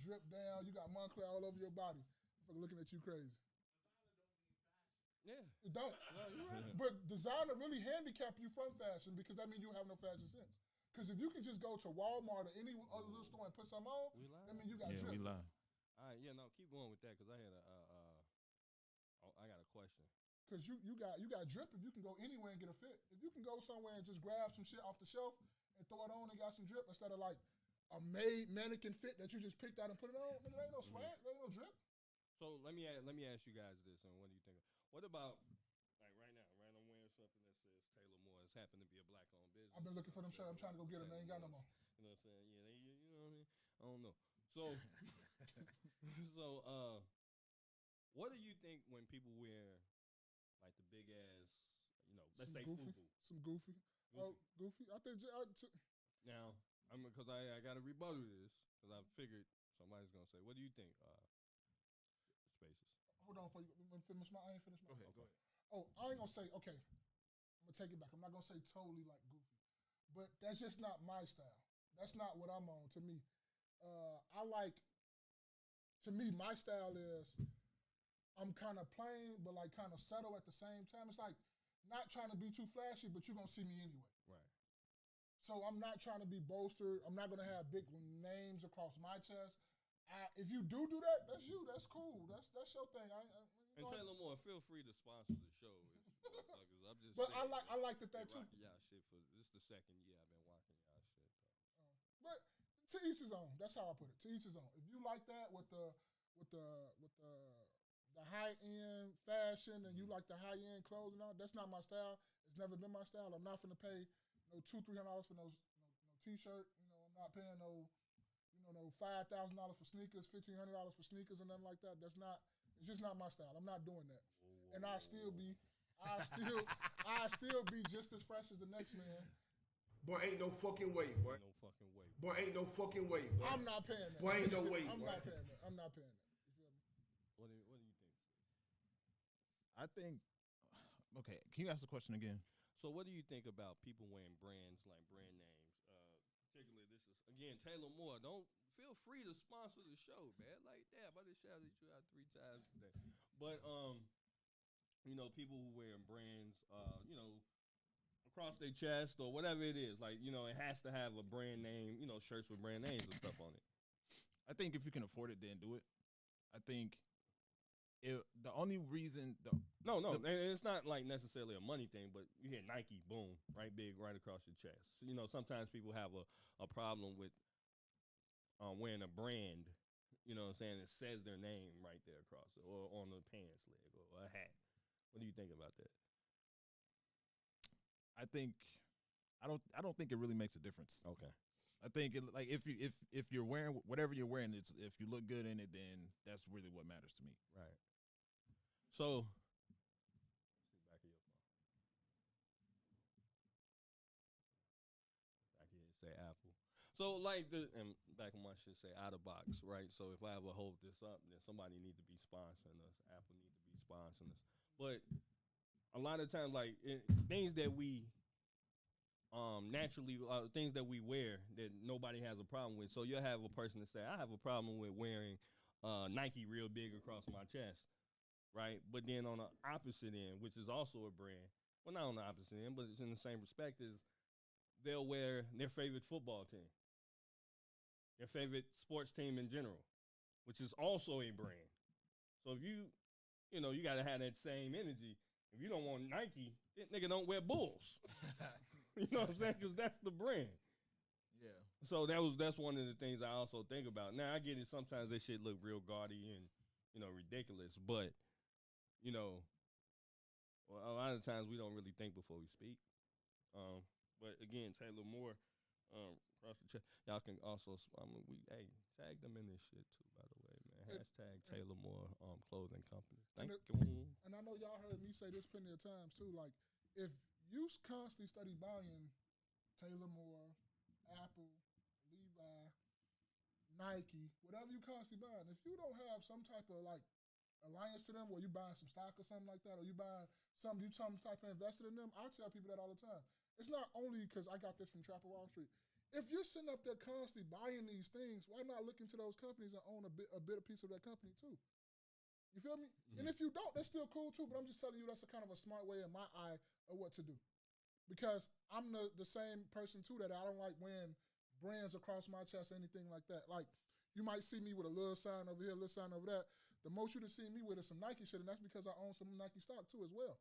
drip down, you got Moncler all over your body. Fucking looking at you crazy. Yeah. It don't. No, you're right. But designer really handicap you from fashion because that means you have no fashion sense. Because if you can just go to Walmart or any other little store and put something on, that means you got drip. We lie. All right, yeah, no, keep going with that because I had I got a question. Because you got drip if you can go anywhere and get a fit. If you can go somewhere and just grab some shit off the shelf and throw it on and got some drip instead of like a made mannequin fit that you just picked out and put it on, nigga, there ain't no swag, there ain't no drip. So let me ask you guys this, and what do you think? What about like right now? Right, I'm wearing something that says Taylor Moore. It's happened to be a black-owned business. I've been looking for them shirts. I'm trying to go get them. They ain't got no more. You know what I'm saying? Yeah, you know what I mean. I don't know. So, what do you think when people wear like the big ass, let's say goofy, FUBU? some goofy. Oh, goofy. I think now because I got to rebuttal this because I figured somebody's gonna say, what do you think? Spaces. Hold on, for you. I ain't finished my. Go ahead. Oh, I ain't gonna say. Okay, I'm gonna take it back. I'm not gonna say totally like goofy, but that's just not my style. That's not what I'm on. To me, my style is I'm kind of plain, but like kind of subtle at the same time. It's like not trying to be too flashy, but you're gonna see me anyway. Right. So I'm not trying to be bolstered. I'm not gonna have big names across my chest. If you do that, that's you. That's cool. That's your thing. And Taylor Moore, feel free to sponsor the show. I'm just. But saying, I like that too. Y'all shit for this the second year I've been watching y'all shit though. But to each his own. That's how I put it. To each his own. If you like that with the high end fashion and you like the high end clothes and all, that's not my style. It's never been my style. I'm not finna pay no $200-300 for no t-shirt. I'm not paying no $5,000 for sneakers, $1,500 for sneakers and nothing like that. It's just not my style. I'm not doing that. And I still be just as fresh as the next man. Boy, ain't no fucking way, boy. No fucking way. Boy, ain't no fucking way, boy. I'm not paying that. Boy, ain't no way, I'm boy. not paying that. I'm not paying that. You feel me? What do you think? I think. Okay, can you ask the question again? So, what do you think about people wearing brands like brand names? Particularly, this is again Taylor Moore. Don't feel free to sponsor the show, man. Like that, I just shouted you out 3 times today. But people who wear brands, across their chest or whatever it is, like it has to have a brand name. Shirts with brand names and stuff on it. I think if you can afford it, then do it. I think the only reason it's not like necessarily a money thing, but you hear Nike, boom, right big, right across your chest. Sometimes people have a problem with wearing a brand, you know what I'm saying, it says their name right there across it, or on the pants leg or a hat. What do you think about that? I don't think it really makes a difference. Okay. I think if you're wearing whatever you're wearing, if you look good in it, then that's really what matters to me. Right. So, back of your phone. Back here it say Apple. So and back of my shit say out of box, right? So if I ever hold this up, then somebody need to be sponsoring us. Apple need to be sponsoring us. But a lot of times, things that we naturally, things that we wear that nobody has a problem with. So you'll have a person that say, I have a problem with wearing Nike real big across my chest. Right, but then on the opposite end, which is also a brand, well, not on the opposite end, but it's in the same respect, is they'll wear their favorite football team, their favorite sports team in general, which is also a brand. So if you got to have that same energy. If you don't want Nike, that nigga don't wear Bulls. You know what I'm saying? Because that's the brand. Yeah. So that's one of the things I also think about. Now I get it. Sometimes that shit look real gaudy and ridiculous, but. A lot of times we don't really think before we speak. But again, Taylor Moore, across the chest. Y'all can also, tag them in this shit too, by the way, man. Hashtag Taylor Moore Clothing Company. Thank you. And I know y'all heard me say this plenty of times too. Like, if you constantly study buying Taylor Moore, Apple, Levi, Nike, whatever you constantly buying, if you don't have some type of alliance to them, where you buying some stock or something like that, or you buying something, you some type of invested in them, I tell people that all the time. It's not only because I got this from Trapper Wall Street. if you're sitting up there constantly buying these things, why not look into those companies and own a bit of piece of that company too? You feel me? And if you don't, that's still cool too. But I'm just telling you, that's a kind of a smart way in my eye of what to do. Because I'm the same person too that I don't like wearing brands across my chest or anything like that. Like, you might see me with a little sign over here, a little sign over there. The most you can see me with is some Nike shit, and that's because I own some Nike stock too as well.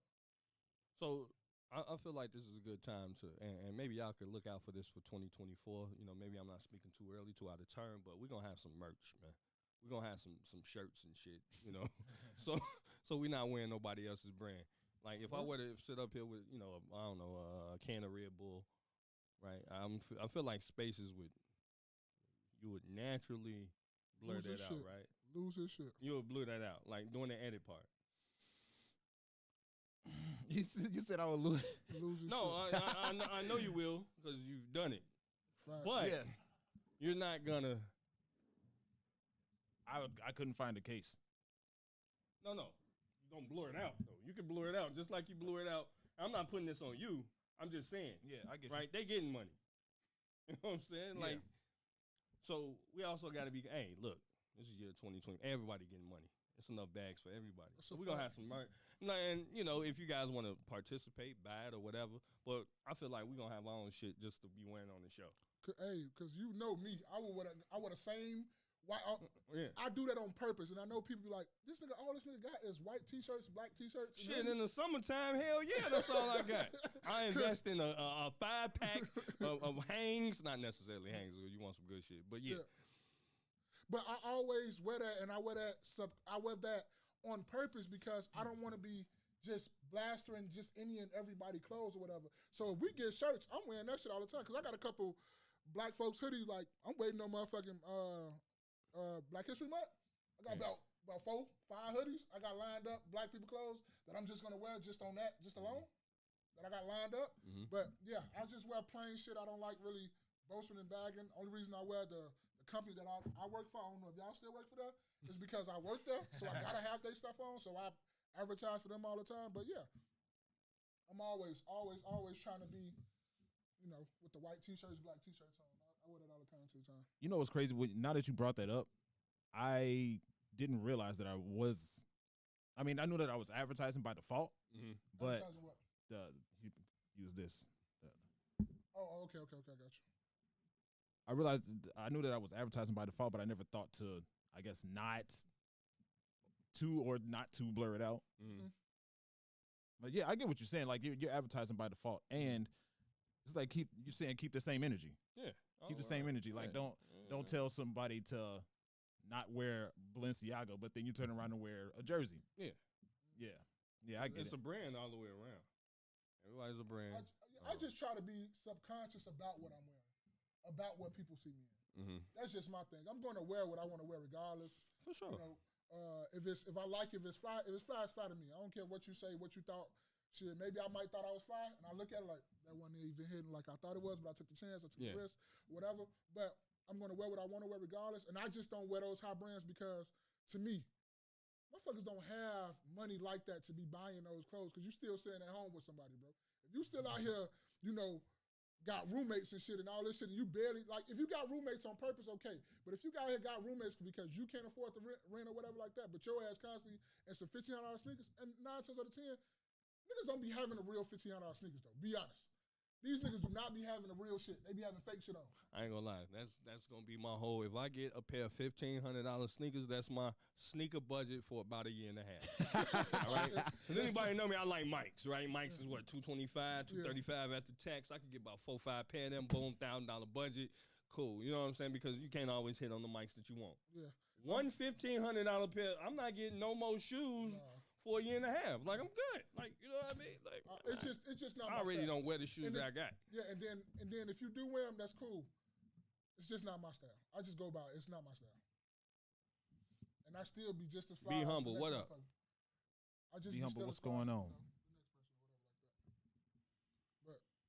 So I feel like this is a good time to, and maybe y'all could look out for this for 2024. You know, maybe I'm not speaking too early, too out of turn, but we're gonna have some merch, man. We're gonna have some shirts and shit, you know. so we're not wearing nobody else's brand. Like if I were to sit up here with, you know, I don't know, a can of Red Bull, right? I feel like spaces you would naturally blur that out, right? Lose his shit. You would blur that out, like doing the edit part. You said I would lose. Lose his No, shit. I know you will because you've done it. Right. But Yeah. you're not gonna. I couldn't find a case. No. You don't blur it out. though. You can blur it out just like you blur it out. I'm not putting this on you. I'm just saying. Yeah, I get Right? They getting money. You know what I'm saying? Yeah. Like, so we also got to be. Hey, look, this is year 2020. Everybody getting money. It's enough bags for everybody. That's So a we're gonna fact. have some merch. And you know, if you guys want to participate, buy it or whatever. But I feel like we're gonna have our own shit just to be wearing on the show. Because you know me, I would the same. Why? Yeah. I do that on purpose, and I know people be like, "This nigga, all this nigga got is white t-shirts, black t-shirts." Shit, in the summertime, hell yeah, that's all I got. I invest in a 5-pack of hangs, not necessarily hangs, you want some good shit, but yeah. But I always wear that, and I wear that on purpose because I don't want to be just blastering just any and everybody clothes or whatever. So if we get shirts, I'm wearing that shit all the time because I got a couple black folks hoodies. Like I'm waiting on motherfucking Black History Month. I got about 4-5 hoodies I got lined up, black people clothes that I'm just gonna wear just on that, just alone. That I got lined up. But yeah, I just wear plain shit. I don't like really boasting and bagging. Only reason I wear the company that I work for, I don't know if y'all still work for that, is because I work there, so I gotta have their stuff on, so I advertise for them all the time. But yeah, I'm always trying to be, you know, with the white t-shirts, black t-shirts on. I wear that all the time to the time. You know what's crazy? Now that you brought that up, I didn't realize that I mean, I knew that I was advertising by default, but Advertising what? use this. Oh, okay, I got you. I knew that I was advertising by default, but I never thought to, I guess, not to blur it out. But yeah, I get what you're saying. Like you're advertising by default, and it's like keep the same energy. Yeah. Keep the same energy. Like don't tell somebody to not wear Balenciaga, but then you turn around and wear a jersey. Yeah. I get it. It's a brand all the way around. Everybody's a brand. I just try to be subconscious about what I'm wearing, about what people see me in. That's just my thing. I'm going to wear what I want to wear regardless. For sure. You know, if it's fly, it's fly to me. I don't care what you say, what you thought. Shit, maybe I might thought I was fly, and I look at it like that wasn't even hidden like I thought it was, but I took the chance, I took the risk, whatever. But I'm going to wear what I want to wear regardless, and I just don't wear those high brands because, to me, motherfuckers don't have money like that to be buying those clothes because you still sitting at home with somebody, bro. If you still out here, you know, got roommates and shit and all this shit, and you barely, like, if you got roommates on purpose, okay. But if you got roommates because you can't afford the rent or whatever like that, but your ass constantly in some $1,500 sneakers, and 9 times out of 10, niggas don't be having the real $1,500 sneakers though. Be honest. These niggas do not be having the real shit. They be having fake shit on. I ain't gonna lie. That's gonna be my whole. If I get a pair of $1,500 sneakers, that's my sneaker budget for about a year and a half. All right. Does anybody know me? I like Mike's. Right. Mike's is what, $225, $235 after tax. I could get about 4-5 pair of them. Boom, $1,000 budget. Cool. You know what I'm saying? Because you can't always hit on the Mike's that you want. Yeah. One $1,500 pair. I'm not getting no more shoes. For a year and a half, like I'm good, like you know what I mean. Like it's just not. I already don't wear the shoes that I got. Yeah, and then if you do wear them, that's cool. It's just not my style. I just go by it. It's not my style, and I still be just as fly. Be humble. What up? I just be humble. What's going on?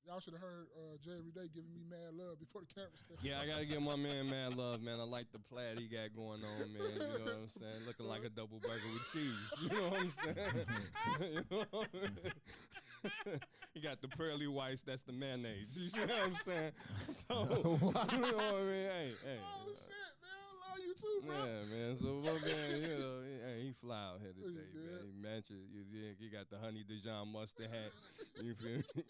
Y'all should have heard Jay every day giving me mad love before the cameras came. Yeah, I gotta give my man mad love, man. I like the plaid he got going on, man. You know what I'm saying? Looking like a double burger with cheese. You know what I'm saying? You know what I mean? He got the pearly whites. That's the mayonnaise. You see what I'm saying? So you know what I mean? Hey. Oh shit, man! I love you too, bro. Yeah, man. So my man, you know, he fly out here today, man. He matches. He got the honey Dijon mustard hat. You feel me? You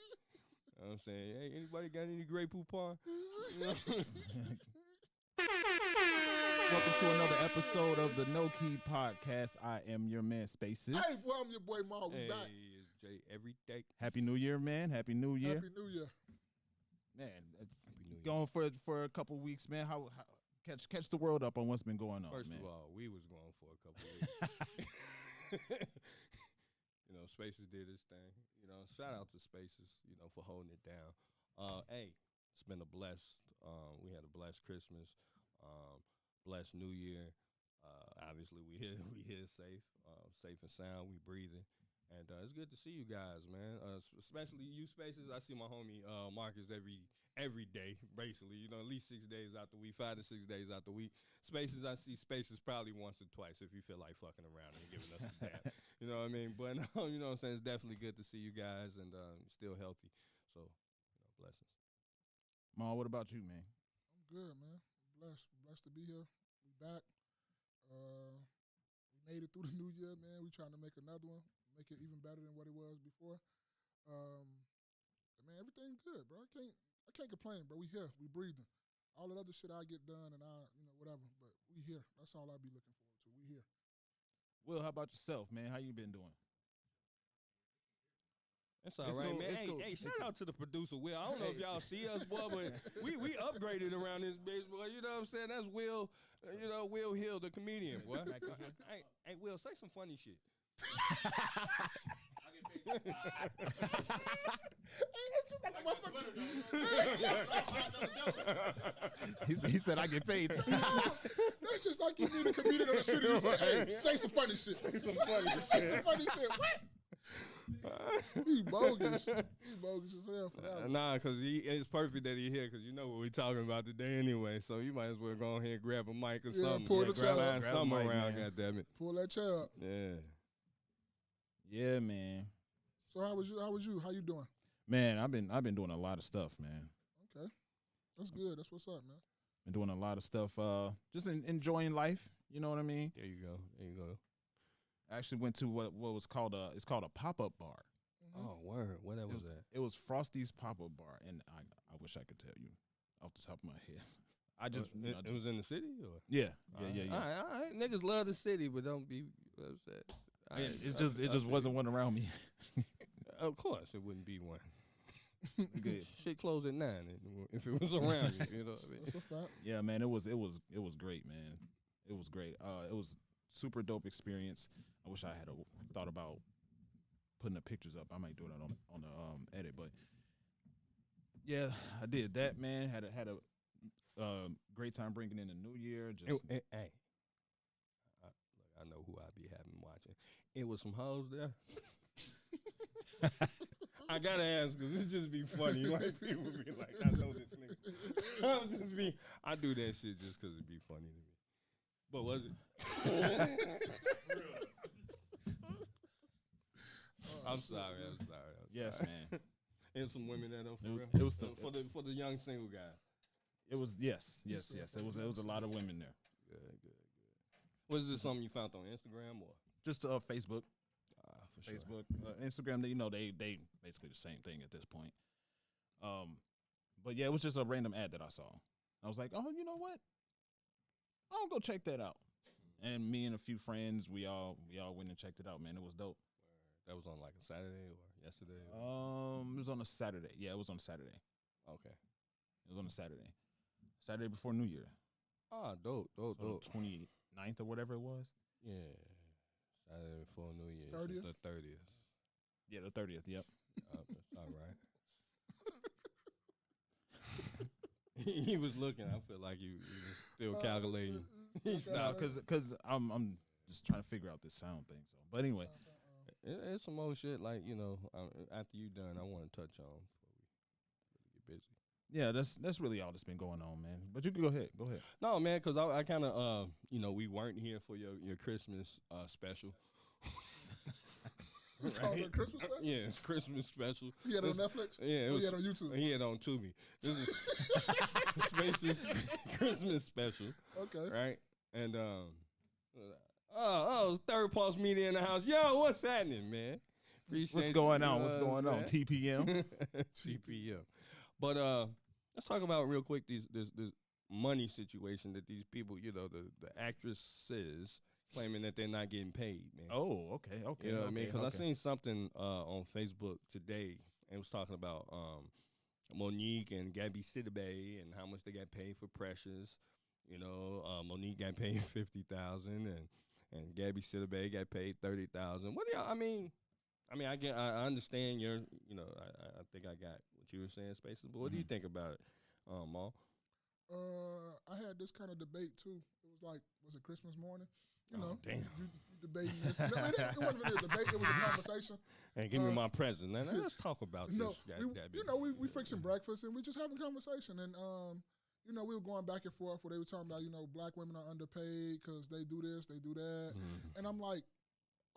know what I'm saying? Hey, anybody got any Grey Poupon? Welcome to another episode of the No Key Podcast. I am your man, Spaces. Hey, boy, I'm your boy, Ma. We back. It's Jay every day. Happy New Year, man. Happy New Year. Happy New Year. Man, it's Happy New Year. going for a couple weeks, man. How catch the world up on what's been going on, First man. of all, we was going for a couple weeks. You know, Spaces did his thing. You know, shout out to Spaces, you know, for holding it down. Hey, it's been a blessed. We had a blessed Christmas, blessed New Year. Obviously, we here safe, safe and sound. We breathing, and it's good to see you guys, man. Especially you, Spaces. I see my homie Marcus every day, basically. You know, at least 6 days out the week, 5 to 6 days out the week. Spaces, I see Spaces probably once or twice if you feel like fucking around and giving us a dab. You know what I mean? But you know what I'm saying? It's definitely good to see you guys and still healthy. So, you know, blessings. Ma, what about you, man? I'm good, man. Blessed to be here. We back. We made it through the new year, man. We trying to make another one, make it even better than what it was before. Man, everything's good, bro. I can't complain, bro. We here. We breathing. All that other shit I get done and whatever. But we here. That's all I be looking forward to. We here. Will, how about yourself, man? How you been doing? That's all right, cool, man. cool. Hey, shout out to the producer, Will. I don't know if y'all see us, boy, but we upgraded around this bitch, boy. You know what I'm saying? That's Will, Will Hill, the comedian, boy. Hey, Will, say some funny shit. He said I get paid. That's just like you meet a comedian on the street and you say, hey, say some funny shit. Say some funny shit. What? He bogus. He bogus as hell for that. Nah, because it's perfect that he here because you know what we talking about today anyway. So you might as well go ahead and grab a mic or something. Pull the chair up. Find Grab something a mic, around, man. goddammit. Pull that chair up. Yeah. Yeah, man. So how was you? How you doing? Man, I've been doing a lot of stuff, man. Okay. That's good. That's what's up, man. Been doing a lot of stuff. Just enjoying life. You know what I mean? There you go. I actually went to what was called it's called a pop-up bar. Mm-hmm. Oh, word. What was that? It was Frosty's pop-up bar, and I wish I could tell you off the top of my head. I just It was in the city, or yeah. All right. Niggas love the city, but don't be upset. It just wasn't one around me. Of course, it wouldn't be one. Good. Shit closed at 9 if it was around you. You know what I mean? That's a fact. Yeah, man, it was great, man. It was great. It was super dope experience. I wish I had thought about putting the pictures up. I might do it on the edit, but yeah, I did that, man. Had a great time bringing in the new year. Just Hey, I know who I be having watching. It was some hoes there. I gotta ask because it just be funny. Like people be like, I know this nigga. I do that shit just because it be funny to me. But was it? I'm sorry. yes, man. And some women that are for real. It was for the young single guys. It was yes. It was a lot of women there. Good. Was this something you found on Instagram or Just Facebook. for sure? Facebook, Instagram. They basically the same thing at this point. But yeah, it was just a random ad that I saw. I was like, oh, you know what? I'll go check that out. And me and a few friends, we all went and checked it out. Man, it was dope. That was on like a Saturday or yesterday? It was on a Saturday. Yeah, it was on Saturday. Okay. It was on a Saturday. Saturday before New Year. Ah, dope. So 29th or whatever it was. Yeah. Saturday before New Year's. 30th? The 30th. Yeah, the 30th. Yep. That's all right. He was looking. I feel like he was still calculating. He stopped. Because I'm just trying to figure out this sound thing. So, but anyway, It's some old shit like, after you done, I want to touch on before we really get busy. yeah, that's really all that's been going on, man. But you can go ahead. Go ahead. No, man, because I kind of, we weren't here for your Christmas special. Called it a Christmas special? Yeah, it's Christmas special. He had it on Netflix? Yeah, it Or was, he had it on YouTube? He had it on Tubi. This is Space's Christmas special. Okay. Right? And Third Pulse Media in the house. Yo, what's happening, man? Appreciate What's going you, on? What's going on? saying? TPM. TPM. But let's talk about real quick this money situation that these people, you know, the actresses claiming that they're not getting paid, man. Oh, okay. You know what I mean? Because I seen something on Facebook today, and it was talking about Monique and Gabby Sidibe and how much they got paid for Precious. You know, Monique got paid $50,000, and Gabby Sidibe got paid $30,000. What do y'all? I mean, I understand your. You know, I think I got what you were saying, Spaces. But what do you think about it, Maul? I had this kind of debate too. It was like, was it Christmas morning? You know, damn. You debating this. No, it wasn't really a debate. It was a conversation. Hey, give me my present. Now let's talk about No, this. we fixing breakfast and we just having conversation. And you know, we were going back and forth where they were talking about, you know, black women are underpaid because they do this, they do that. Mm-hmm. And I'm like,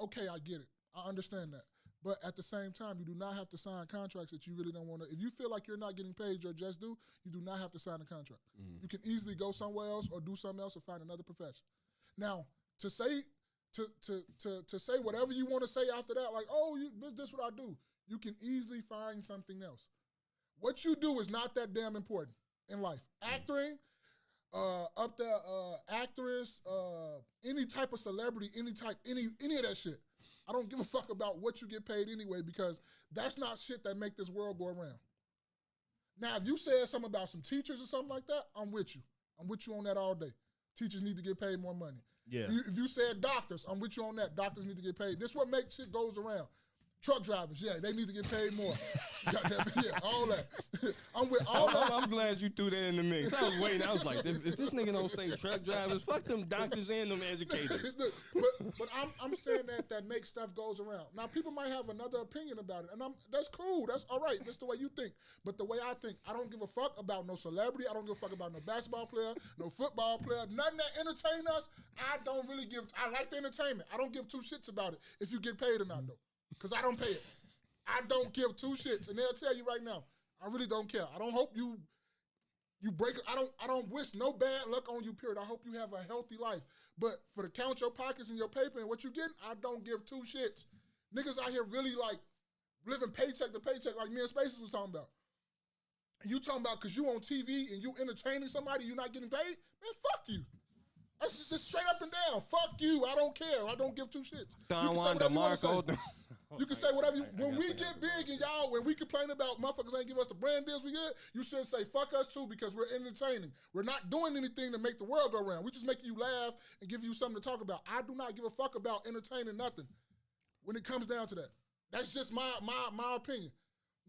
okay, I get it. I understand that. But at the same time, you do not have to sign contracts that you really don't want to. If you feel like you're not getting paid your just due, you do not have to sign a contract. Mm-hmm. You can easily go somewhere else or do something else or find another profession. Now, to say whatever you want to say after that, like, oh, this is what I do, you can easily find something else. What you do is not that damn important in life. Acting, up there, actress, any type of celebrity, any of that shit. I don't give a fuck about what you get paid anyway, because that's not shit that make this world go around. Now, if you said something about some teachers or something like that, I'm with you. I'm with you on that all day. Teachers need to get paid more money. Yeah. If you said doctors, I'm with you on that. Doctors need to get paid. This is what makes shit goes around. Truck drivers, yeah, they need to get paid more. Yeah, all that. I'm with all that. I'm glad you threw that in the mix. I was waiting. I was like, if this nigga don't say truck drivers, fuck them doctors and them educators. but I'm saying that makes stuff goes around. Now, people might have another opinion about it, and that's cool. That's all right. That's the way you think. But the way I think, I don't give a fuck about no celebrity. I don't give a fuck about no basketball player, no football player, nothing that entertain us. I like the entertainment. I don't give two shits about it if you get paid or not, though. Because I don't pay it. I don't give two shits. And they'll tell you right now, I really don't care. I don't hope you break it. I don't wish no bad luck on you, period. I hope you have a healthy life. But for to count your pockets and your paper and what you getting, I don't give two shits. Niggas out here really like living paycheck to paycheck like me and Spaces was talking about. And you talking about because you on TV and you entertaining somebody, you not getting paid? Man, fuck you. That's just straight up and down. Fuck you. I don't care. I don't give two shits. Don Juan DeMarco. You can say whatever you when we get big and y'all, when we complain about motherfuckers ain't give us the brand deals we get, you should say fuck us too, because we're entertaining. We're not doing anything to make the world go around. We just making you laugh and give you something to talk about. I do not give a fuck about entertaining nothing when it comes down to that. That's just my opinion.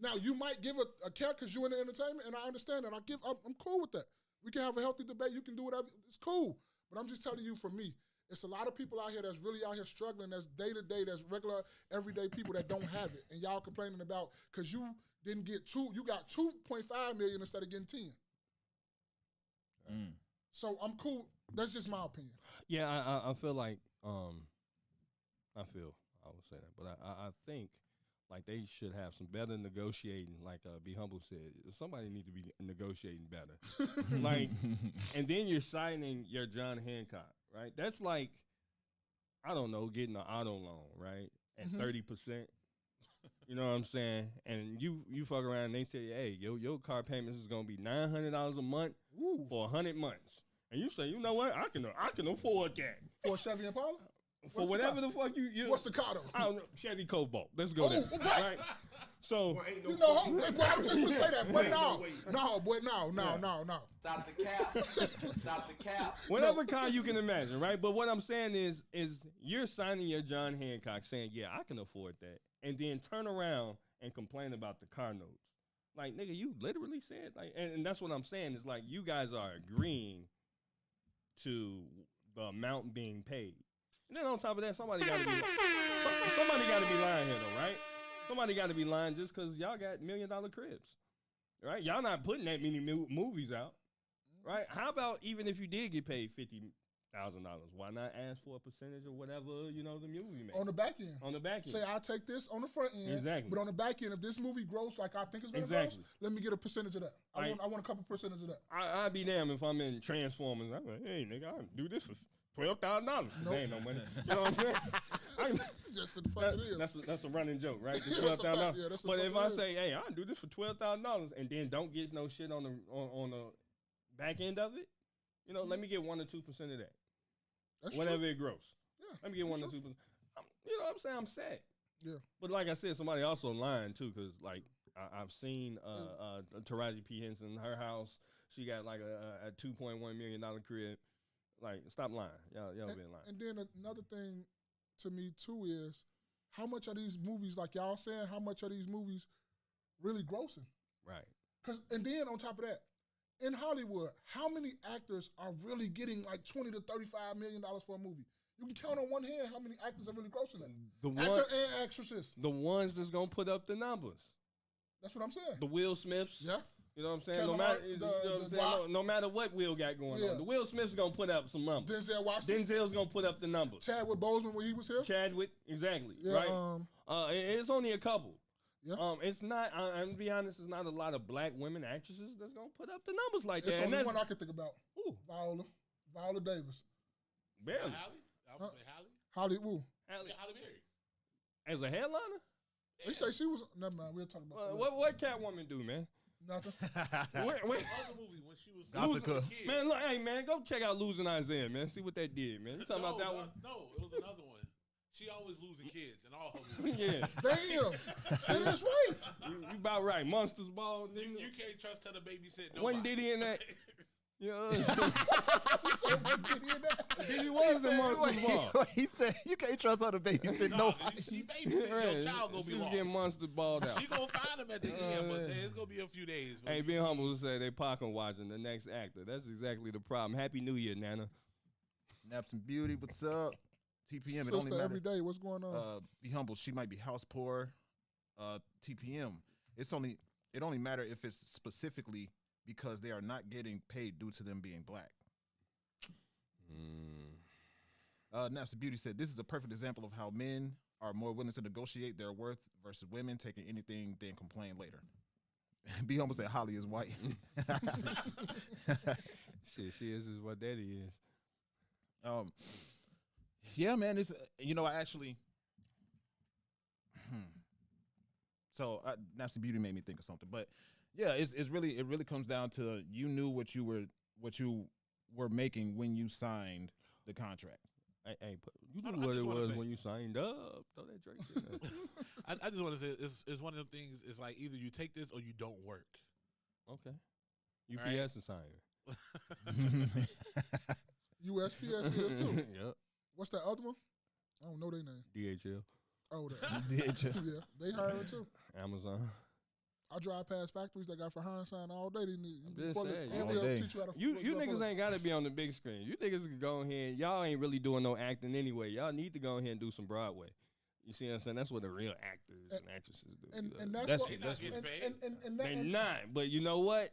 Now, you might give a care because you're in the entertainment, and I understand that. I'm cool with that. We can have a healthy debate. You can do whatever. It's cool. But I'm just telling you, for me, it's a lot of people out here that's really out here struggling, that's day-to-day, that's regular, everyday people that don't have it. And y'all complaining about because you didn't get you got 2.5 million instead of getting 10. So I'm cool. That's just my opinion. Yeah, I feel like, I would say that. But I think, like, they should have some better negotiating, like Be Humble said. Somebody need to be negotiating better. Like, and then you're signing your John Hancock, right? That's like, I don't know, getting an auto loan, right? At 30%. You know what I'm saying? And you fuck around and they say, hey, your car payments is going to be $900 a month for 100 months. And you say, you know what? I can afford that. For a Chevy Impala? For whatever the fuck you what's the car though? I don't know. Chevy Cobalt. Let's go there. Right? So Boy, ain't no you know, fucking way. I was just gonna say that, but no. Stop the cap. Stop the cap. Whatever car you can imagine, right? But what I'm saying is you're signing your John Hancock saying, yeah, I can afford that, and then turn around and complain about the car notes. Like, nigga, you literally said, like, and that's what I'm saying is, like, you guys are agreeing to the amount being paid. And then on top of that, somebody got to be lying here, though, right? Somebody got to be lying just because y'all got $1 million cribs, right? Y'all not putting that many movies out, right? How about even if you did get paid $50 $1,000. Why not ask for a percentage of whatever the movie makes On the back end. on the back end? Say I'll take this on the front end, Exactly. but on the back end, if this movie grows like I think it's gonna Exactly. gross, let me get a percentage of that. I want a couple percentage of that. I'd be damned if I'm in Transformers. I'm like, hey nigga, I do this for $12,000. There ain't no money. You know what I'm saying? Just the fuck it is. That's a running joke, right? The That's a fact. $12,000. Yeah, that's the But fuck if it I is. say, hey, I do this for $12,000 and then don't get no shit on the back end of it, let me get 1 or 2% of that. That's Whatever true. it grows. Yeah, Let me get 1 or true. 2%. You know what I'm saying? I'm sad. Yeah. But like I said, somebody also lying too, because like I've seen Taraji P. Henson, her house, she got like a $2.1 million crib. Like, stop lying. Y'all been lying. And then another thing to me too is how much are these movies, like y'all saying, how much are these movies really grossing? Right. And then on top of that, in Hollywood, how many actors are really getting like $20 to $35 million for a movie? You can count on one hand how many actors are really grossing that. Actor and actresses. The ones that's gonna put up the numbers. That's what I'm saying. The Will Smiths. Yeah. You know what I'm saying? Kevin No matter, Hart, you know what I'm saying? No matter what Will got going Yeah. on, the Will Smith's gonna put up some numbers. Denzel Washington. Denzel's gonna put up the numbers. Chadwick Boseman when he was here. Chadwick, exactly. Yeah, Right. It's only a couple. Yeah. It's not. I'm gonna be honest. It's not a lot of black women actresses that's gonna put up the numbers like It's that. only And one I can think about. Ooh, Viola Davis. barely. Halle? I would say Halle. Hollywood. Halle- Yeah, Halle Berry. As a headliner, They say she was. Never mind. We'll talk about that. what Catwoman do, man? Nothing. Where- Other movie when she was Gothica. losing the kid. man, look, hey man, go check out Losing Isaiah, man. See what that did, man. You talking about that one? No, it was another one. She always losing kids in all her movies. Yeah, Damn. That's right. you about right. Monsters Ball. You can't trust her to babysit nobody. Wasn't Diddy in that? Yeah, So what did he in that? Diddy was in Monsters Ball. He said you can't trust her to babysit No, nobody. she babysit. Your child gonna she be was lost. getting Monster Balled out. She gonna find him at the end, but it's gonna be a few days. Hey, being humble to say they pocket watching the next actor. That's exactly the problem. Happy New Year, Nana. Naps and Beauty, what's up? TPM, it only Sister matters. every day. What's going on? Be humble. She might be house poor. TPM. It only matter if it's specifically because they are not getting paid due to them being black. Naps and Beauty said this is a perfect example of how men are more willing to negotiate their worth versus women taking anything then complain later. Be humble said Holly is white. Shit, she is what daddy is. Yeah, man. It's I actually. So Naps and Beauty made me think of something, but yeah, it really comes down to you knew what you were making when you signed the contract. Hey, you I knew what just it wanna was say- when you signed up. Throw that Drake shit in there. I just want to say it's one of them things. It's like either you take this or you don't work. Okay. Right. UPS is signing. USPS is too. Yep. What's that other one? I don't know their name. DHL. Oh, that. DHL. Yeah, they hiring too. Amazon. I drive past factories that got for hiring sign all day. They need just saying, and all they'll day. teach you how to. You niggas ain't got to be on the big screen. You niggas can go ahead. Y'all ain't really doing no acting anyway. Y'all need to go ahead and do some Broadway. You see what I'm saying? That's what the real actors and actresses do. And that's That's what. it. They not getting paid. And They're not. But you know what?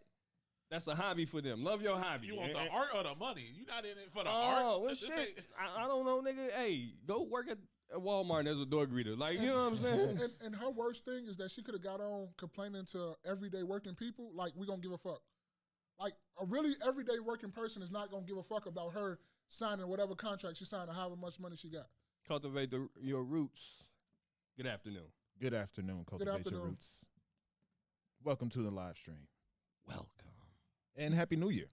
That's a hobby for them. Love your hobby. You want the art or the money? You not in it for the Oh, art. well, This shit. ain't- I don't know, nigga. Hey, go work at Walmart as a door greeter. Like, you know what I'm saying? and her worst thing is that she could have got on complaining to everyday working people like we gonna give a fuck. Like a really everyday working person is not gonna give a fuck about her signing whatever contract she signed or however much money she got. Cultivate your roots. Good afternoon. Good afternoon, Cultivate Your afternoon. Roots. Welcome to the live stream. Welcome. And Happy New Year.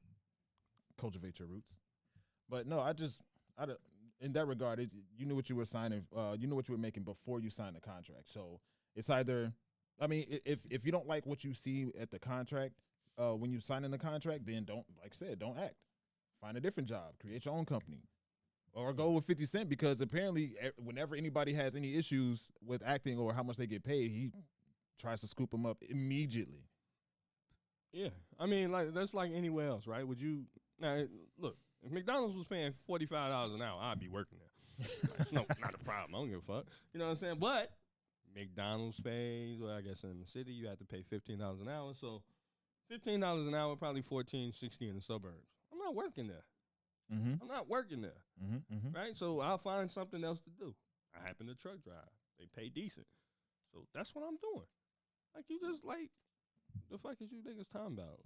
Cultivate your roots. But no, in that regard, you knew what you were signing. You knew what you were making before you signed the contract. So it's either, I mean, if you don't like what you see at the contract, when you sign in the contract, then don't, like I said, don't act. Find a different job. Create your own company. Or go with 50 Cent because apparently whenever anybody has any issues with acting or how much they get paid, he tries to scoop them up immediately. Yeah. I mean, like that's like anywhere else, right? Would you now look, if McDonald's was paying $45 an hour, I'd be working there. Like, no, not a problem. I don't give a fuck. You know what I'm saying? But McDonald's pays, well, I guess in the city you have to pay $15 an hour. So $15 an hour, probably $14, $16 in the suburbs. I'm not working there. Mm-hmm. I'm not working there, Mm-hmm. right? So I'll find something else to do. I happen to truck drive. They pay decent. So that's what I'm doing. Like, you just, like, the fuck is you niggas talking about?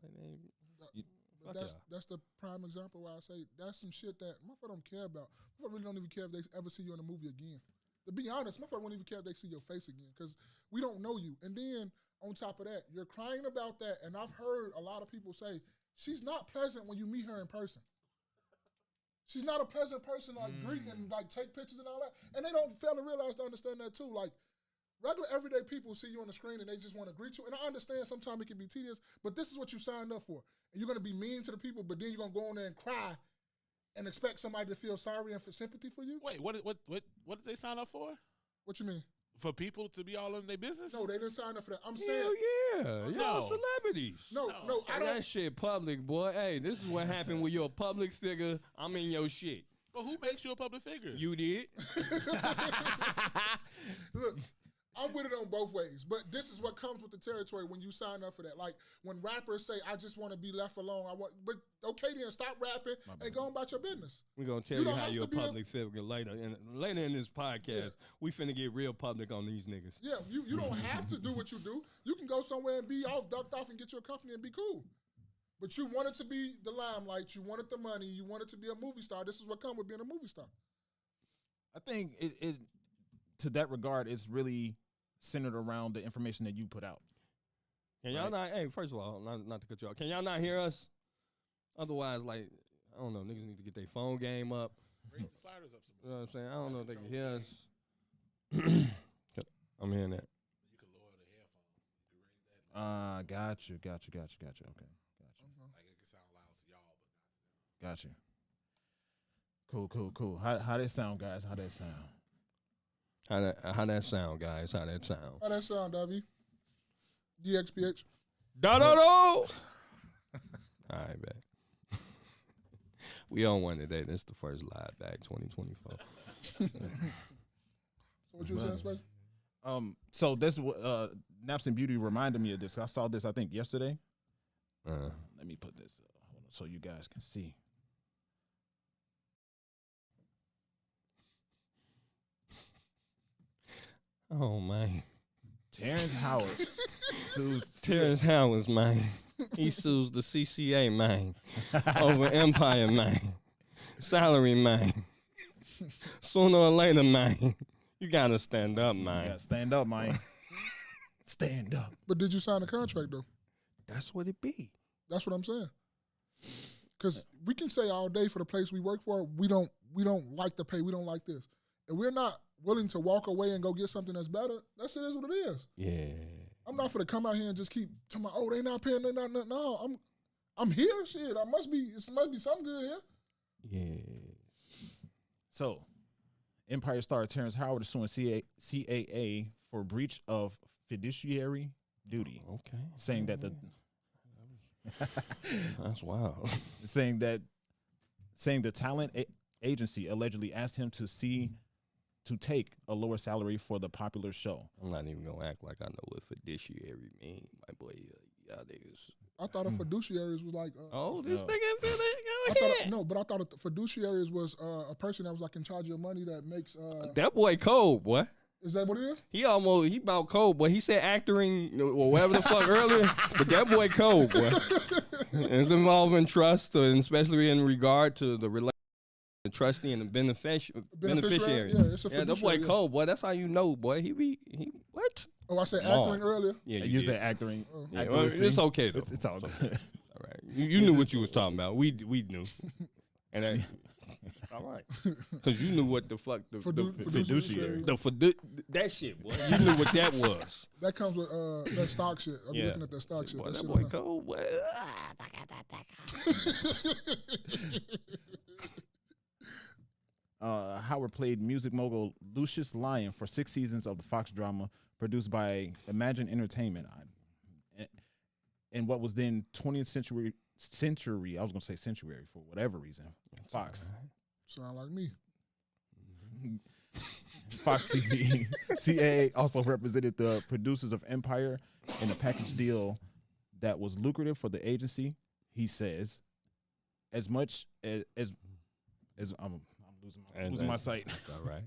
Like, But that's the prime example where I say that's some shit that motherfucker don't care about. Motherfucker really don't even care if they ever see you in a movie again. To be honest, motherfucker won't even care if they see your face again because we don't know you. And then on top of that, you're crying about that. And I've heard a lot of people say, she's not pleasant when you meet her in person. She's not a pleasant person to greet and like take pictures and all that. And they don't fail to realize to understand that too. Like regular everyday people see you on the screen and they just want to greet you. And I understand sometimes it can be tedious, but this is what you signed up for. And you're gonna be mean to the people, but then you're gonna go on there and cry and expect somebody to feel sorry and for sympathy for you? Wait, what did they sign up for? What you mean? For people to be all in their business? No, they didn't sign up for that. I'm hell saying yeah. Y'all celebrities. No, I don't. That shit public, boy. Hey, this is what happened when you're a public figure. I'm in your shit. But who makes you a public figure? You did. Look, I'm with it on both ways, but this is what comes with the territory when you sign up for that. Like when rappers say, "I just want to be left alone," but okay, then stop rapping and go on about your business. We're gonna tell you how you're a public figure later. And later in this podcast, we finna get real public on these niggas. Yeah, you don't have to do what you do. You can go somewhere and be ducked off and get your company and be cool. But you wanted to be the limelight. You wanted the money. You wanted to be a movie star. This is what comes with being a movie star. I think it to that regard, it's really centered around the information that you put out. Can y'all not? Hey, first of all, not to cut you off. Can y'all not hear us? Otherwise, like, I don't know, niggas need to get their phone game up. Raise the sliders up some You know what I'm saying? I don't know if they can hear us. I'm hearing that. You can lower the headphones. You can raise that. Got you. Okay, got you. Like it can sound loud to y'all, but not to them. Got you. Cool. How that sound, guys? How that sound? How that sound, guys? How that sound? How that sound, Davey? DXPH. Da. All right, man. We on one today. This is the first live back 2024. So what you were saying, Space? So this Naps and Beauty reminded me of this. I saw this, I think, yesterday. Let me put this hold on, so you guys can see. Oh, man. Terrence Howard sues Terrence Howard, man. He sues the CCA, man. Over Empire, man. Salary, man. Sooner or later, man. You got to stand up, man. Yeah, stand up, man. Stand up. But did you sign a contract, though? That's what it be. That's what I'm saying. Because we can say all day for the place we work for, we don't like the pay, we don't like this. If we're not willing to walk away and go get something that's better, that shit is what it is. Yeah. I'm not for to come out here and just keep talking about, oh, they not paying, they not. No, I'm here, shit. It must be something good here. Yeah. So, Empire star Terrence Howard is suing CAA for breach of fiduciary duty. Okay. Saying that that's wild. saying the talent agency allegedly asked him to take a lower salary for the popular show. I'm not even gonna act like I know what fiduciary mean, my boy. Y'all niggas. I thought a fiduciaries was like. This nigga feel it. But I thought a fiduciaries was a person that was like in charge of your money that makes. That boy cold, boy. Is that what it is? He about cold, boy. He said acting or whatever the fuck earlier, but that boy cold, boy. It's involving trust, and especially in regard to the relation. The trustee and the beneficiary. Yeah, it's a that boy cold, boy. That's how you know, boy. He what? Oh, I said acting earlier. Yeah, you said acting. Yeah, well, it's okay though. It's all good. All right, you knew what you was talking about. We knew, and all right, because you knew what the fuck the fiduciary. That shit, boy. You knew what that was. That comes with that stock shit. I'm looking at that stock shit. Boy, that shit boy cold, boy. Howard played music mogul Lucius Lyon for 6 seasons of the Fox drama produced by Imagine Entertainment, and what was then 20th century. I was gonna say century for whatever reason. Fox. Right. Sound like me. Fox TV. CAA also represented the producers of Empire in a package deal that was lucrative for the agency. He says, as much I'm losing my sight. All right.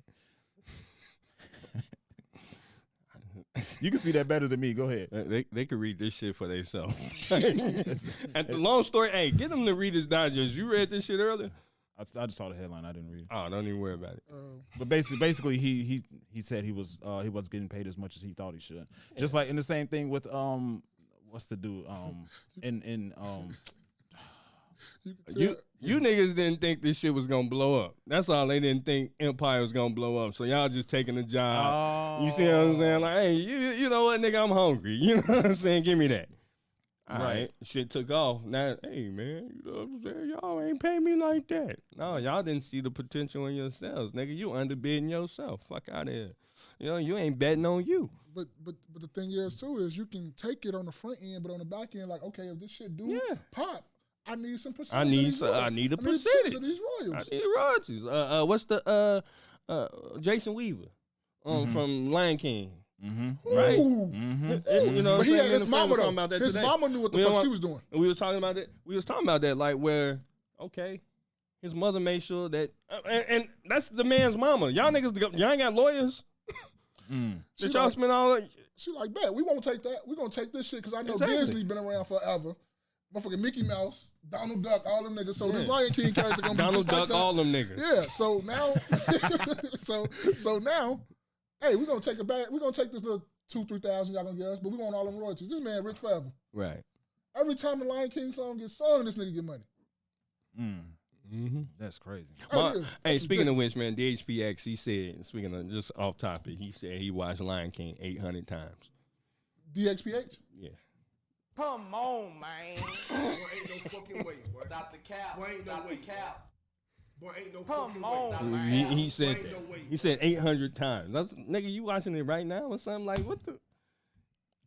You can see that better than me. Go ahead. They could read this shit for themselves. And the long story, hey, get them to read this digest. You read this shit earlier? I just saw the headline. I didn't read it. Oh, don't even worry about it. But basically, he said he was getting paid as much as he thought he should. Yeah. Just like in the same thing with what's the dude You niggas didn't think this shit was gonna blow up. That's all. They didn't think Empire was gonna blow up. So y'all just taking the job. You see what I'm saying? Like, hey, you know what, nigga, I'm hungry. You know what I'm saying? Give me that. All right. Shit took off. Now, hey, man, you know what I'm saying? Y'all ain't pay me like that. No, y'all didn't see the potential in yourselves. Nigga, you underbidding yourself. Fuck out of here. You know, you ain't betting on you. But the thing is, too, is you can take it on the front end, but on the back end, like, okay, if this shit pop, I need some percentage. I need a percentage of these royalties. I need royalties. What's the Jason Weaver from Lion King? Mm-hmm. Right? Mm-hmm. You know, but he had his mama though. His mama knew what the fuck she was doing. We was talking about that. We was talking about that, like where, okay, his mother made sure that, and that's the man's mama. Y'all niggas, y'all ain't got lawyers. Did y'all spend all that? She like, bet we won't take that. We gonna take this shit because I know Disney been around forever. Motherfucking Mickey Mouse, Donald Duck, all them niggas. So this Lion King character gonna be Donald just Duck, like that. all them niggas. Yeah. So now, so now, hey, we gonna take it back. We gonna take this little 2,000-3,000 y'all gonna get us, but we want all them royalties. This man rich forever. Right. Every time the Lion King song gets sung, this nigga get money. That's crazy. Hey, speaking of which, man, DHPX, he said, speaking of just off topic, he said he watched Lion King 800 times. DXPH? Yeah. Come on, man. Boy, ain't no fucking way, boy. Stop the cap. Boy, ain't no Stop way. the cap. Boy, ain't no Come fucking on, way. man. He said Ain't that. no way, He said 800 times. That's, nigga, you watching it right now or something? Like, what the?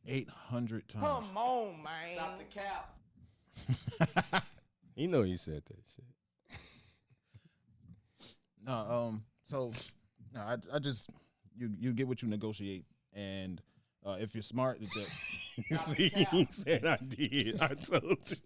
800 times. Come on, man. Stop the cap. He know he said that shit. No, I just you get what you negotiate, and if you're smart, See, he said I did. I told you.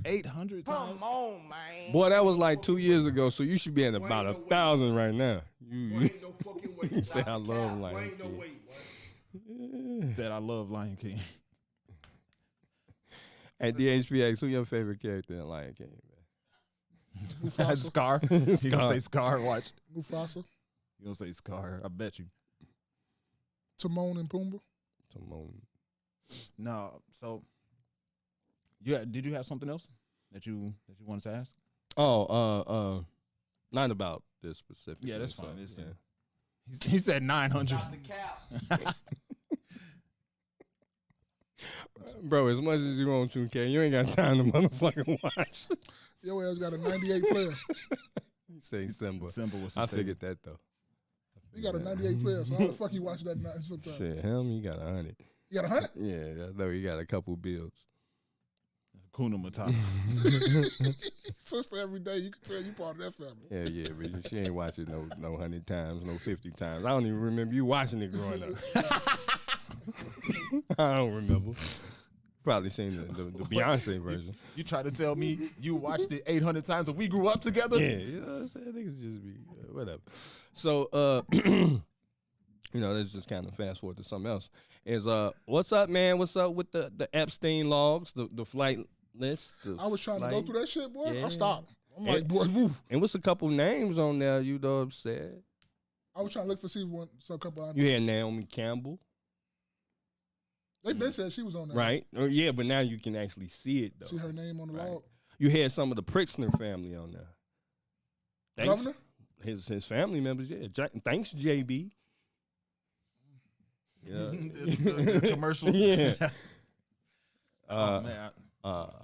800 times. Come on, man. Boy, that was like 2 years ago, so you should be at about 1,000 right now. Boy, ain't no fucking way. You say I love Boy, Lion ain't no King. way, boy. He said I love Lion King. At DHPX, who your favorite character in Lion King, man? Scar. He gonna say Scar. Watch. Mufasa. You gonna say Scar? I bet you. Timon and Pumbaa. Timon. No. So, yeah. Did you have something else that you wanted to ask? Oh, not about this specific. Yeah, that's so, fine. Yeah. He said 900. Stop the cap. Bro, as much as you want to, K, you ain't got time to motherfucking watch. Your ass got a 98 player. You say Simba. Simba was. I figured that though. He got a 98 player, so how the fuck you watch that sometimes? Shit, him, he got 100. You got 100? Yeah, though he got a couple builds. Kuna Matata. Sister every day, you can tell you part of that family. Yeah, but she ain't watching no 100 times, no 50 times. I don't even remember you watching it growing up. I don't remember. Probably seen the Beyonce version. You try to tell me you watched it 800 times and we grew up together? Yeah, you know what I'm saying? Niggas just be whatever. So, you know, let's just kind of fast forward to something else. Is what's up, man? What's up with the Epstein logs, the flight list? I was trying to go through that shit, boy. Yeah. I stopped. I'm like, boy, woo. And what's a couple names on there? You know what I'm saying? I was trying to look for some couple. I know. You had Naomi Campbell. They been said she was on there. Right. Yeah, but now you can actually see it, though. See her name on the log. You had some of the Pritzner family on there. Governor? His family members, yeah. Thanks, JB. Yeah. the commercial. Yeah. Man.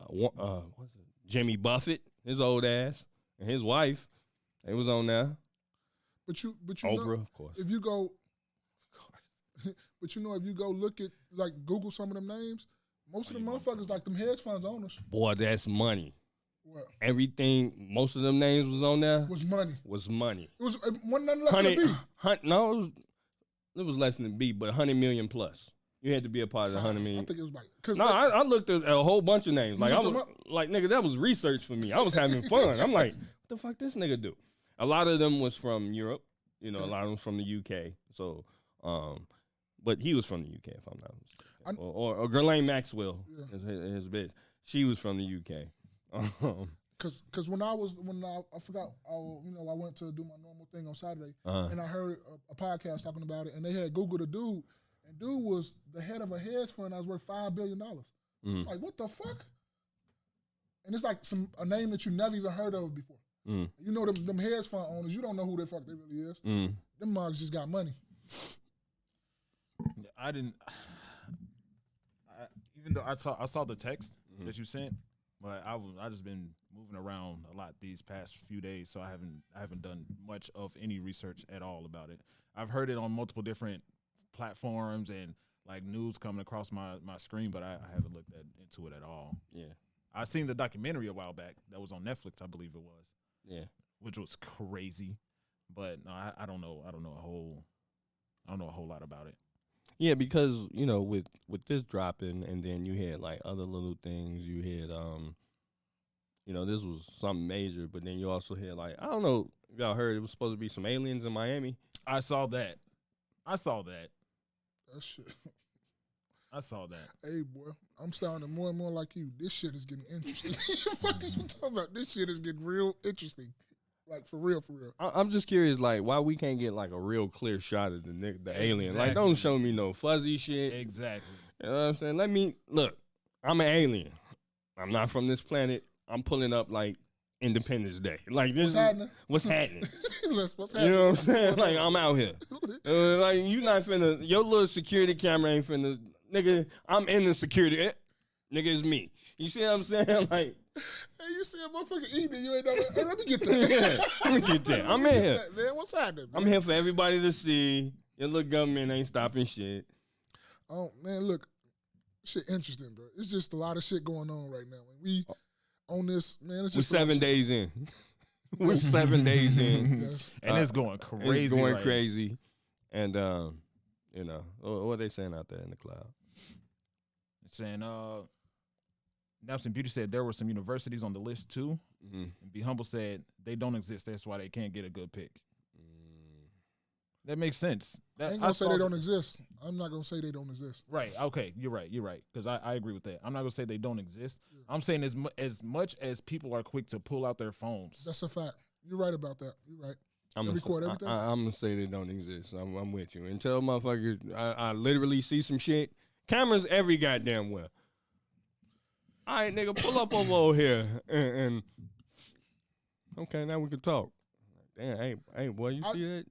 What's it? Jimmy Buffett, his old ass, and his wife. They was on there. But you Oprah, know, of course. if you go, but you know, if you go look at, like, Google some of them names, most of the motherfuckers like them hedge funds owners. Boy, that's money. What? Everything, most of them names was on there. Was money. Was money. It wasn't nothing less than a B. No, it was less than B, but 100 million plus. You had to be a part of the 100 million. I think it was like, No, I looked at a whole bunch of names. Like I was like, nigga, that was research for me. I was having fun. I'm like, the fuck this nigga do? A lot of them was from Europe. You know, a lot of them from the UK. So, but he was from the UK, if I'm not mistaken. Or Ghislaine Maxwell, his bitch. She was from the UK. Cause when I forgot, I went to do my normal thing on Saturday, and I heard a podcast talking about it, and they had Googled a dude, and dude was the head of a hedge fund that was worth $5 billion. Like, what the fuck? And it's like a name that you never even heard of before. You know them hedge fund owners, you don't know who the fuck they really is. Them mugs just got money. Even though I saw the text that you sent, but I just been moving around a lot these past few days, so I haven't done much of any research at all about it. I've heard it on multiple different platforms and like news coming across my screen, but I haven't looked into it at all. Yeah, I seen the documentary a while back that was on Netflix, I believe it was. Yeah, which was crazy, but no, I don't know a whole lot about it. Yeah, because you know with this dropping, and then you had like other little things. You had you know, this was something major, but then you also had like, I don't know if y'all heard it was supposed to be some aliens in Miami. I saw that. That shit. I saw that. Hey, boy, I'm sounding more and more like you. This shit is getting interesting. What are you talking about? This shit is getting real interesting. Like, for real, for real. I'm just curious, like, why we can't get, like, a real clear shot of the alien. Like, don't show me no fuzzy shit. Exactly. You know what I'm saying? Look, I'm an alien. I'm not from this planet. I'm pulling up, like, Independence Day. Like, this what's happening? What's happening? You know what I'm saying? Like, I'm out here. Like, you not finna, your little security camera ain't finna, nigga, I'm in the security. Nigga, it's me. You see what I'm saying? Like, hey, you see a motherfucker eating, you ain't know. Hey, let me get that. Yeah, let me get that. I'm in here. Man, what's happening? Man? I'm here for everybody to see. Your little government ain't stopping shit. Oh, man, look. Shit interesting, bro. It's just a lot of shit going on right now. When we on this, man, it's just we're 7 days in. We're 7 days in. Yes. And it's going crazy. It's going crazy. And, you know, what are they saying out there in the cloud? It's saying, Nelson Beauty said there were some universities on the list too. And Be Humble said they don't exist. That's why they can't get a good pick. That makes sense. I ain't gonna say they don't exist. I'm not gonna say they don't exist. Right. Okay. You're right. Because I agree with that. I'm not gonna say they don't exist. Yeah. I'm saying as much as people are quick to pull out their phones. That's a fact. You're right about that. You're right. I'm gonna say they don't exist. I'm with you. Until motherfuckers, I literally see some shit. Cameras every goddamn well. All right, nigga, pull up over here and okay, now we can talk. Damn, hey, boy, you see that?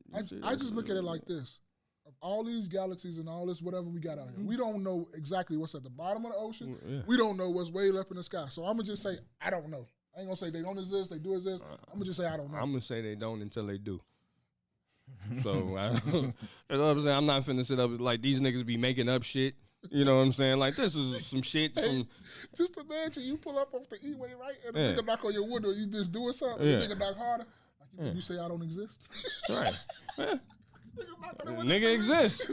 I just look at it like this: of all these galaxies and all this whatever we got out here, we don't know exactly what's at the bottom of the ocean. Yeah. We don't know what's way up in the sky. So I'm gonna just say I don't know. I ain't gonna say they don't exist. They do exist. I'm gonna just say I don't know. I'm gonna say they don't until they do. So you know what I'm saying? I'm not finna sit up like these niggas be making up shit. You know what I'm saying? Like, this is some shit from... Just imagine you pull up off the E-way, right? And the nigga knock on your window, you just doing something, and the nigga knock harder. Like, you say I don't exist? Right. Yeah. Nigga exists.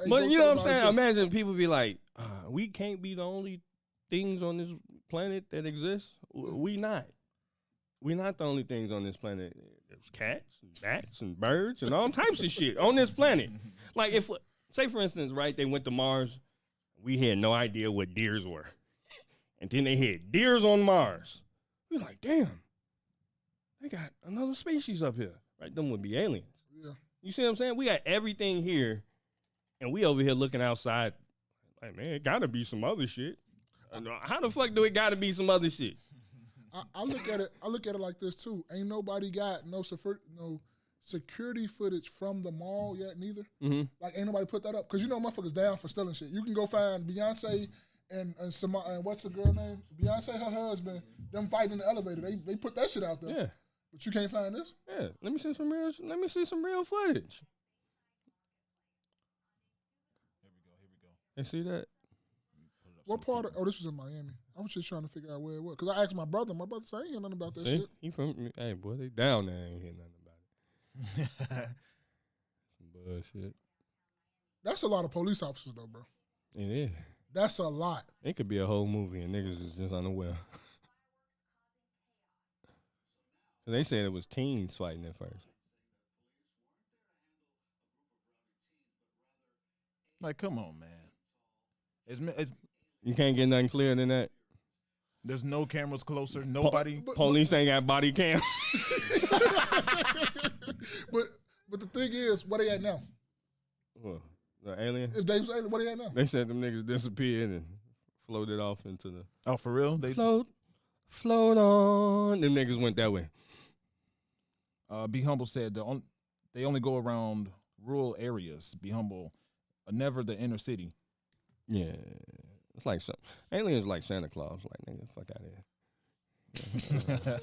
But you know what I'm saying? Imagine people be like, we can't be the only things on this planet that exist. We not. We not the only things on this planet. There's cats, and bats, and birds, and all types of shit on this planet. Like, if... Say, for instance, right, they went to Mars. We had no idea what deers were. And then they had deers on Mars. We were like, damn, they got another species up here. Right? Them would be aliens. Yeah. You see what I'm saying? We got everything here, and we over here looking outside. Like, man, it got to be some other shit. How the fuck do it got to be some other shit? I look at it like this, too. Ain't nobody got no security footage from the mall yet, neither. Mm-hmm. Like, ain't nobody put that up. Because you know motherfuckers down for stealing shit. You can go find Beyonce and what's the girl name? Beyonce, her husband, them fighting in the elevator. They put that shit out there. Yeah. But you can't find this? Yeah. Let me see some real footage. Here we go. You see that? What part of, this was in Miami. I was just trying to figure out where it was. Because I asked my brother said, I ain't hear nothing about that shit. He from, hey, boy, they down there, ain't hear nothing. Bullshit. That's a lot of police officers, though, bro. It is. That's a lot. It could be a whole movie and niggas is just unaware. They said it was teens fighting at first. Like, come on, man. You can't get nothing clearer than that. There's no cameras closer. Nobody. Police ain't got body cam. But the thing is, what they at now? Well, the alien. If they was alien, what they at now? They said them niggas disappeared and floated off into the Oh, for real? They float on. Them niggas went that way. Be Humble said they only go around rural areas. Be Humble, never the inner city. Yeah, it's like some aliens like Santa Claus. Like nigga, fuck out of here.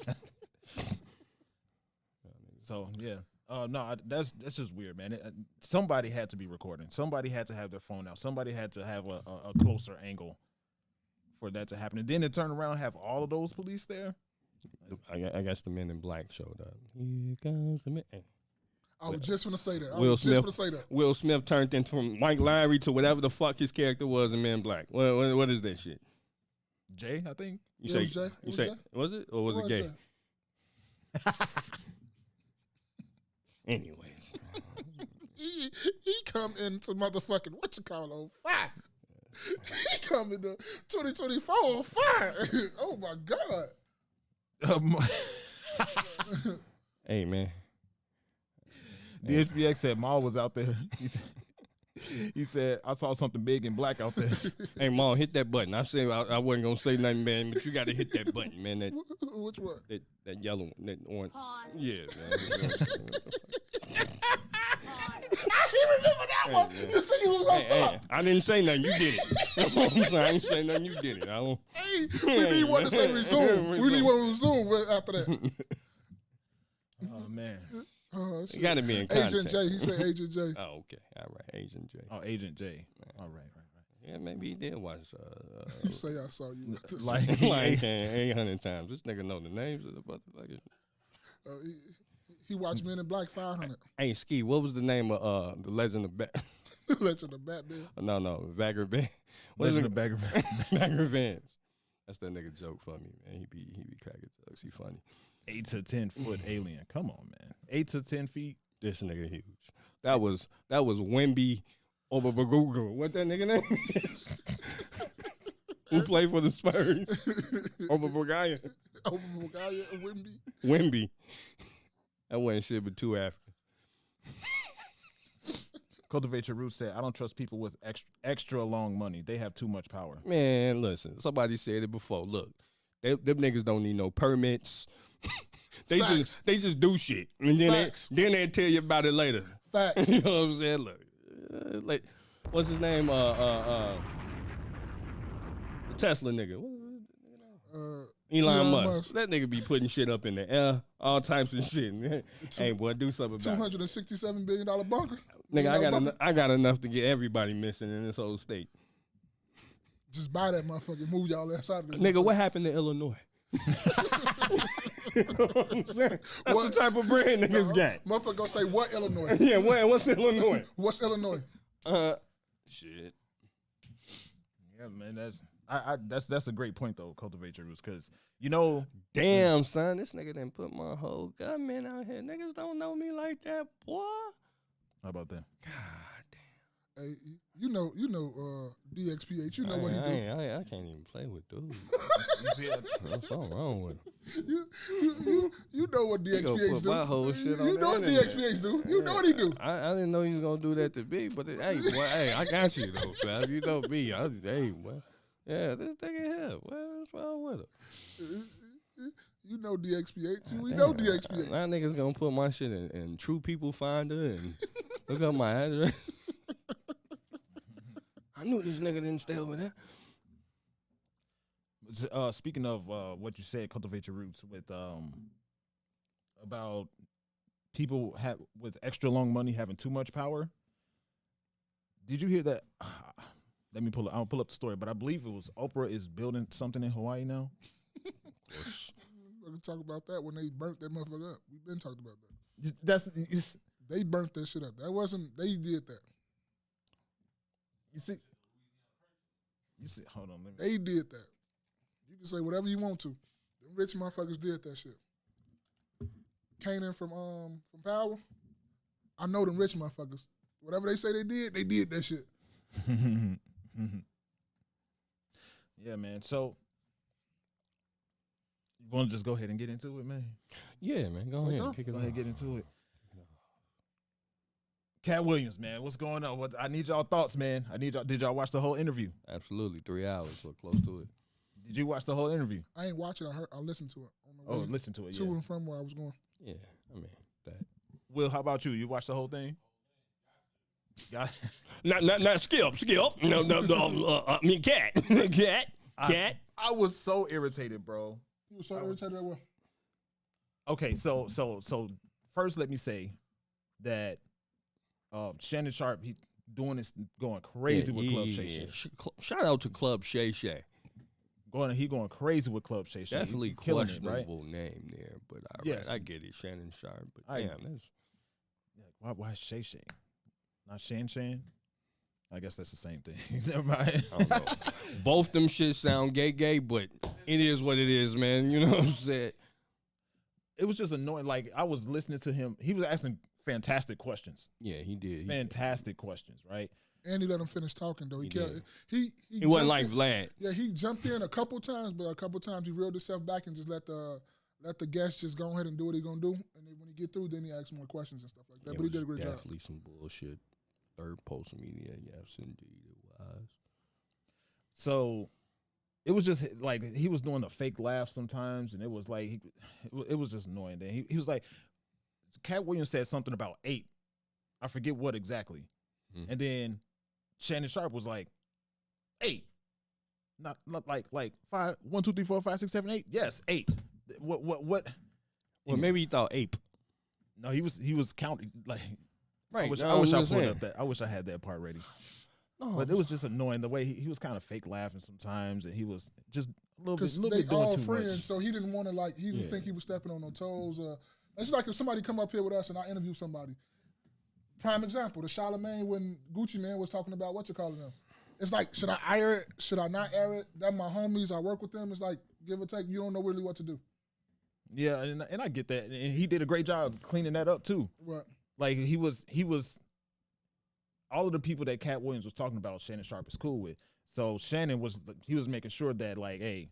So yeah, no, that's just weird, man. Somebody had to be recording. Somebody had to have their phone out. Somebody had to have a closer angle for that to happen. And then to turn around and have all of those police there. I guess the Men in Black showed up. Here comes the men. I was just gonna say that. Will Smith turned into from Mike Lowry to whatever the fuck his character was in Men in Black. What is that shit? Jay, I think. It was Jay. Was it or was it gay? Anyways, he come into motherfucking what you call on fire. He come into 2024 on fire. Oh my god. Hey man. DHBX said Maul was out there. He said, I saw something big and black out there. Hey, Maul, hit that button. I said I wasn't going to say nothing, man, but you got to hit that button, man. Which one? That yellow one, that orange. Pause. Yeah, man. I remember that one. You see, he was going to stop. Hey, I didn't say nothing. You did it. That's what I'm saying. I didn't say nothing. You did it. Hey, we need one to say resume. We need one to resume after that. Oh, man. It got to be in context. Agent J. He said Agent J. Oh, okay. All right. Agent J. Oh, Agent J. All right. Yeah, maybe he did watch. He say I saw you. Like 800 times. This nigga know the names of the motherfuckers. He watched Men in Black 500. Hey, Ski, what was the name of the Legend of Legend of Batman. No, Bagger Van. Legend of Bagger Van. Bagger Vans. That's that nigga joke for me, man. He be cracking jokes. He funny. 8 to 10 foot alien. Come on, man. 8 to 10 feet. This nigga huge. That was Wemby Obabaguga. What that nigga name is? Who played for the Spurs? Obabaguga. Wimby. Wemby. That wasn't shit but two Africans. Cultivate Your Roots said, I don't trust people with extra long money. They have too much power. Man, listen. Somebody said it before. Look, them niggas don't need no permits. They just do shit. And then they tell you about it later. Facts. You know what I'm saying? Look, like, what's his name? The Tesla nigga. Elon Musk. That nigga be putting shit up in the air, all types of shit. Hey, boy, do something about it. $267 billion bunker. Nigga, I got enough to get everybody missing in this whole state. Just buy that motherfucker, move y'all ass out of this. Nigga, what happened to Illinois? You know what I'm saying? That's the type of brand niggas got. Motherfucker gonna say, what Illinois? Yeah, what's Illinois? What's Illinois? Shit. Yeah, man, that's a great point though. Cultivate Your Roots, because damn son, this nigga didn't put my whole government out here. Niggas don't know me like that, boy. How about that? God damn. Hey, you know, DXPH. You know what he do. I can't even play with dudes. What's so wrong with him? You know what DXPH do. My whole shit on you know what DXPH do. You know what he do. I didn't know you was gonna do that to me, but hey, boy, hey, I got you though, fam. You know me. Hey, boy. Yeah, this nigga here. What's wrong with him? You know DXPH. We know DXPH. That nigga's gonna put my shit in True People Finder and look up my address. I knew this nigga didn't stay over there. Speaking of what you said, Cultivate Your Roots, with about people with extra long money having too much power. Did you hear that? I'll pull up the story, but I believe it was Oprah is building something in Hawaii now. We're gonna talk about that when they burnt that motherfucker up. We've been talking about that. They burnt that shit up. That wasn't. They did that. You see. Hold on. They did that. You can say whatever you want to. Them rich motherfuckers did that shit. Kanan from Power. I know them rich motherfuckers. Whatever they say they did that shit. Yeah, man. So, you want to just go ahead and get into it, man? Yeah, man. Go ahead. Kick it Go ahead and get into it. Katt Williams, man. What's going on? I need y'all thoughts, man. Did y'all watch the whole interview? Absolutely. 3 hours or close to it. Did you watch the whole interview? I ain't watch it. I listened to it. On the way listen to it, to and from where I was going. Yeah, I mean that. Will, how about you? You watched the whole thing? Yeah. Not Skip. No. I mean Katt. Katt. I was so irritated, bro. You were so irritated at what? Okay, so first let me say that Shannon Sharp, he doing this, going crazy with Club Shay Shay. Shout out to Club Shay Shay. He going crazy with Club Shay Shay. Definitely questionable it, right? name there, but yes. I get it, Shannon Sharp. But damn, that's why Shay Shay, not Shan? I guess that's the same thing. Never mind. I don't know. Both them shit sound gay, but it is what it is, man. You know what I'm saying? It was just annoying. Like, I was listening to him. He was asking fantastic questions. Yeah, he did. Fantastic questions, right? And he let him finish talking, though. He wasn't like Vlad. Yeah, he jumped in a couple times, but a couple times he reeled himself back and just let the guest just go ahead and do what he gonna do. And then when he get through, then he asks more questions and stuff like that. But he did a great job. Definitely some bullshit. Third post media, yes, indeed it was. So it was just like he was doing a fake laugh sometimes, and it was like it was just annoying. Then he was like, Katt Williams said something about 8. I forget what exactly, and then Shannon Sharp was like 8, not like 5, 1, 2, 3, 4, 5, 6, 7, 8. Yes, 8. What? Well, maybe he thought ape. No, he was counting like. Right. I wish I pulled up that. I wish I had that part ready. No, but it was just annoying the way he was kind of fake laughing sometimes, and he was just a little bit doing all too friends, much. so he didn't want to he didn't think he was stepping on no toes. It's like if somebody come up here with us and I interview somebody. Prime example, the Charlamagne when Gucci Man was talking about what you calling them. It's like, should I air it? Should I not air it? They're my homies. I work with them. It's like give or take. You don't know really what to do. Yeah, and I get that, and he did a great job cleaning that up too. What? Like he was all of the people that Katt Williams was talking about, Shannon Sharp is cool with. So Shannon was making sure that like, hey,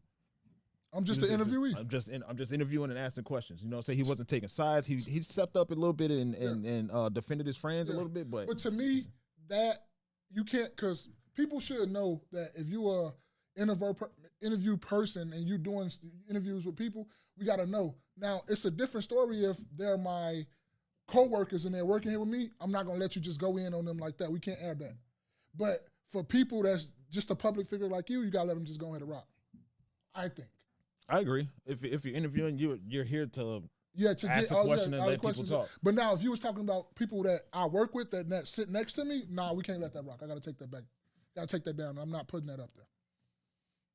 I'm just the interviewee. I'm just interviewing and asking questions. You know, say he wasn't taking sides. He stepped up a little bit and defended his friends a little bit. But to me, that you can't, because people should know that if you are interview person and you doing interviews with people, we got to know. Now it's a different story if they're my co-workers and they're working here with me. I'm not gonna let you just go in on them like that. We can't air that. But for people that's just a public figure like you gotta let them just go ahead and rock. I think. I agree. If you're interviewing, you're here to ask get a question and let people talk. But now, if you was talking about people that I work with that sit next to me, we can't let that rock. I gotta take that back. Gotta take that down. I'm not putting that up there.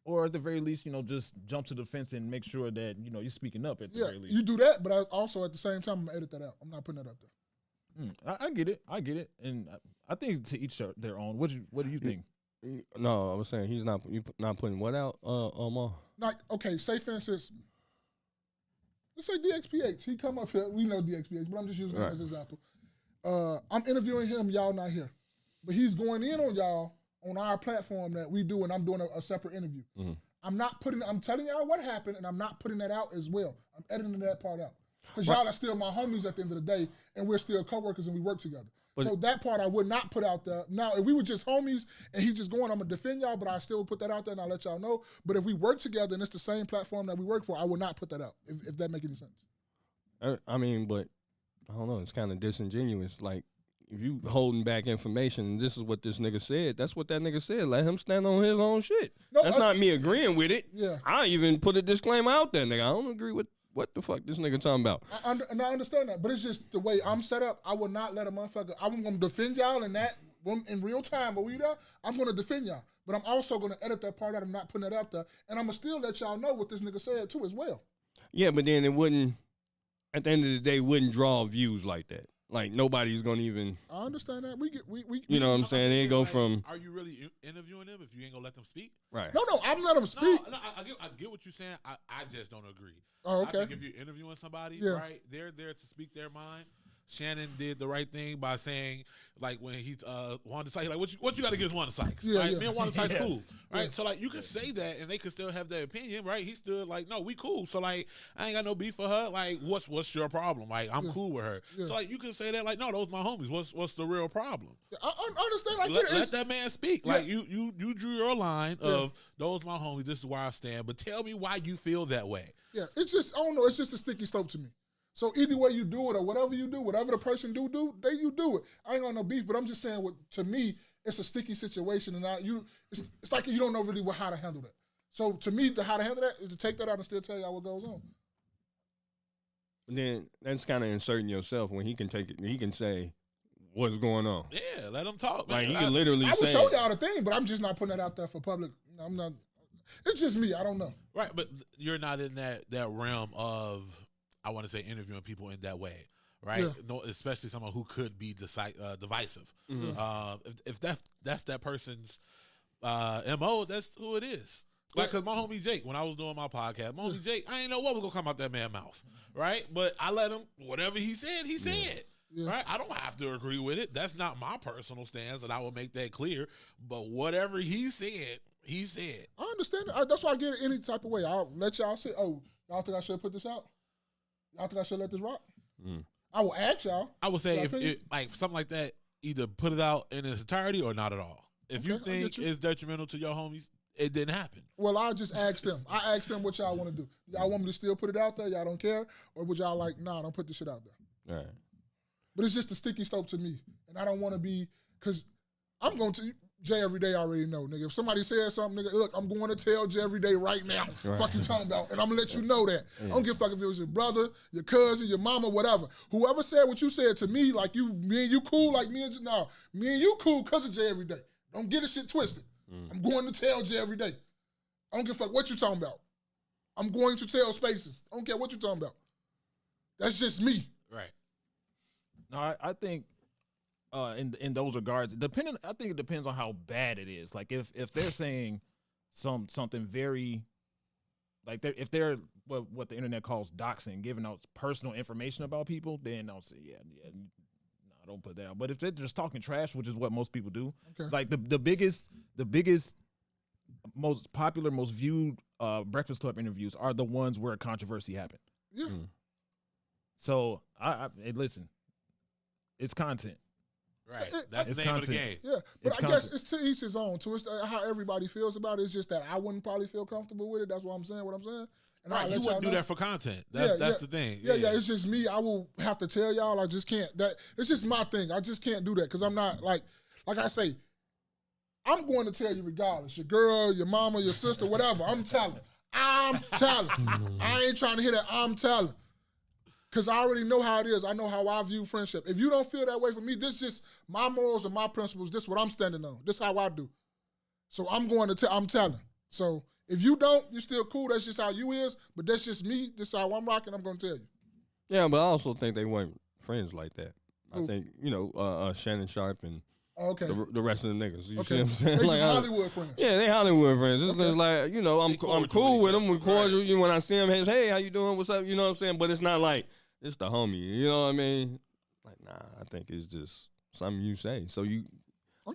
Or at the very least, just jump to the fence and make sure that, you're speaking up at the very least. You do that, but I also at the same time, I'm going to edit that out. I'm not putting that up there. I get it. And I think to each their own. What do you think? No, I was saying he's not putting what out, Omar? Like, okay, say for instance, let's say DXPH. He come up here. We know DXPH, but I'm just using him as an example. I'm interviewing him. Y'all not here. But he's going in on y'all on our platform that we do, and I'm doing a separate interview. Mm-hmm. I'm telling y'all what happened, and I'm not putting that out as well. I'm editing that part out. Because y'all are still my homies at the end of the day, and we're still coworkers and we work together. But so that part I would not put out there. Now, if we were just homies and he's just going, I'm going to defend y'all, but I still would put that out there and I'll let y'all know. But if we work together and it's the same platform that we work for, I would not put that out, if that make any sense. I mean, but I don't know. It's kind of disingenuous. Like, if you holding back information and this is what this nigga said, that's what that nigga said. Let him stand on his own shit. No, that's not me agreeing with it. Yeah. I even put a disclaimer out there, nigga. I don't agree with what the fuck this nigga talking about. And I understand that, but it's just the way I'm set up. I would not let a motherfucker. I'm going to defend y'all in real time. But we there, I'm going to defend y'all. But I'm also going to edit that part out. I'm not putting it out there. And I'm going to still let y'all know what this nigga said too as well. Yeah, but then it wouldn't, at the end of the day, wouldn't draw views like that. Like nobody's gonna even. I understand that. We You know what I'm My saying? thing They is, go like, from Are you really interviewing them if you ain't gonna let them speak? right. No, I'm letting them speak. No, I get what you're saying. I just don't agree. Oh, I okay. think if you're interviewing somebody, Yeah. right, they're there to speak their mind. Shannon did the right thing by saying, like, when he Wanda Sykes, like, what you got against Wanda Sykes? Yeah, right? yeah. Me and Wanda Sykes cool, right? Yeah. So, like, you can say that, and they can still have their opinion, right? He still like, no, we cool. So, like, I ain't got no beef for her. Like, what's your problem? Like, I'm cool with her. Yeah. So, like, you can say that, like, no, those my homies. What's the real problem? I understand. I get Let, it. let that man speak. Yeah. Like you drew your line of those my homies. This is where I stand. But tell me why you feel that way. Yeah, it's just I don't know. It's just a sticky slope to me. So either way you do it or whatever you do, whatever the person do, you do it. I ain't got no beef, but I'm just saying, to me, it's a sticky situation, and it's like you don't know really how to handle that. So to me, how to handle that is to take that out and still tell y'all what goes on. Then that's kind of inserting yourself when he can take it. He can say what's going on. Yeah, let him talk. Like Man. he can literally I will say. show y'all the thing, but I'm just not putting that out there for public. I'm not. It's just me. I don't know. Right, but you're not in that realm of, I want to say, interviewing people in that way, right? Yeah. No, especially someone who could be divisive. Mhm. If that's that person's MO, that's who it is. Like, cause my homie Jake, when I was doing my podcast, my homie Jake, I ain't know what was gonna come out that man's mouth, right? But I let him, whatever he said, he said. Yeah. Right? I don't have to agree with it. That's not my personal stance, and I will make that clear. But whatever he said, he said. I understand. That's why I get it any type of way. I'll let y'all say, oh, y'all think I should put this out? Y'all think I should let this rock? I will ask y'all. I would say Y'all if think it, like something like that, either put it out in its entirety or not at all. If you Okay, I think get you. it's detrimental to your homies, it didn't happen. Well, I'll just ask them. I ask them what y'all want to do. Y'all want me to still put it out there? Y'all don't care? Or would y'all like, nah, don't put this shit out there? All right. But it's just a sticky slope to me. And I don't want to be, because I'm going to, Jay every day already know, nigga. If somebody says something, nigga, look, I'm going to tell Jay every day right now. Right. Fuck you talking about. And I'm going to let you know that. I don't give a fuck if it was your brother, your cousin, your mama, whatever. Whoever said what you said to me, like me and you cool, like me and you cool because of Jay every day. Don't get this shit twisted. I'm going to tell Jay every day. I don't give a fuck what you talking about. I'm going to tell Spaces. I don't care what you talking about. That's just me. Right. No, I think in those regards, I think it depends on how bad it is. Like if they're saying something very, like if they're what the internet calls doxing, giving out personal information about people, then I'll say no, don't put that out. But if they're just talking trash, which is what most people do, Okay. like the biggest, most popular, most viewed Breakfast Club interviews are the ones where a controversy happened. Yeah. So hey, listen, it's content. Right. That's It's the name of the content. game. Yeah, but It's I guess content. it's to each his own. Too. It's how everybody feels about it. It's just that I wouldn't probably feel comfortable with it. That's what I'm saying. And I'll Right. let You y'all wouldn't do know. that for content. That's the thing. Yeah. It's just me. I will have to tell y'all. I just can't. It's just my thing. I just can't do that because I'm not like I say. I'm going to tell you regardless. Your girl, your mama, your sister, whatever. I'm telling. I ain't trying to hear that. I'm telling. Because I already know how it is. I know how I view friendship. If you don't feel that way for me, this just my morals and my principles. This is what I'm standing on. This is how I do. So I'm going to tell. I'm telling. So if you don't, you still cool. That's just how you is. But that's just me. This is how I'm rocking. I'm going to tell you. Yeah, but I also think they weren't friends like that. I Who? think Shannon Sharp and Okay. the rest of the niggas. You see Okay. what I'm saying? They Like, just Hollywood friends. yeah, they Hollywood friends. It's Okay. just like I'm They cordial cool with with each them. We're other. cordial. You when I see them, hey, how you doing? What's up? You know what I'm saying? But it's not like it's the homie. You know what I mean? Like, nah. I think it's just something you say. So you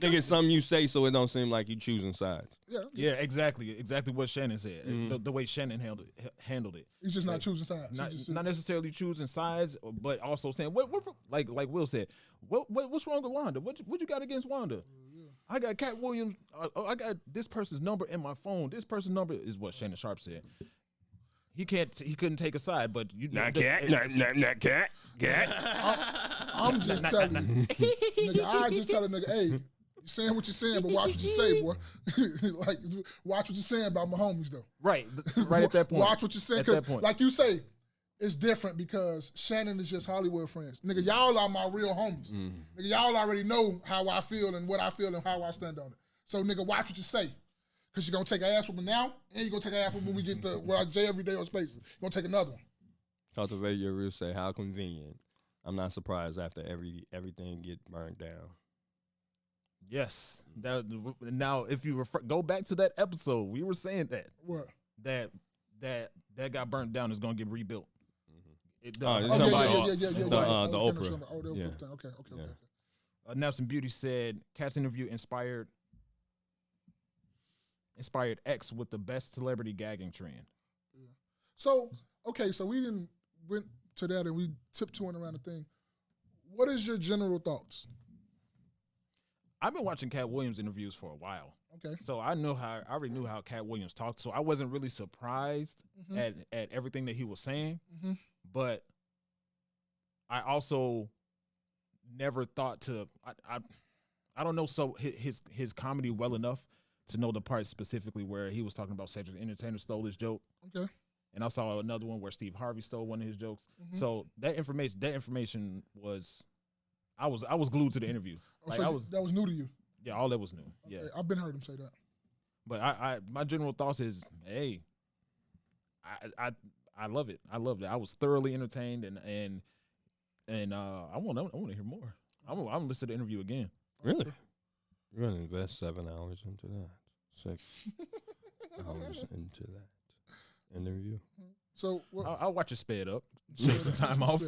think it's something you say, so it don't seem like you choosing sides. Yeah. Yeah, exactly what Shannon said. Mhm. The way Shannon handled it. He's just not choosing sides. Not, He's just- not necessarily choosing sides, but also saying what like Will said. What's wrong with Wanda? What you got against Wanda? I got Katt Williams. I got this person's number in my phone. This person's number is what Shannon Sharp said. He couldn't take a side, but you Not Katt. Not Katt. I'm just telling you. Nigga, I just tell a nigga, hey, you saying what you're saying, but watch what you say, boy. Like, watch what you're saying about my homies, though. Right at that point. Watch what you're saying, At that because, point. like you say, it's different because Shannon is just Hollywood friends. Nigga, y'all are my real homies. Nigga, y'all already know how I feel and what I feel and how I stand on it. So, nigga, watch what you say. Because you're going to take an ass whooping now, and you're going to take an ass whooping when we get to J every day on Spaces. You're going to take another one. Cultivate your real say, how convenient. I'm not surprised after everything get burned down. Yes. Now, if you go back to that episode, we were saying What? that got burnt down is going to get rebuilt. It's The Oprah. Yeah. Okay. Nelson Beauty said Katt's interview inspired X with the best celebrity gagging trend. Yeah. So we went to that and we tiptoeing around the thing. What is your general thoughts? I've been watching Katt Williams interviews for a while. Okay. So I already knew how Katt Williams talked. So I wasn't really surprised at everything that he was saying. Mm-hmm. But I also never thought to I don't know his comedy well enough to know the part specifically where he was talking about Cedric the Entertainer stole his joke. Okay. And I saw another one where Steve Harvey stole one of his jokes. Mm-hmm. So that information was I was glued to the interview. Oh, so that was new to you? Yeah, all that was new. Okay. Yeah. I've been heard him say that. But my general thoughts is, hey, I love it. I loved it. I was thoroughly entertained and I want to hear more. I'm gonna listen to the interview again. Really? You're gonna invest 7 hours into that. 6 hours into that interview. So I'll watch it sped up. Shave some time off.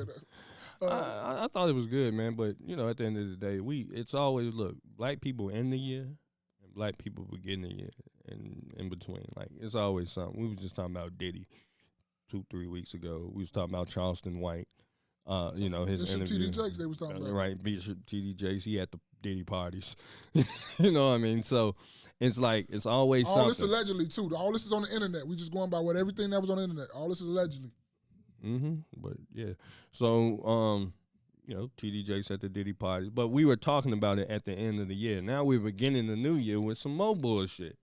I thought it was good, man. But at the end of the day, it's always black people in the year and black people beginning the year and in between. Like it's always something. We was just talking about Diddy 2-3 weeks ago. We was talking about Charleston White. His Bishop interview. TD Jakes they was talking about. Right, Bishop TD Jakes. He at the Diddy parties. You know what I mean? So it's like it's always all something. this allegedly too. All this is on the internet. We just going by what everything that was on the internet. All this is allegedly. But yeah. So TD Jakes at the Diddy parties. But we were talking about it at the end of the year. Now we're beginning the new year with some more bullshit.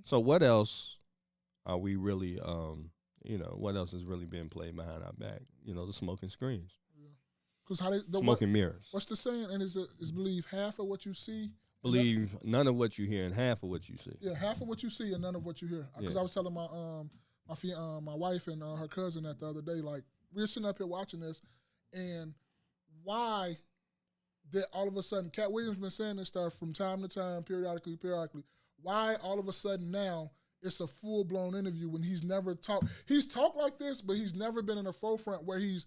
So what else are we really what else is really being played behind our back? The smoking screens. Because smoking mirrors. What's the saying? And is believe half of what you see. Believe none of what you hear and half of what you see. Yeah, half of what you see and none of what you hear. Because I was telling my wife and her cousin that the other day, like we were sitting up here watching this, and why did all of a sudden Katt Williams been saying this stuff from time to time, periodically. Why all of a sudden now it's a full blown interview when he's never talked? He's talked like this, but he's never been in the forefront where he's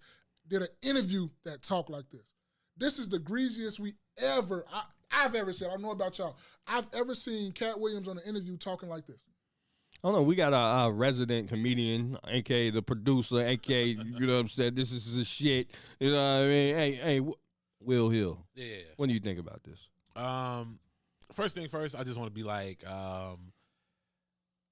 did an interview that talked like this. This is the greasiest I've ever said. I don't know about y'all. I've ever seen Katt Williams on an interview talking like this. I don't know. We got our resident comedian, a.k.a. the producer, a.k.a. you know what I'm saying, this is the shit. You know what I mean? Hey, Will Hill. Yeah. What do you think about this? First thing first, I just want to be like,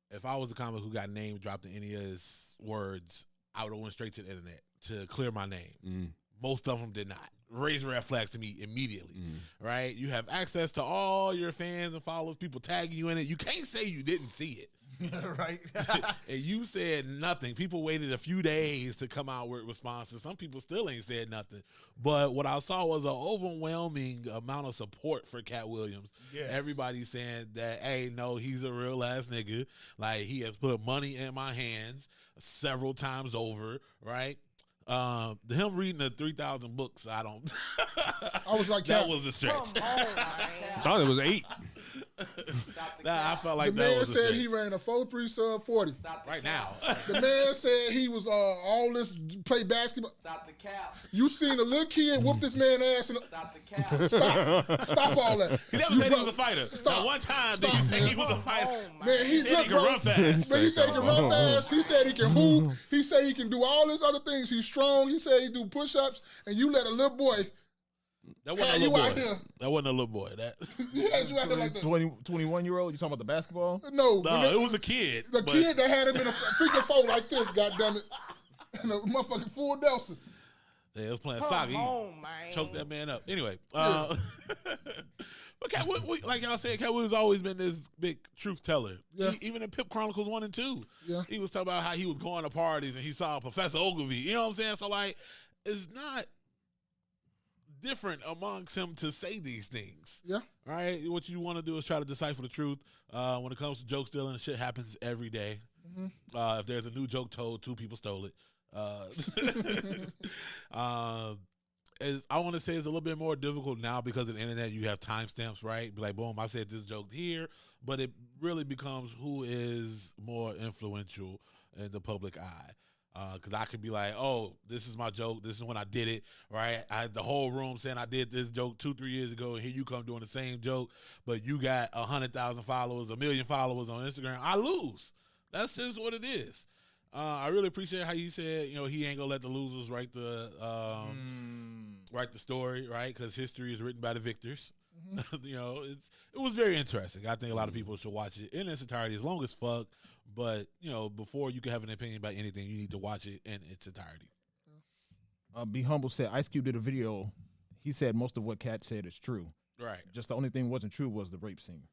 if I was a comic who got name dropped in any of his words, I would have went straight to the internet to clear my name. Most of them did not. Raise red flags to me immediately, right? You have access to all your fans and followers, people tagging you in it. You can't say you didn't see it. Right. And you said nothing. People waited a few days to come out with responses. Some people still ain't said nothing. But what I saw was an overwhelming amount of support for Katt Williams. Yes. Everybody saying that, hey, no, he's a real ass nigga. Like, he has put money in my hands several times over, right? Him reading the 3,000 books, I was like, that was a stretch. I thought it was 8. I felt like the that man was said he ran a 4.3 sub 40 right now. The man said he was all this play basketball. Stop the cap. You seen a little kid whoop this man ass and Stop the cap. Stop all that. He never said he was a fighter. Stop. Now, one time did he say he was a fighter? Man, he can run fast. Man, he said he can run fast. He said he can hoop. He said he can do all these other things. He's strong. He said he do push-ups. And you let a little boy. That wasn't a little boy. That wasn't a little boy. That you out there like that. 21-year-old. You talking about the basketball? No, it was a kid. The kid that had him in a freaking fold like this. Goddammit, and a motherfucking full Nelson. Yeah, it was playing soccer. He choked that man up. Anyway, but Katt, like y'all said, Katt Williams always been this big truth teller. Yeah. Even in Pip Chronicles 1 and 2, he was talking about how he was going to parties and he saw Professor Ogilvy. You know what I'm saying? So like, it's not different amongst him to say these things. Yeah. Right? What you want to do is try to decipher the truth. When it comes to joke stealing, shit happens every day. If there's a new joke told, 2 people stole it. I want to say it's a little bit more difficult now because of the internet. You have timestamps, right? Be like, boom, I said this joke here, but it really becomes who is more influential in the public eye. Because I could be like, oh, this is my joke. This is when I did it, right? I had the whole room saying I did this joke 2-3 years ago, and here you come doing the same joke, but you got 100,000 followers, 1 million followers on Instagram. I lose. That's just what it is. I really appreciate how you said, he ain't gonna let the losers write the story, right? Because history is written by the victors. Mm-hmm. It was very interesting. I think a lot of people should watch it in its entirety. It's long as fuck, but before you can have an opinion about anything, you need to watch it in its entirety. Be Humble said Ice Cube did a video. He said most of what Katt said is true. Right. Just the only thing wasn't true was the rape scene.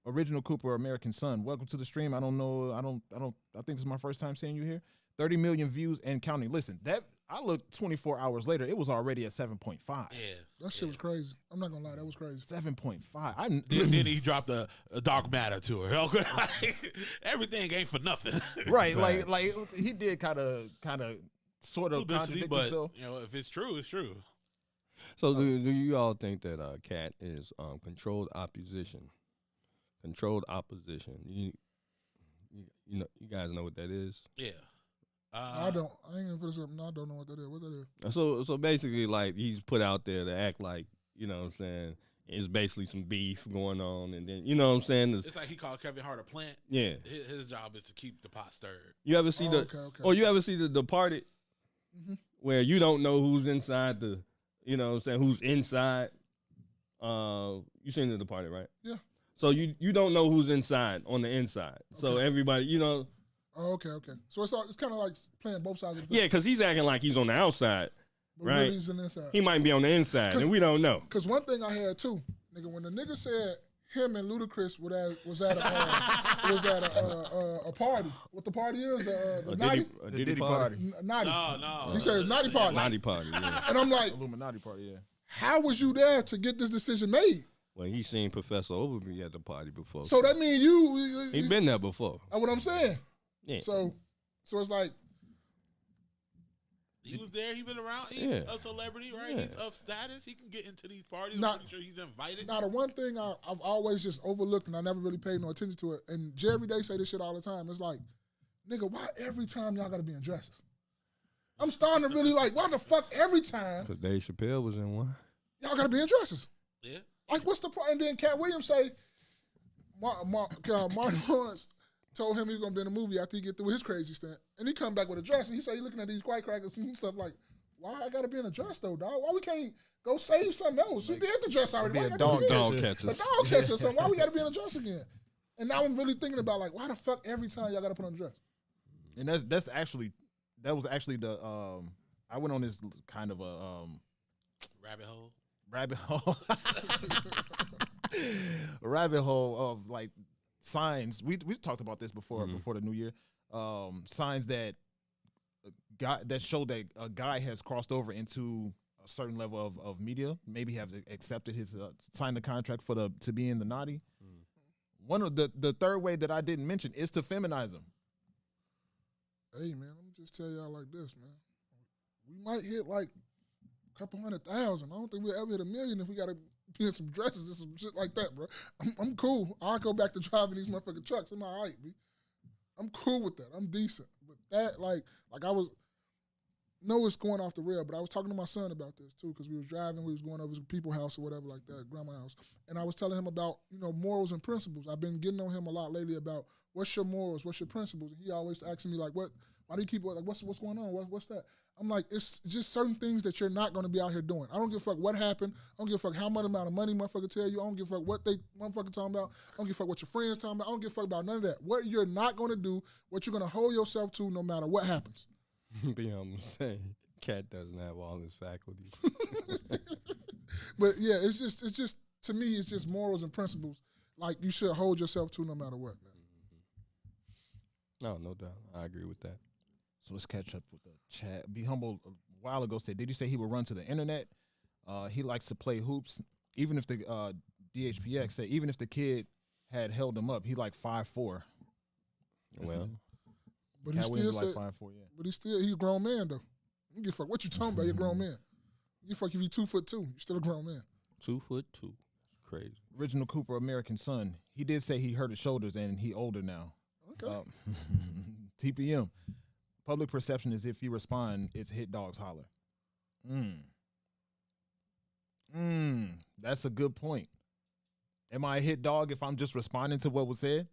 Original Cooper, American Son. Welcome to the stream. I don't know. I think this is my first time seeing you here. 30 million views and counting. Listen, I looked 24 hours later. It was already at 7.5. Yeah. That shit was crazy. I'm not gonna lie, that was crazy. 7.5. Then he dropped a dark matter to her. Okay? Everything ain't for nothing. Right. like he did kind of sort of Publicity, contradict but himself. if it's true, it's true. So do you all think that Katt is controlled opposition? Controlled opposition. You guys know what that is? Yeah. I don't. I ain't gonna put this up. No, I don't know what that is. What that is? So basically, like, he's put out there to act like, what I'm saying, it's basically some beef going on, and then what I'm saying. It's like he called Kevin Hart a plant. Yeah. His job is to keep the pot stirred. You ever see you ever see The Departed, where you don't know who's inside the, who's inside. You seen The Departed, right? Yeah. So you don't know who's inside on the inside. Okay. So everybody, Oh, okay. So it's kind of like playing both sides of the fence. Yeah, because he's acting like he's on the outside, but right? Really he's on the inside. He might be on the inside, and we don't know. Because one thing I had too, nigga, when the nigga said him and Ludacris was at a party. What the party is? The Naughty? A Diddy party. Naughty. No. He said Naughty party. Naughty party, yeah. And I'm like, Illuminati party, yeah. how was you there to get this decision made? Well, he's seen Professor Overby at the party before. So that means he been there before. That's what I'm saying. Yeah. So it's like, he was there. He been around. He's a celebrity, right? Yeah. He's of status. He can get into these parties. Not- I'm pretty sure he's invited. now the one thing I've always just overlooked and I never really paid no attention to it, and Jerry Day say this shit all the time. It's like, nigga, why every time y'all gotta be in dresses? I'm starting to really like, why the fuck every time Because Dave Chappelle was in one. y'all gotta be in dresses? Yeah. Like, what's the point? And then Cat Williams say, Martin Lawrence told him he was gonna be in a movie after he get through his crazy stunt, and he come back with a dress, and he say he looking at these white crackers and stuff like, why I gotta be in a dress though, dog? Why we can't go save something else? You did the dress already. Why Be a gotta dog do it again? catcher. A dog catcher or something. Why we gotta be in a dress again? And now I'm really thinking about like, why the fuck every time y'all gotta put on a dress? And that was actually the I went on this kind of a Rabbit hole. a rabbit hole of like signs. We talked about this before the new year. Signs that show that a guy has crossed over into a certain level of media. Maybe have accepted his signed the contract to be in the Naughty. One of the third way that I didn't mention is to feminize him. Hey man, let me just tell y'all like this, man. We might hit like a couple 100,000. I don't think we'll ever hit 1 million if we gotta be in some dresses and some shit like that, bro. I'm cool. I'll go back to driving these motherfucking trucks. I'm all right, B. I'm cool with that. I'm decent. But that, like I was, know it's going off the rail, but I was talking to my son about this too, because we was driving, we was going over to people's house or whatever like that, grandma's house, and I was telling him about, morals and principles. I've been getting on him a lot lately about what's your morals, what's your principles, and he always asking me like, why do you keep, like, what's going on, what's that? I'm like, it's just certain things that you're not going to be out here doing. I don't give a fuck what happened. I don't give a fuck how much amount of money motherfucker tell you. I don't give a fuck what they motherfucker talking about. I don't give a fuck what your friends talking about. I don't give a fuck about none of that. What you're not going to do, what you're going to hold yourself to no matter what happens. Be almost saying Katt doesn't have all his faculties. But yeah, it's just to me, it's just morals and principles. Like you should hold yourself to no matter what, man. No doubt. I agree with that. So let's catch up with the chat. Be Humble a while ago said, did you say he would run to the internet? He likes to play hoops. Even if the DHPX said, even if the kid had held him up, he like 5'4". Well, But he Cat still Williams said, is like 5'4", yeah. but he a grown man though. You give a fuck what you talking about? You're a grown man. You fuck if you 2'2", you still a grown man. 2'2". It's crazy. Original Cooper, American Son. He did say he hurt his shoulders and he older now. Okay. TPM. Public perception is if you respond, it's hit dogs holler. That's a good point. Am I a hit dog if I'm just responding to what was said?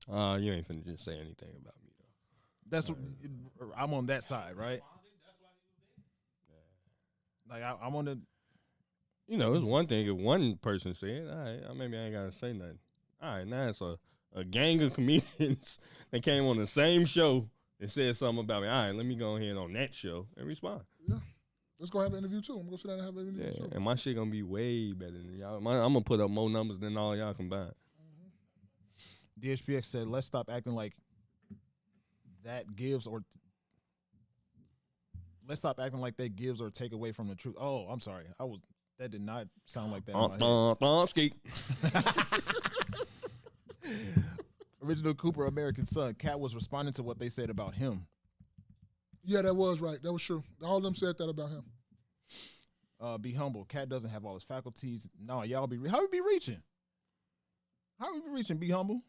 You ain't finna just say anything about me though. That's what I'm on that side, right? Like I'm on the. You know, it's one thing if one person said, all right, maybe I ain't gotta say nothing. All right, now it's a gang of comedians that came on the same show and said something about me. All right, let me go ahead on that show and respond. Yeah. Let's go have an interview too. I'm gonna sit down and have an interview too. And my shit gonna be way better than y'all. I'm gonna put up more numbers than all y'all combined. DHPX said, let's stop acting like that gives or let's stop acting like that gives or take away from the truth. Oh, I'm sorry. That did not sound like that. In my head. Ski. Original Cooper, American Son. Katt was responding to what they said about him. Yeah, that was right. That was true. All of them said that about him. Be humble. Katt doesn't have all his faculties. No, y'all how we be reaching? How we be reaching? Be humble.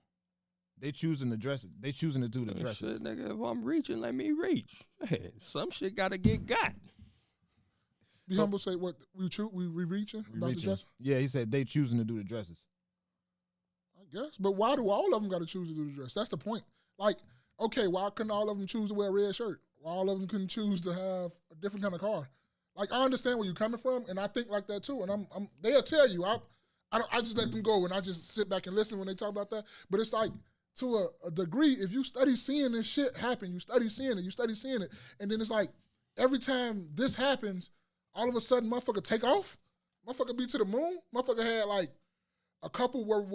They choosing to dress it. They choosing to do the dresses. Shit, nigga, if I'm reaching, let me reach. Hey, some shit gotta get got. Be humble. Say what we reaching about the dress. Yeah, he said they choosing to do the dresses. I guess, but why do all of them got to choose to do the dress? That's the point. Like, okay, why couldn't all of them choose to wear a red shirt? Why all of them couldn't choose to have a different kind of car? Like, I understand where you're coming from, and I think like that too. And they'll tell you. I just let them go, and I just sit back and listen when they talk about that. But it's like, to a degree, if you study seeing this shit happen, you study seeing it, and then it's like, every time this happens, all of a sudden, motherfucker take off. Motherfucker be to the moon. Motherfucker had like a couple was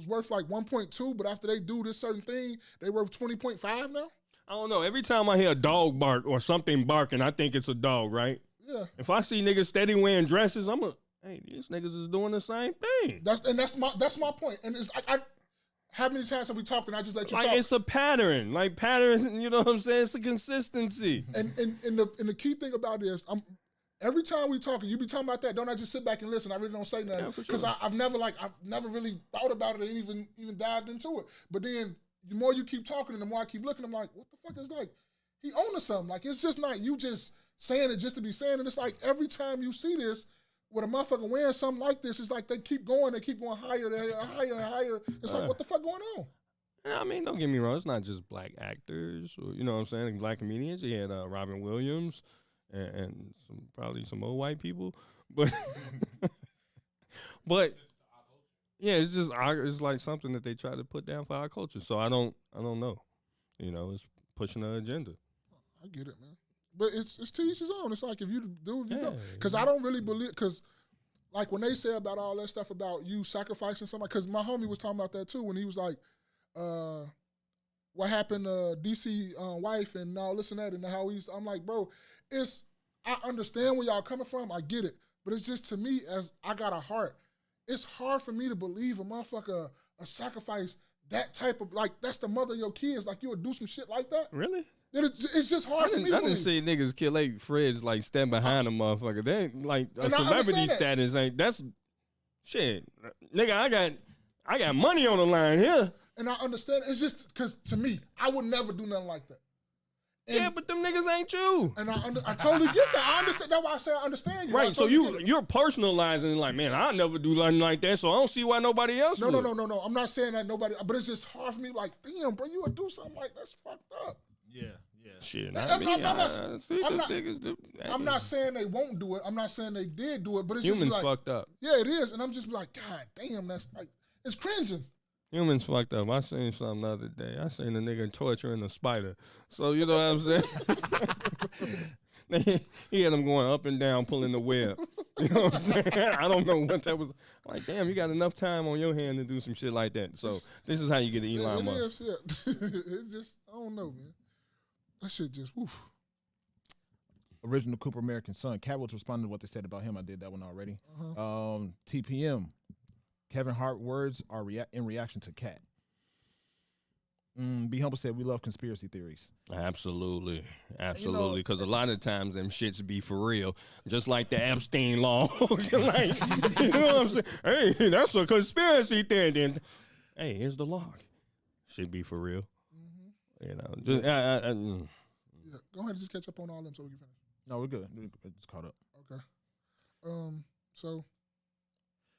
worth like 1.2, but after they do this certain thing, they worth 20.5 now. I don't know. Every time I hear a dog bark or something barking, I think it's a dog, right? Yeah. If I see niggas steady wearing dresses, hey, these niggas is doing the same thing. That's my point. And it's like, how many times have we talked and I just let you talk? It's a pattern. Like patterns, you know what I'm saying? It's a consistency. And the key thing about it is, every time we talk, and you be talking about that, don't I just sit back and listen? I really don't say nothing. Because I've never really thought about it and even dived into it. But then the more you keep talking and the more I keep looking, I'm like, what the fuck is like, he owning something. Like, it's just not you just saying it just to be saying it. It's like every time you see this, with a motherfucker wearing something like this, it's like they keep going higher and higher. It's like, what the fuck going on? I mean, don't get me wrong. It's not just black actors or, you know what I'm saying, black comedians. You had Robin Williams and probably some old white people. But, yeah, it's like something that they try to put down for our culture. So I don't know. You know, it's pushing an agenda. I get it, man. But it's to each his own. It's like if you do, if you don't. Because I don't really believe, because like when they say about all that stuff about you sacrificing somebody, because my homie was talking about that too when he was like, what happened to DC wife and all this and that and how I'm like, bro, I understand where y'all coming from. I get it. But it's just, to me, as I got a heart, it's hard for me to believe a motherfucker a sacrifice that type of, like, that's the mother of your kids. Like, you would do some shit like that? Really? It's just hard for me to believe. I didn't see niggas kill their friends, like, stand behind a motherfucker. They ain't, like, a celebrity status ain't, that's, shit. Nigga, I got money on the line here. And I understand. It's just, because to me, I would never do nothing like that. And, yeah, but them niggas ain't you. And I totally get that. I understand. That's why I say I understand you. Right, so you're personalizing, like, man, I'll never do nothing like that, so I don't see why nobody else would. No. I'm not saying that nobody, but it's just hard for me, like, damn, bro, you would do something like that's fucked up. Yeah. Shit, I'm not saying they won't do it. I'm not saying they did do it, but it's humans just like, fucked up. Yeah, it is, and I'm just like, God damn, that's like, it's cringing. Humans fucked up. I seen something the other day. I seen a nigga torturing a spider. So you know what I'm saying? He had him going up and down, pulling the web. You know what I'm saying? I don't know what that was. I'm like, damn, you got enough time on your hand to do some shit like that. So this is how you get an Elon Musk. It is, yeah. It's just, I don't know, man. That shit just, woof. Original Cooper, American Son. Katt was responding to what they said about him. I did that one already. TPM. Kevin Hart words are in reaction to Katt. Be Humble said we love conspiracy theories. Absolutely. Because a lot of times them shits be for real. Just like the Epstein law. Like, you know what I'm saying? Hey, that's a conspiracy theory. Then, hey, here's the log. Should be for real. You know, just Yeah, go ahead and just catch up on all them so we can finish. No, we're good. We're just caught up. Okay. So.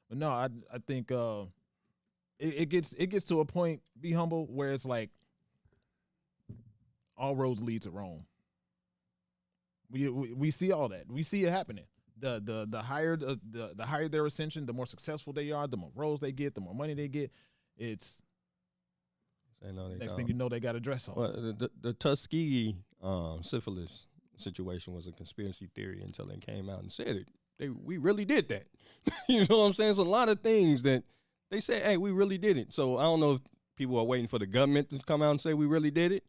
But no, I think it gets to a point, Be Humble, where it's like all roads lead to Rome. We see all that. We see it happening. The higher the higher their ascension, the more successful they are, the more roles they get, the more money they get. It's next thing you know, they got a dress on. Well, the Tuskegee syphilis situation was a conspiracy theory until they came out and said it. We really did that. You know what I'm saying? It's a lot of things that they say, hey, we really did it. So I don't know if people are waiting for the government to come out and say we really did it,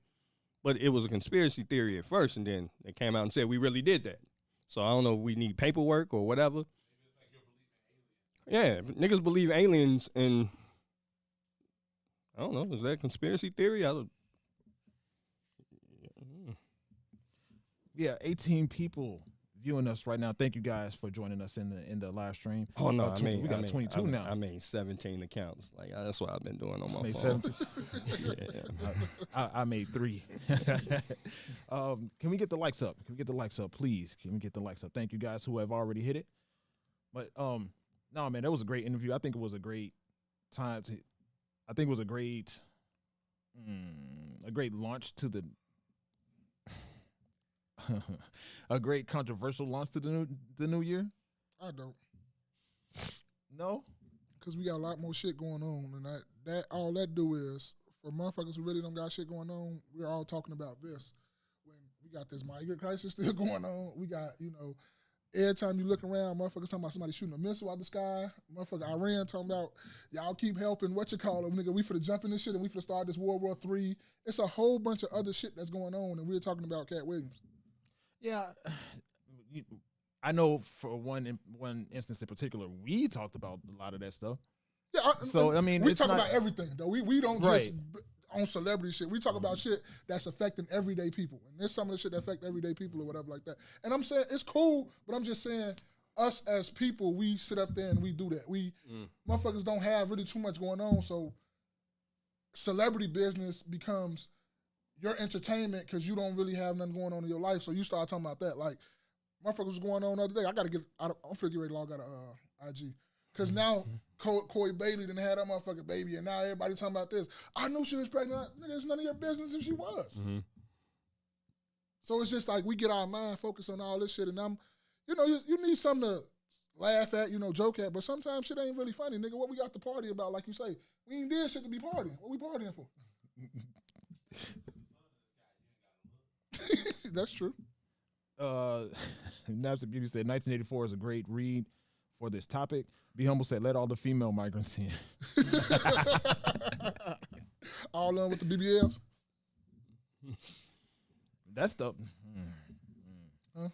but it was a conspiracy theory at first, and then they came out and said we really did that. So I don't know if we need paperwork or whatever. Yeah, niggas believe aliens, and I don't know, is that a conspiracy theory? Yeah, 18 people viewing us right now. Thank you guys for joining us in the live stream. Oh no, we got 22 now. I made 17 accounts. Like that's what I've been doing on my phone. 17. I made 3. Can we get the likes up? Can we get the likes up, please? Can we get the likes up? Thank you guys who have already hit it. But no, man, that was a great interview. I think it was a great time to. I think it was a great launch to the. A great controversial launch to the new year. I don't. No, because we got a lot more shit going on, and that all that do is for motherfuckers who really don't got shit going on. We're all talking about this when we got this migrant crisis still going on. We got every time you look around, motherfuckers talking about somebody shooting a missile out the sky. Motherfucker Iran talking about y'all keep helping. What you call it, nigga? We finna jump in this shit and we finna start this World War III. It's a whole bunch of other shit that's going on, and we're talking about Katt Williams. Yeah, I know for one instance in particular, we talked about a lot of that stuff. Yeah, so I mean, we talk about everything though. We don't right. just on celebrity shit. We talk about shit that's affecting everyday people, and there's some of the shit that affect everyday people or whatever like that. And I'm saying it's cool, but I'm just saying us as people, we sit up there and we do that. We motherfuckers don't have really too much going on, so celebrity business becomes your entertainment because you don't really have nothing going on in your life. So you start talking about that. Like, motherfuckers was going on the other day. I got to get out. I'm finna get ready to log out of IG. Because now Corey Bailey done had that motherfucking baby, and now everybody talking about this. I knew she was pregnant. Nigga, it's none of your business if she was. Mm-hmm. So it's just like we get our mind focused on all this shit, and you need something to laugh at, joke at, but sometimes shit ain't really funny, nigga. What we got to party about, like you say? We ain't did shit to be partying. What we partying for? That's true. Nabs Beauty said 1984 is a great read for this topic. Be Humble said let all the female migrants in. All done with the BBLs. That's the. Huh?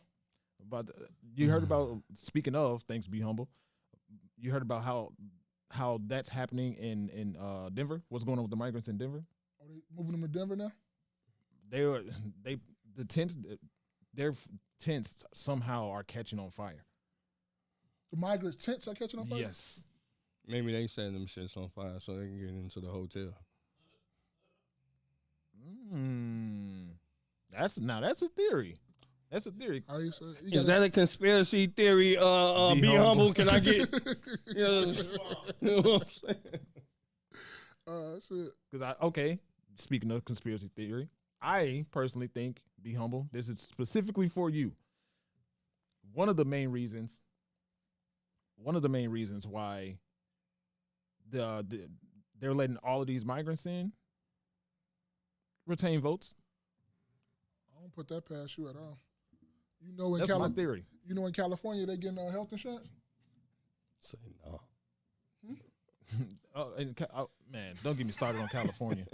But you heard about, speaking of, thanks Be Humble, you heard about how that's happening in Denver. What's going on with the migrants in Denver? Are they moving them to Denver now? Their tents somehow are catching on fire. The migrants' tents are catching on fire? Yes. Maybe they set them shits on fire so they can get into the hotel. That's a theory. That's a theory. Is that a conspiracy theory? Be humble. Can I get? You know what I'm saying? Because speaking of conspiracy theory, I personally think, Be Humble, this is specifically for you. One of the main reasons why they're letting all of these migrants in, retain votes. I don't put that past you at all. That's my theory. You know, in California, they getting health insurance? Say no. Man, don't get me started on California.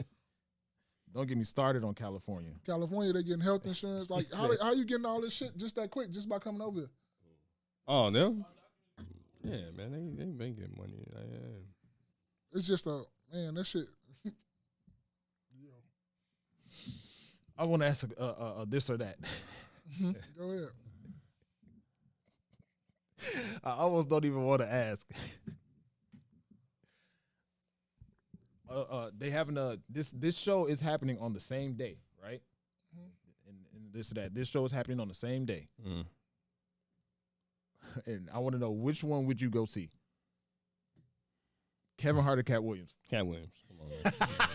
Don't get me started on California. California, they getting health insurance. Like, how you getting all this shit just that quick, just by coming over here? Oh, them? Yeah, man, they been getting money. It's just that shit. I want to ask this or that. Go ahead. I almost don't even want to ask. They having this show is happening on the same day, right? And this or that. This show is happening on the same day. And I want to know, which one would you go see? Kevin Hart or Katt Williams? Katt Williams. Come on, man.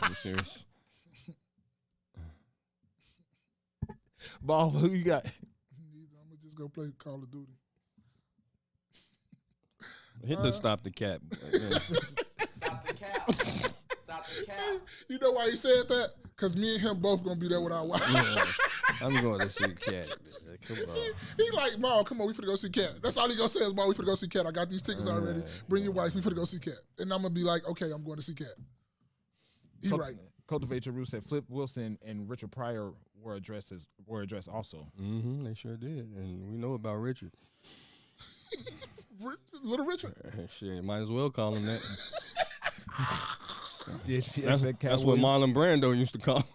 Are you serious? Ball, who you got? I'm gonna just go play Call of Duty. Hit the stop the cap. Stop the cap. Stop the cap. You know why he said that? Because me and him both gonna be there with our wife. Yeah, I'm going to see Katt. Come on. He like, Ma, come on, we finna go see Katt. That's all he gonna say is, Ma, we finna go see Katt. I got these tickets already. Bring your wife, we finna go see Katt. And I'm gonna be like, okay, I'm going to see Katt. He right. Cultivate Your Roots said Flip Wilson and Richard Pryor were addressed also. They sure did, and we know about Richard. Little Richard. Shit, might as well call him that. That's what Marlon Brando used to call him.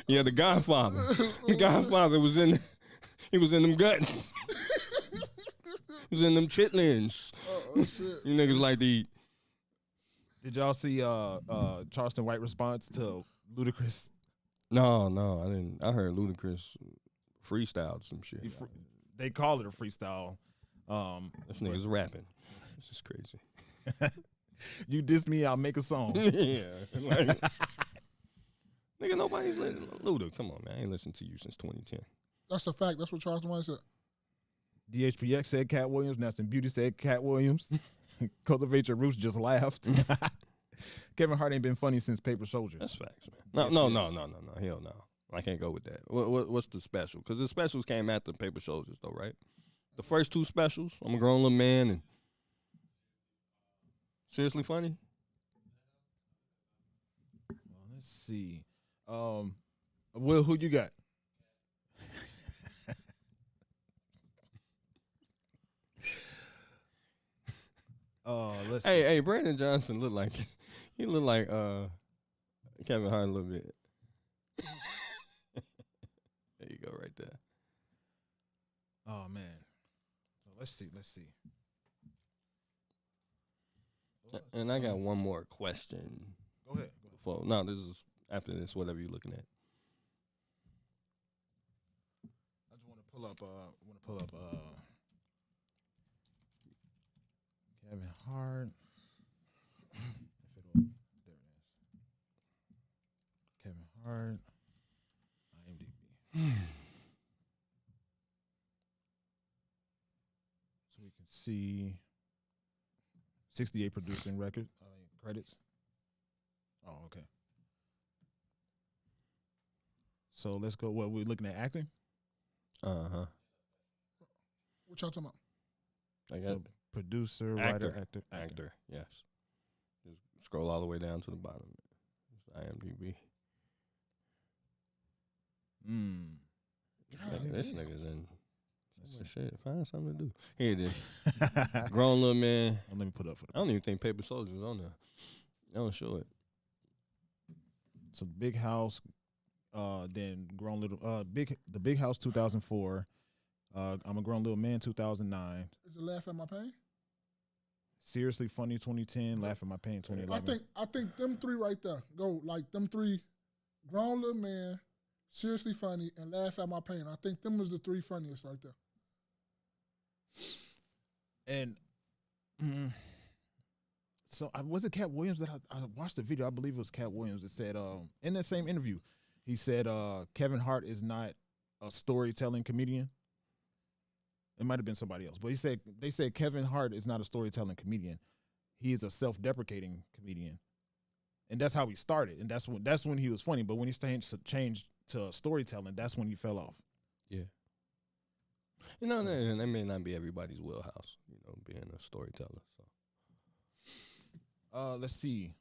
Yeah, the Godfather. The Godfather was in. He was in them guts. He was in them chitlins. Oh shit! You niggas like to eat. Did y'all see Charleston White response to Ludacris? No, I didn't. I heard Ludacris freestyled some shit. They call it a freestyle. This nigga's rapping. This is crazy. You diss me, I'll make a song. Yeah. Like, nigga, nobody's listening. Luda, come on, man. I ain't listened to you since 2010. That's a fact. That's what Charleston White said. DHPX said Katt Williams. Nelson Beauty said Katt Williams. Cultivate Your Roots just laughed. Kevin Hart ain't been funny since Paper Soldiers. That's facts, man. No. Hell no. I can't go with that. What's the special? Because the specials came after Paper Soldiers, though, right? The first two specials, I'm a Grown Little Man and Seriously Funny. Well, let's see. Will, who you got? Let's see. Hey, Brandon Johnson looked like Kevin Hart a little bit. There you go, right there. Oh man. So let's see. And I got one more question. Go ahead. No, this is after this, whatever you're looking at. I just want to pull up Kevin Hart. There it is. Kevin Hart. IMDb. So we can see 68 producing credits. Oh, okay. So let's go. What, we're looking at acting? Uh-huh. What y'all talking about? I got producer, actor, writer, actor. yes. Just scroll all the way down to the bottom. It's IMDb. This nigga's in so much shit. Find something to do. Here it is. Grown Little Man. Let me put up for I don't even think Paper Soldiers is on there. They don't show it. So Big House, then Grown Little the Big House 2004. I'm a Grown Little Man 2009. Is it Laugh at My Pain? Seriously Funny 2010. Laugh at My Pain 2011. I think them three right there go like them three. Grown Little Man, Seriously Funny, and Laugh at My Pain. I think them was the three funniest right there. And so was it Katt Williams that I watched the video? I believe it was Katt Williams that said in that same interview, he said Kevin Hart is not a storytelling comedian. It might have been somebody else, but they said Kevin Hart is not a storytelling comedian. He is a self-deprecating comedian, and that's how he started. And that's when he was funny. But when he changed to storytelling, that's when he fell off. Yeah. You know, that may not be everybody's wheelhouse, being a storyteller. So, let's see.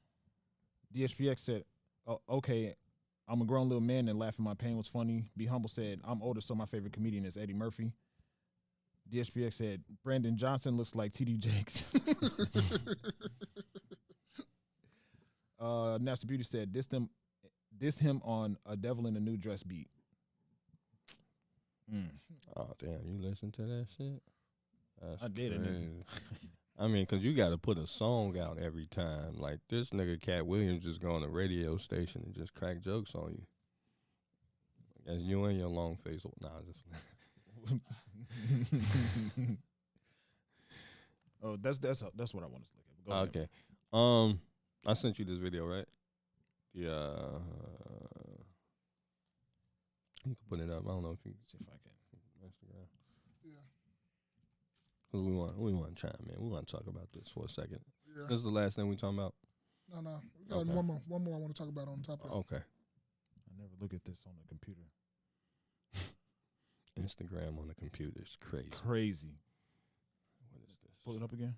DHPX said, okay, I'm a Grown Little Man and Laugh at My Pain was funny. Be Humble said, I'm older, so my favorite comedian is Eddie Murphy. DHPX said, Brandon Johnson looks like TD Jakes. Nasty Beauty said, diss Dissed him on a Devil in a New Dress beat. Oh damn, you listen to that shit? That's I did it. crazy. I mean, cause you got to put a song out every time. Like this nigga Katt Williams just go on a radio station and just crack jokes on you. As you and your long face. Nah, just. Oh, that's what I want to look at. Go ahead. Okay. I sent you this video, right? Yeah. You can put it up. I don't know if you can See if I can. Instagram. Yeah. Cause we want to chime in. We want to talk about this for a second. Yeah. This is the last thing we talking about. No. We got Okay. one more I want to talk about on top of that. Okay. I never look at this on the computer. Instagram on the computer is crazy. Crazy. What is this? Pull it up again.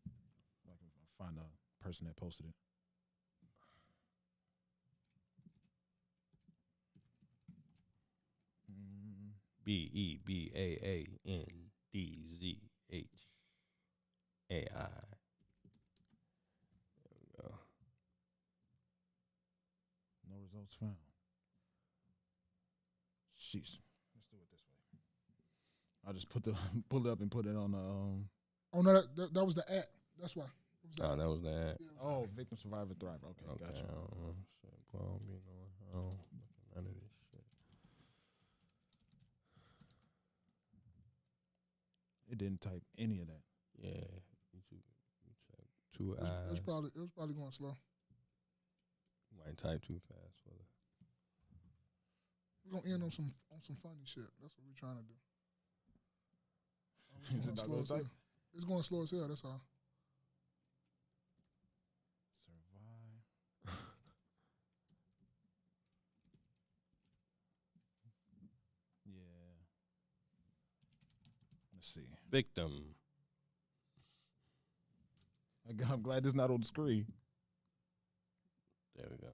I can find the person that posted it. BEBAANDZHAI. There we go. No results found. Jeez. Let's do it this way. I'll just pull it up and put it on the Oh no, that was the at. That's why. It was the Oh, at. that was that. Yeah, it was Oh, victim, survivor, thriver. Okay, gotcha. I don't know. Shit, boy, I don't be knowing. I don't look at none of this shit. It didn't type any of that. Yeah. You check. Two It was eyes. probably going slow. You might type too fast for the. We're gonna end on some funny shit. That's what we're trying to do. Is it not gonna type? It's going slow as hell. That's all. Survive. Yeah. Let's see. Victim. I'm glad this not on the screen. There we go.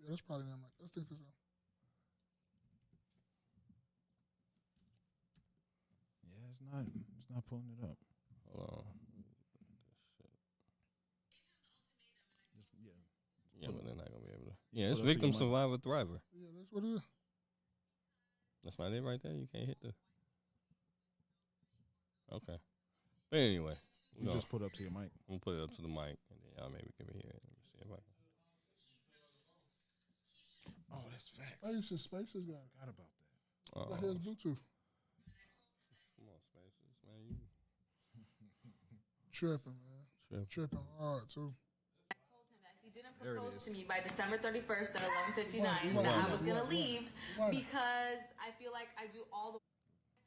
Yeah, that's probably them. Like, let's think this out. Yeah, it's not pulling it up. Hold on. Just, yeah. Yeah, but they're not gonna be able to. Yeah, it's Pull it up to victim, your mic. survivor, thriver. Yeah, that's what it is. That's not it right there. You can't hit the. Okay. But anyway, You just put up to your mic. I'm gonna put it up to the mic, and then y'all maybe can hear it. Let me see if I can. Oh, that's facts. Spaces guy. Forgot about that. Oh, Got his Bluetooth. come on, spaces, man. You Tripping, man. tripping. Tripping hard too. He didn't There it propose is. to me by December 31st at 11:59 Rewind, that I rewind, was gonna rewind, leave rewind. because I feel like I do all the. I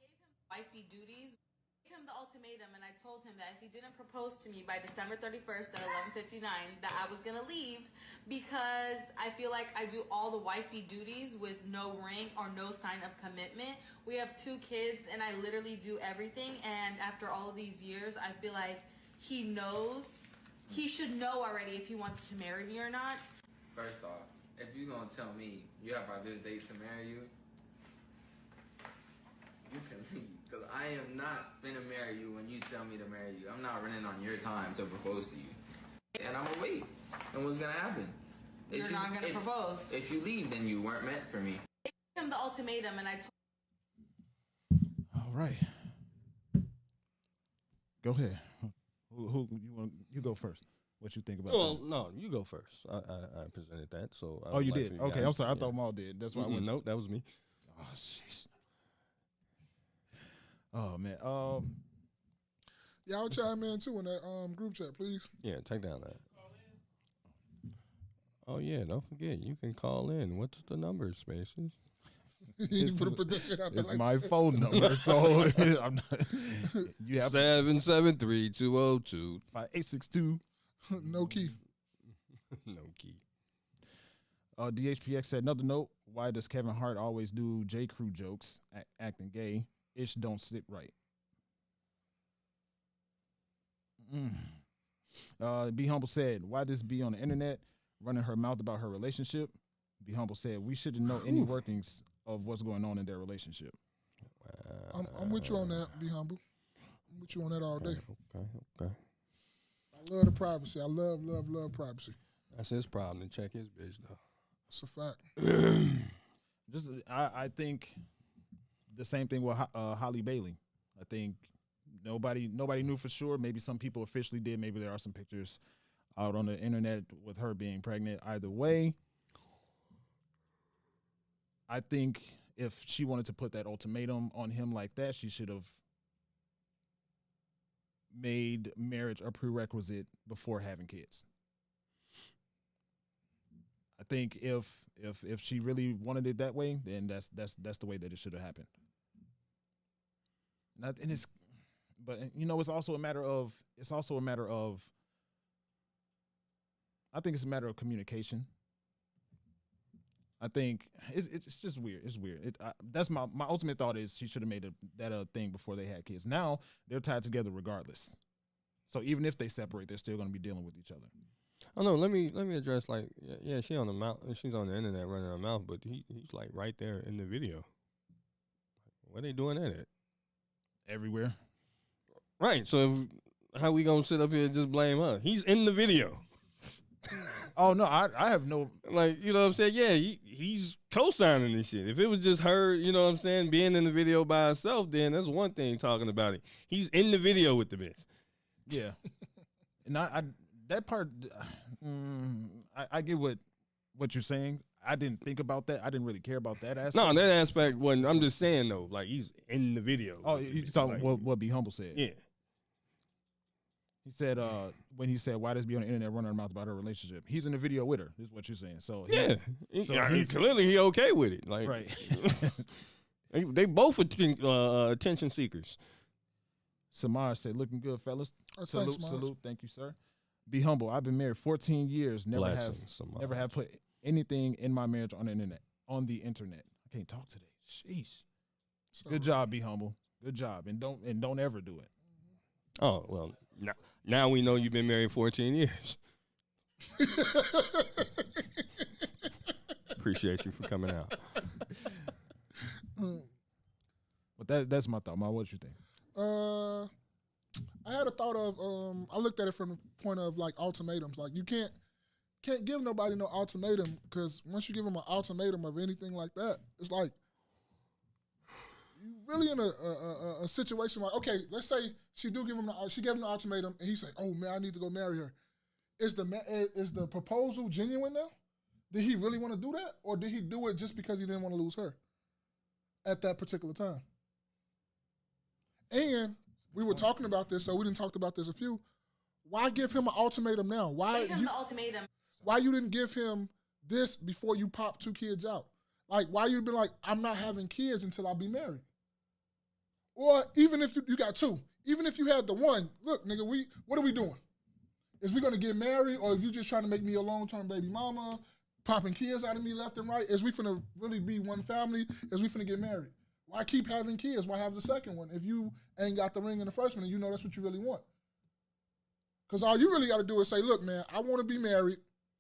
gave him wifey duties. I gave him the ultimatum, and I told him that if he didn't propose to me by December 31st at 11:59 that I was gonna leave because I feel like I do all the wifey duties with no ring or no sign of commitment. We have 2 kids, and I literally do everything. And after all of these years, I feel like he knows. He should know already if he wants to marry me or not. First off, if you gonna tell me you have by this date to marry you, you can leave. Because I am not gonna marry you when you tell me to marry you. I'm not running on your time to propose to you. And I'm gonna wait. And what's gonna happen? You're not gonna propose. If you leave, then you weren't meant for me. I gave him the ultimatum, and I told All right. Go ahead. Who you want? You go first. What you think about Well, that? no, you go first. I presented that, so. I Oh, would you like did? for Okay, guys- I'm sorry. I yeah. thought Maul did. That's why I went. Nope, that was me. Oh, jeez. Oh, man. Y'all chime in too in that group chat, please. Yeah, take down that. Oh yeah, don't forget you can call in. What's the number, spaces? You put that shit out there It's like my phone number, so I'm not. You have 773-202. 5862. no key. No key. DHPX said, another note, why does Kevin Hart always do J. Crew jokes, acting gay? Ish don't sit right. Be Humble said, why this be on the internet running her mouth about her relationship? Be Humble said, we shouldn't know any workings of what's going on in their relationship. I'm with you on that. Be humble. I'm with you on that all day. Okay. I love the privacy. I love privacy. That's his problem to check his bitch though. It's a fact. Just I think the same thing with Holly Bailey. I think nobody knew for sure. Maybe some people officially did. Maybe there are some pictures out on the internet with her being pregnant. Either way, I think if she wanted to put that ultimatum on him like that, she should have made marriage a prerequisite before having kids. I think if she really wanted it that way, then that's the way that it should have happened. And it's, but you know, it's also a matter of. I think it's a matter of communication. I think it's just weird. It's weird. That's my ultimate thought is she should have made that a thing before they had kids. Now they're tied together regardless. So even if they separate, they're still going to be dealing with each other. Oh no, let me address like yeah, she's on the internet running her mouth, but he's like right there in the video. What are they doing at it? Everywhere. Right. So how we gonna sit up here and just blame her? He's in the video. Oh no, I have no like, you know what I'm saying? Yeah, he's co-signing this shit. If it was just her, you know what I'm saying, being in the video by herself, then that's one thing talking about it. He's in the video with the bitch. Yeah. And I that part I get what you're saying. I didn't think about that. I didn't really care about that aspect. No, that aspect wasn't. I'm just saying though, like he's in the video. Oh, you talking like, what Be Humble said? Yeah. He said when he said, "Why does be on the internet running her mouth about her relationship?" He's in the video with her. Is what you're saying. So he's clearly he okay with it. Like right. they both attention seekers. Samaj said, "Looking good, fellas. Salute. Thank you, sir. Be humble. I've been married 14 years. Never have put anything in my marriage on the internet. I can't talk today. Sheesh. Good job, Be Humble. Good job, and don't ever do it. Oh well, now we know you've been married 14 years. Appreciate you for coming out. But that's my thought. What you think? I had a thought of I looked at it from the point of like ultimatums. Like you can't give nobody no ultimatum, because once you give them an ultimatum of anything like that, it's like you really in a situation like, okay, let's say she gave him an ultimatum and he say, oh man, I need to go marry her. Is the proposal genuine now? Did he really want to do that, or did he do it just because he didn't want to lose her at that particular time? And we were talking about this, so we didn't talk about this a few. Why give him an ultimatum now? Give him the ultimatum. Why you didn't give him this before you popped 2 kids out? Like, why you been like, I'm not having kids until I be married? Or even if you got 2, even if you had the 1, look, nigga, what are we doing? Is we gonna get married, or if you just trying to make me a long-term baby mama, popping kids out of me left and right? Is we finna really be one family? Is we finna get married? Why keep having kids? Why have the second one? If you ain't got the ring in the first one and you know that's what you really want. Because all you really got to do is say, look, man, I want to be married.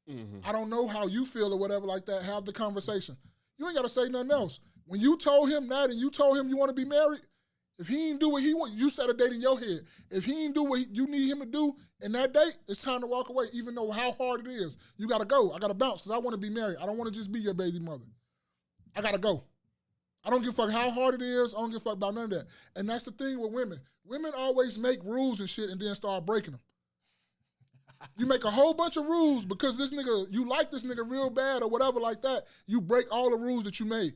Mm-hmm. I don't know how you feel or whatever like that. Have the conversation. You ain't got to say nothing else. When you told him that and you told him you want to be married, if he ain't do what he want, you set a date in your head. If he ain't do what you need him to do in that date, it's time to walk away, even though how hard it is. You got to go. I got to bounce because I want to be married. I don't want to just be your baby mother. I got to go. I don't give a fuck how hard it is. I don't give a fuck about none of that. And that's the thing with women. Women always make rules and shit and then start breaking them. You make a whole bunch of rules because this nigga, you like this nigga real bad or whatever like that. You break all the rules that you made.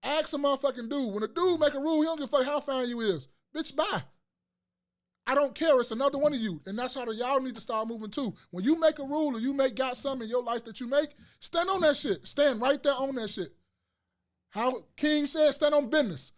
Ask a motherfucking dude. When a dude make a rule, he don't give a fuck how fine you is. Bitch, bye. I don't care. It's another one of you. And that's how y'all need to start moving too. When you make a rule or you got something in your life that you make, stand on that shit. Stand right there on that shit. How King said, stand on business.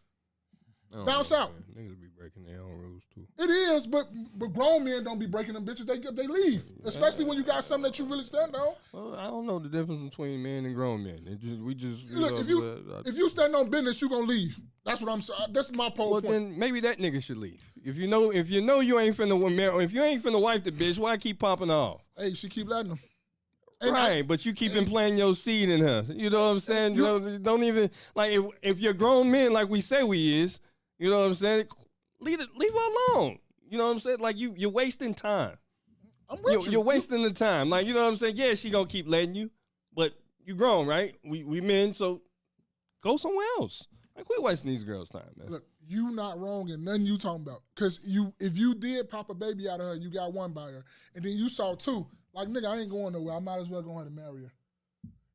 Bounce out. Man. Niggas be breaking their own rules too. It is, but grown men don't be breaking them bitches. They leave, especially when you got something that you really stand on. Well, I don't know the difference between men and grown men. We just look. If you stand on business, you gonna leave. That's what I'm saying. That's my whole point. Then maybe that nigga should leave. If you know you ain't finna wife the bitch, why keep popping off? Hey, she keep letting them. Right, but you keep implanting your seed in her. You know what I'm saying? Don't even like if you're grown men like we say we is. You know what I'm saying? Leave her alone. You know what I'm saying? Like you're wasting time. I'm with you. You're wasting the time. Like, you know what I'm saying? Yeah, she gonna keep letting you, but you grown, right? We men, so go somewhere else. Like, quit wasting these girls' time, man. Look, you not wrong in nothing you talking about. Because if you did pop a baby out of her and you got one by her, and then you saw two, like, nigga, I ain't going nowhere. I might as well go ahead and marry her.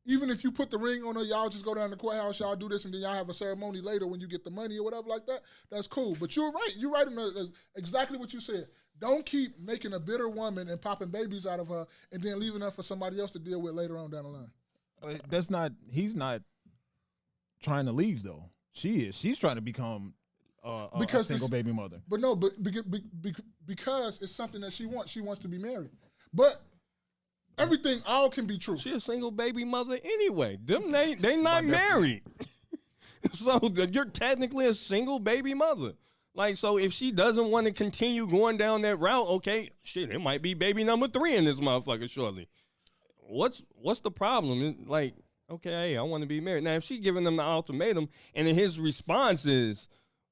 Even if you put the ring on her, y'all just go down to the courthouse, y'all do this, and then y'all have a ceremony later when you get the money or whatever like that, that's cool. But you're right. You're right in exactly what you said. Don't keep making a bitter woman and popping babies out of her and then leaving her for somebody else to deal with later on down the line. He's not trying to leave, though. She is. She's trying to become a single baby mother. But no, because it's something that she wants. She wants to be married. But everything all can be true. She a single baby mother anyway. Them they not married. So you're technically a single baby mother. Like, so if she doesn't want to continue going down that route, okay, shit, it might be baby number 3 in this motherfucker shortly. What's the problem? Like, okay, hey, I want to be married. Now, if she giving them the ultimatum, and then his response is,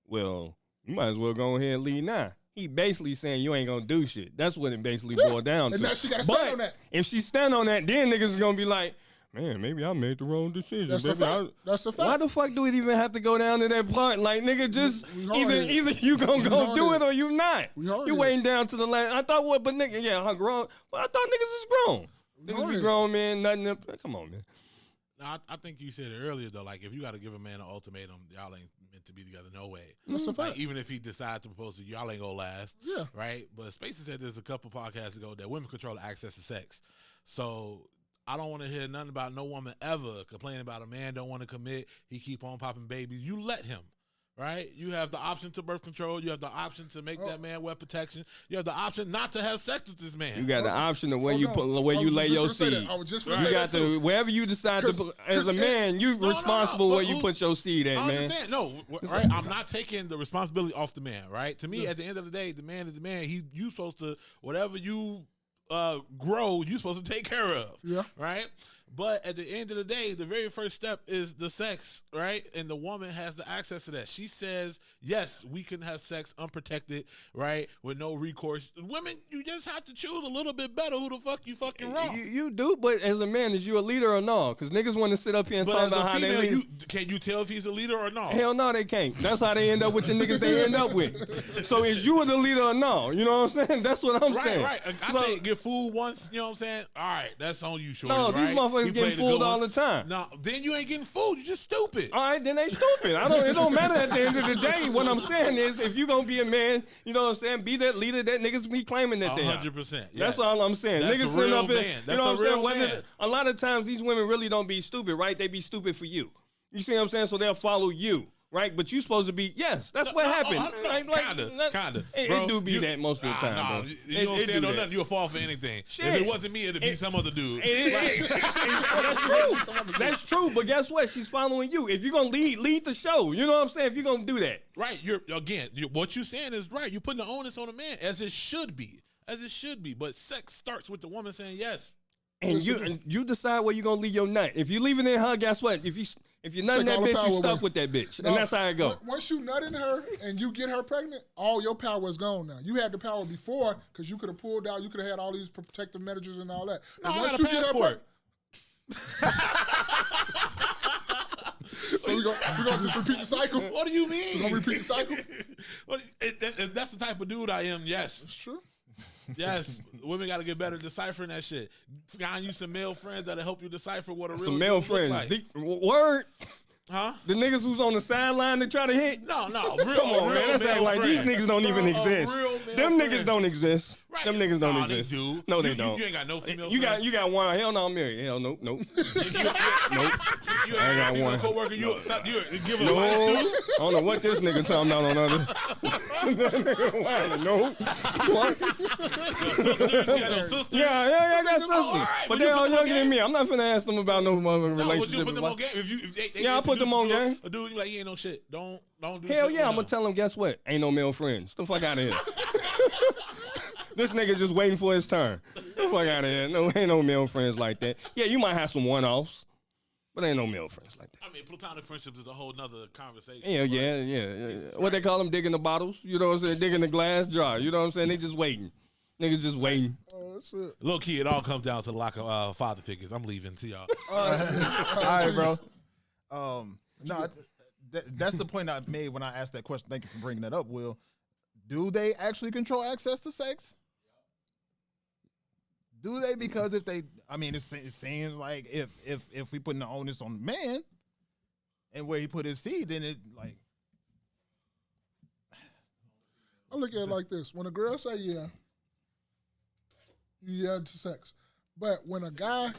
well, you might as well go ahead and leave now. He basically saying you ain't gonna do shit. That's what it basically boiled down to. And now she gotta stand on that. If she stand on that, then niggas is gonna be like, man, maybe I made the wrong decision. That's a fact. That's a fact. Why the fuck do it even have to go down to that part? Like, nigga, just either you gonna go do it or you not. You waiting down to the last. I thought what, but nigga, yeah, I'm grown. But I thought niggas is grown. Niggas be grown, man. Nothing. Come on, man. Now, I think you said it earlier, though. Like, if you got to give a man an ultimatum, y'all ain't meant to be together, no way. That's a fact. Like, even if he decides to propose to you, y'all ain't gonna last. Yeah. Right? But Spacey said this a couple podcasts ago that women control access to sex. So I don't want to hear nothing about no woman ever complaining about a man don't want to commit. He keep on popping babies. You let him. Right? You have the option to birth control. You have the option to make that man wear protection. You have the option not to have sex with this man. You got the option of where you lay your seed. I was just you got to wherever you decide to put, as a man, you responsible where you put your seed at, man. I understand. No, right? I'm not taking the responsibility off the man, right? To me, at the end of the day, the man is the man. You supposed to, whatever you grow, you supposed to take care of. Yeah. Right? But at the end of the day, the very first step is the sex, right? And the woman has the access to that. She says, yes, we can have sex unprotected, right? With no recourse. Women, you just have to choose a little bit better who the fuck you fucking wrong. You do, but as a man, is you a leader or no? Because niggas want to sit up here and talk about how they lead. Can you tell if he's a leader or no? Hell no, they can't. That's how they end up with the niggas they end up with. So is you the leader or no? You know what I'm saying? That's what I'm saying. Right. I say get fooled once, you know what I'm saying? All right, that's on you, shorty. No, these motherfuckers getting fooled all the time. No, then you ain't getting fooled. You just stupid. All right, then they stupid. It don't matter at the end of the day. What I'm saying is, if you gonna be a man, you know what I'm saying, be that leader that niggas be claiming that they are. 100%. Yes. That's all I'm saying. That's niggas a real up here, man. you know what I'm saying? A lot of times these women really don't be stupid, right? They be stupid for you. You see what I'm saying? So they'll follow you. Right, but you supposed to be that's what happened. Kinda. It do be that most of the time. Nah, you don't stand on nothing. You'll fall for anything. Shit. If it wasn't me, it'd be some other dude. That's true. That's true. But guess what? She's following you. If you're gonna lead the show, you know what I'm saying. If you're gonna do that, right? What you're saying is right. You're putting the onus on the man, as it should be. But sex starts with the woman saying yes. And you decide where you're gonna leave your nut. If you leave it in her, guess what? If you're nutting that bitch, you stuck with that bitch. And that's how it go. Once you nut in her and you get her pregnant, all your power is gone now. You had the power before because you could have pulled out, you could have had all these protective measures and all that. No, once you get her pregnant. So we're gonna just repeat the cycle? What do you mean? We're gonna repeat the cycle? If that's the type of dude I am, yes. That's true. Yes, women got to get better at deciphering that shit. Find you some male friends that'll help you decipher what a real some male friends. Like. Word. Huh? The niggas who's on the sideline that try to hit? No. Come on, man. That's act like these niggas don't even exist. Them niggas don't exist. Right. Them niggas don't exist. They do. No, they don't. You ain't got no female friends. You got one. Hell no, I'm married. Hell nope. Nope. I got one. Coworker, you give her no. I don't know what this nigga talking about on other. No. What? Sisters? Yeah, I got sisters. Right, but they're all younger than me. I'm not finna ask them about no relationship. Would you put them on game? Yeah, I put them on game. A dude, you like, he ain't no shit. Don't do Hell shit. yeah, I'm gonna tell him, guess what? Ain't no male friends. The fuck out of here. This nigga just waiting for his turn. The fuck out of here. No, ain't no male friends like that. Yeah, you might have some one-offs, but ain't no male friends like that. I mean, platonic friendships is a whole nother conversation. Yeah. What they call them, digging the bottles? You know what I'm saying? Digging the glass jar. You know what I'm saying? They just waiting. Niggas just waiting. Oh, shit. Low key, it all comes down to the lack of father figures. I'm leaving to y'all. All right, bro. No, that's the point I made when I asked that question. Thank you for bringing that up, Will. Do they actually control access to sex? Do they? Because if they, I mean, it seems like if we putting the onus on the man and where he put his seed, then it like. I look at it like this: when a girl say yeah, you yeah to sex, but when a guy,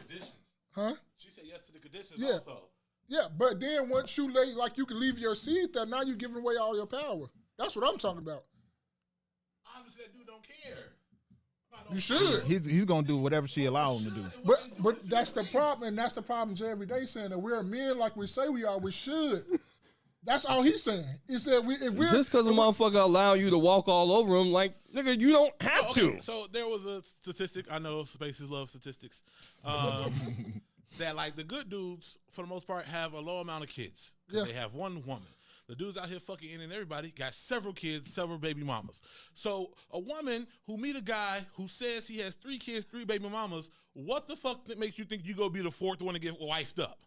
huh? She said yes to the conditions. Yeah. Also. Yeah, but then once you lay, like you can leave your seed there, now you're giving away all your power. That's what I'm talking about. Obviously, that dude don't care. You should. He's gonna do whatever she allow him to do. But that's the problem, and that's the problem Jay every day saying that we're men like we say we are. We should. That's all he's saying. He said if we're Just because a motherfucker allow you to walk all over him, like, nigga, you don't have to. So there was a statistic. I know spaces love statistics. That like the good dudes, for the most part, have a low amount of kids. Yeah. They have one woman. The dudes out here fucking in and everybody got several kids, several baby mamas. So a woman who meet a guy who says he has 3 kids, 3 baby mamas, what the fuck that makes you think you gonna be the 4th one to get wifed up?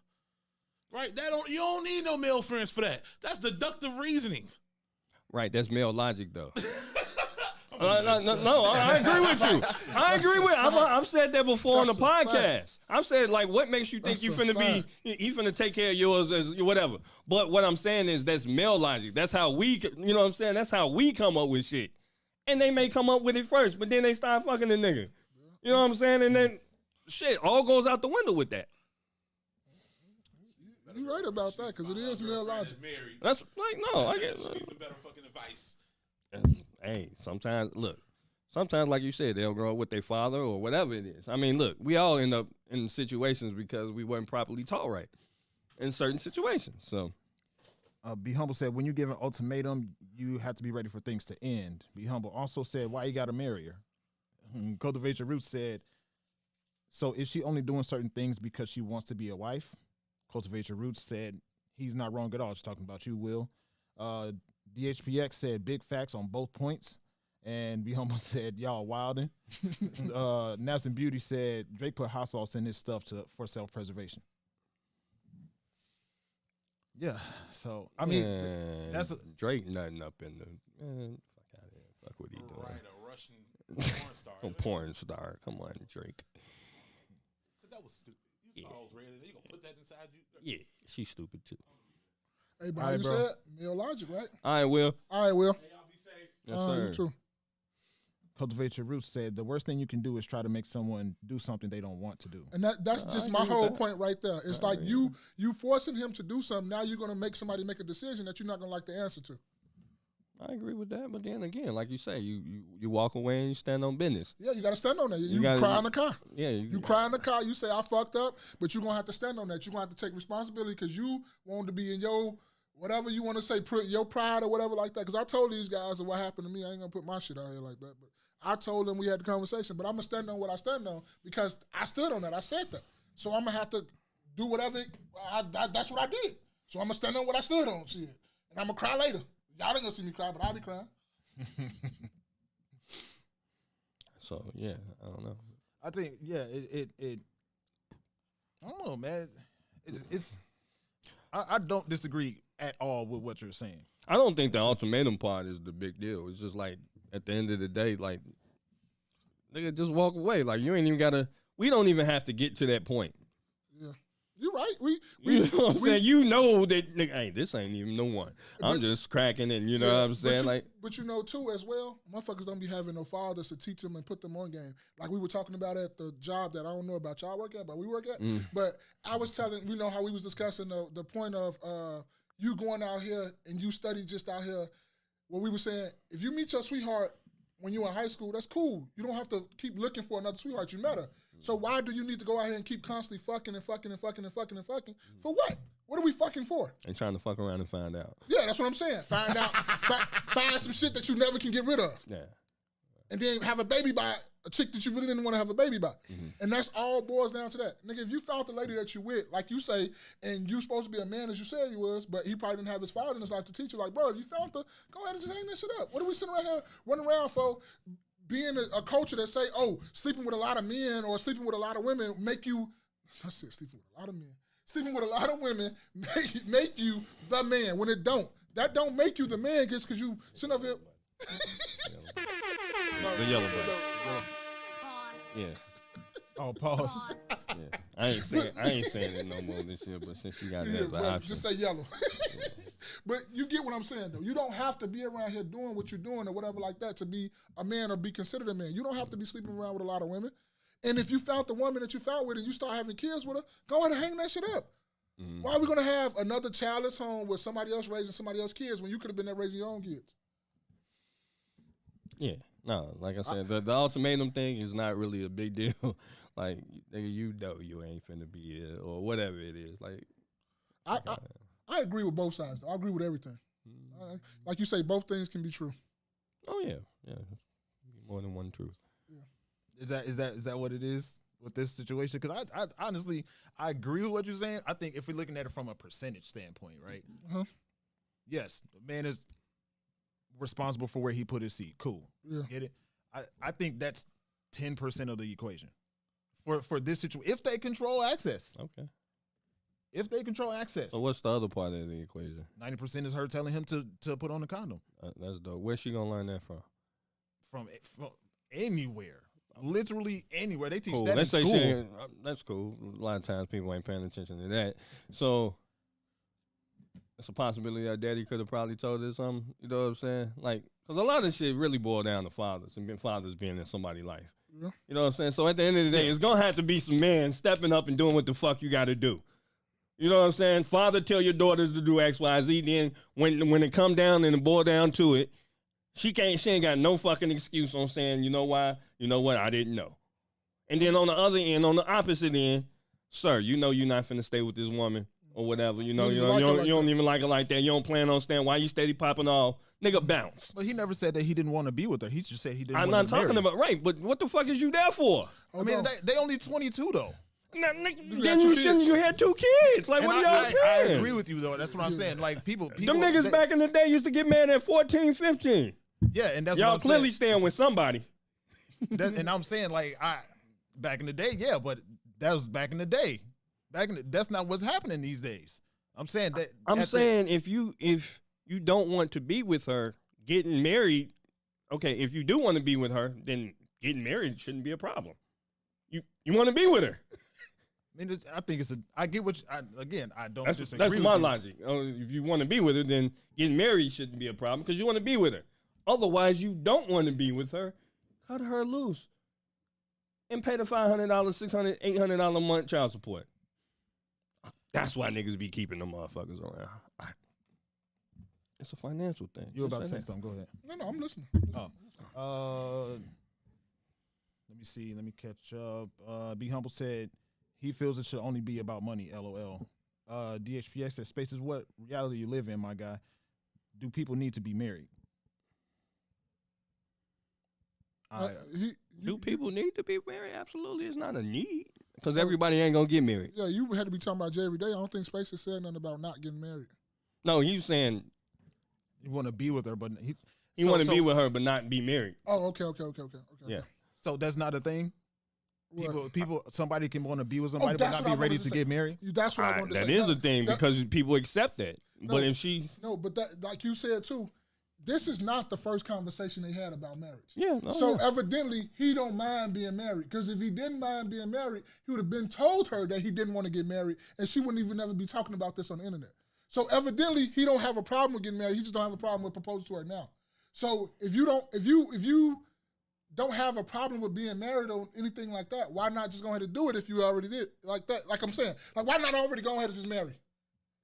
Right? You don't need no male friends for that. That's deductive reasoning. Right, that's male logic, though. No, I agree with you. I agree with. I've said that before on the podcast. I've said like, what makes you think you finna you finna take care of yours as whatever. But what I'm saying is that's male logic. That's how we, you know what I'm saying? That's how we come up with shit. And they may come up with it first, but then they start fucking the nigga. You know what I'm saying? And then shit all goes out the window with that. You're right about that because it is male logic. That's like no, I guess. Some better fucking advice. Hey, sometimes like you said, they'll grow up with their father or whatever it is. I mean, look, we all end up in situations because we weren't properly taught right in certain situations. So, Be Humble said, when you give an ultimatum, you have to be ready for things to end. Be Humble also said, why you got to marry her? Cultivate Your Roots said, so is she only doing certain things because she wants to be a wife? Cultivate Your Roots said, he's not wrong at all. Just talking about you, Will. DHPX said big facts on both points. And Be Humble said, y'all wildin'. Naps and Beauty said Drake put hot sauce in his stuff for self-preservation. Yeah, so, I mean, that's Drake nothing up in the, fuck out of here. Fuck what he doing. Right, a Russian porn star. A porn star. Come on, Drake. That was stupid. You saw I was ready. You gonna put that inside you? Yeah, she's stupid too. Hey, but you said male logic, right? All right, Will. All right, Will. Hey, y'all be safe. Yes, sir. You too. Cultivate Your Roots said the worst thing you can do is try to make someone do something they don't want to do. And that's just my whole point right there. It's like you forcing him to do something. Now you're gonna make somebody make a decision that you're not gonna like the answer to. I agree with that, but then again, like you say, you walk away and you stand on business. Yeah, you got to stand on that. You cry in the car. Yeah, you cry in the car. You say I fucked up, but you're gonna have to stand on that. You're gonna have to take responsibility because you want to be in your whatever you want to say, your pride or whatever like that. Because I told these guys what happened to me. I ain't gonna put my shit out here like that, but I told them we had the conversation. But I'm gonna stand on what I stand on because I stood on that. I said that. So I'm gonna have to do whatever. That's what I did. So I'm gonna stand on what I stood on. Shit, and I'm gonna cry later. Y'all ain't gonna see me cry, but I'll be crying. So yeah, I don't know. I think it I don't know, man. It's I don't disagree at all with what you're saying. I don't think the ultimatum part is the big deal. It's just like at the end of the day, like nigga, just walk away. Like you ain't even gotta. We don't even have to get to that point. Yeah. You're right. You know what I'm saying? You know that, nigga, hey, this ain't even no one. I'm just cracking it, you know what I'm saying? But you know, too, as well, motherfuckers don't be having no fathers to teach them and put them on game. Like we were talking about at the job that I don't know about y'all work at, but we work at. But I was telling, you know, how we was discussing the point of you going out here and you study just out here. What we were saying, if you meet your sweetheart when you in high school, that's cool. You don't have to keep looking for another sweetheart. You met her. So why do you need to go out here and keep constantly fucking and fucking and fucking and fucking and fucking? For what? What are we fucking for? And trying to fuck around and find out. Yeah, that's what I'm saying. Find out, find some shit that you never can get rid of. Yeah. And then have a baby by a chick that you really didn't want to have a baby by. And that's all boils down to that. Nigga, if you found the lady that you with, like you say, and you supposed to be a man as you said you was, but he probably didn't have his father in his life to teach you, like, bro, if you found her, go ahead and just hang this shit up. What are we sitting right here running around for? being a culture that say, oh, sleeping with a lot of men or sleeping with a lot of women make you, I said sleeping with a lot of men. Sleeping with a lot of women make you the man when it don't. That don't make you the man just because you sit up here. The yellow button. Yeah. Oh, pause. Yeah. I ain't saying it no more this year, but since you got that as an option. Just say yellow. But you get what I'm saying, though. You don't have to be around here doing what you're doing or whatever like that to be a man or be considered a man. You don't have to be sleeping around with a lot of women. And if you found the woman that you found with and you start having kids with her, go ahead and hang that shit up. Mm-hmm. Why are we going to have another childless home with somebody else raising somebody else's kids when you could have been there raising your own kids? Yeah. No, like I said, the ultimatum thing is not really a big deal. Like, nigga, you know you ain't finna be here or whatever it is. Like, I agree with both sides, though. I agree with everything. Mm-hmm. Like you say, both things can be true. Oh, yeah. Yeah. More than one truth. Yeah. Is that what it is with this situation? Because I honestly, I agree with what you're saying. I think if we're looking at it from a percentage standpoint, right? Uh-huh. Yes, the man is responsible for where he put his seed. Cool. Yeah. Get it? I think that's 10% of the equation. For this situation, if they control access. Okay. If they control access. So what's the other part of the equation? 90% is her telling him to put on a condom. That's dope. Where's she gonna learn that from? From anywhere. Literally anywhere. They teach cool. that Let's in say school. That's cool. A lot of times people ain't paying attention to that. So it's a possibility that daddy could have probably told her something. You know what I'm saying? Like, because a lot of shit really boil down to fathers and fathers being in somebody's life. Yeah. You know what I'm saying? So at the end of the day, it's going to have to be some man stepping up and doing what the fuck you got to do. You know what I'm saying? Father tell your daughters to do X, Y, Z. Then when it come down and it boil down to it, she ain't got no fucking excuse on saying, you know why? You know what? I didn't know. And then on the other end, on the opposite end, sir, you know you're not finna stay with this woman or whatever. You know, you don't even like her like that. You don't plan on staying. Why you steady popping off? Nigga, bounce. But he never said that he didn't want to be with her. He just said he didn't I'm want to not talking about, right, but what the fuck is you there for? I mean, they only 22, though. Then you had 2 kids. Like, what are y'all saying? I agree with you, though. That's what I'm saying. Like, people them niggas back in the day used to get married at 14, 15. Yeah, and that's y'all what I'm clearly saying. staying with somebody. And I'm saying, like, back in the day, yeah, but that was back in the day. That's not what's happening these days. I'm saying that. I'm saying if you don't want to be with her, getting married, okay, if you do want to be with her, then getting married shouldn't be a problem. You want to be with her. I mean, I think I get what I don't disagree that's with my you. logic. If you want to be with her, then getting married shouldn't be a problem because you want to be with her. Otherwise, you don't want to be with her. Cut her loose and pay the $500, $600, $800 a month child support. That's why niggas be keeping them motherfuckers around. It's a financial thing. You were about to say something. Go ahead. No, I'm listening. Let me see. Let me catch up. Be Humble said he feels it should only be about money. LOL. DHPX said space is what reality you live in, my guy. Do people need to be married? Do people need to be married? Absolutely. It's not a need because everybody ain't going to get married. Yeah, you had to be talking about Jay every day. I don't think Space has said nothing about not getting married. No, you saying you want to be with her, but he want to be with her, but not be married. Oh, okay. Yeah. So that's not a thing. People, somebody can want to be with somebody, but not be ready to get married. That's what I wanted to say. That is a thing because people accept that. But if she but that, like you said too, this is not the first conversation they had about marriage. Yeah. Evidently he don't mind being married because if he didn't mind being married, he would have been told her that he didn't want to get married, and she wouldn't even ever be talking about this on the internet. So evidently he don't have a problem with getting married. He just don't have a problem with proposing to her now. So if you don't have a problem with being married or anything like that, why not just go ahead and do it if you already did like that? Like I'm saying, like why not already go ahead and just marry?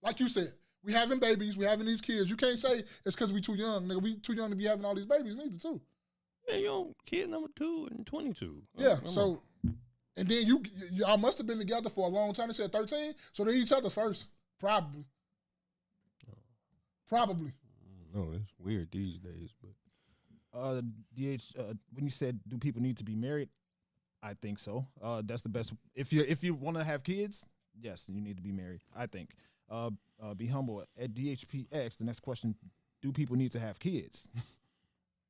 Like you said, we having babies, we having these kids. You can't say it's because we too young, nigga. We too young to be having all these babies neither too. Yeah, yo, kid number 2 and 22. Yeah, so and then y'all must have been together for a long time. They said 13, so they're each other's first, probably. No, it's weird these days, but. When you said, do people need to be married? I think so. That's the best. If you want to have kids, yes, you need to be married. I think. Be Humble at DHPX. The next question: do people need to have kids?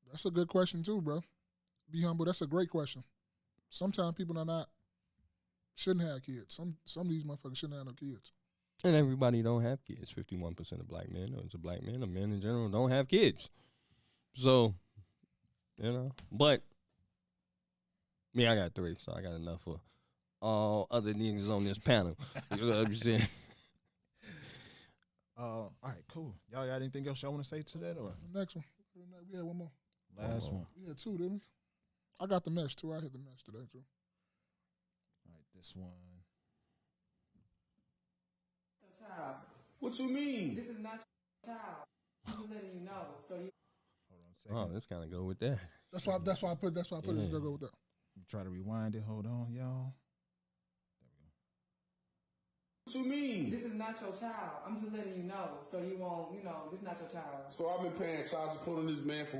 That's a good question too, bro. be humble. That's a great question. Sometimes people shouldn't have kids. Some of these motherfuckers shouldn't have no kids. And everybody don't have kids. 51% of black men, or it's a black man, or men in general, don't have kids. So, but me, I got 3, so I got enough for all other niggas on this panel. You know what I'm saying? All right, cool. Y'all got anything else y'all want to say to that? Or The next one. We had one more. last one. We had 2, didn't we? I got the mesh, too. I hit the mesh today, too. All right, this one. Child. What you mean? This is not your child. I'm just letting you know. So you Hold on a second. Oh, this kind of go with that. That's why I put it. Yeah. Go with that. Try to rewind it. Hold on, y'all. What you mean? this is not your child. I'm just letting you know. So you won't, this is not your child. So I've been paying child support on this man for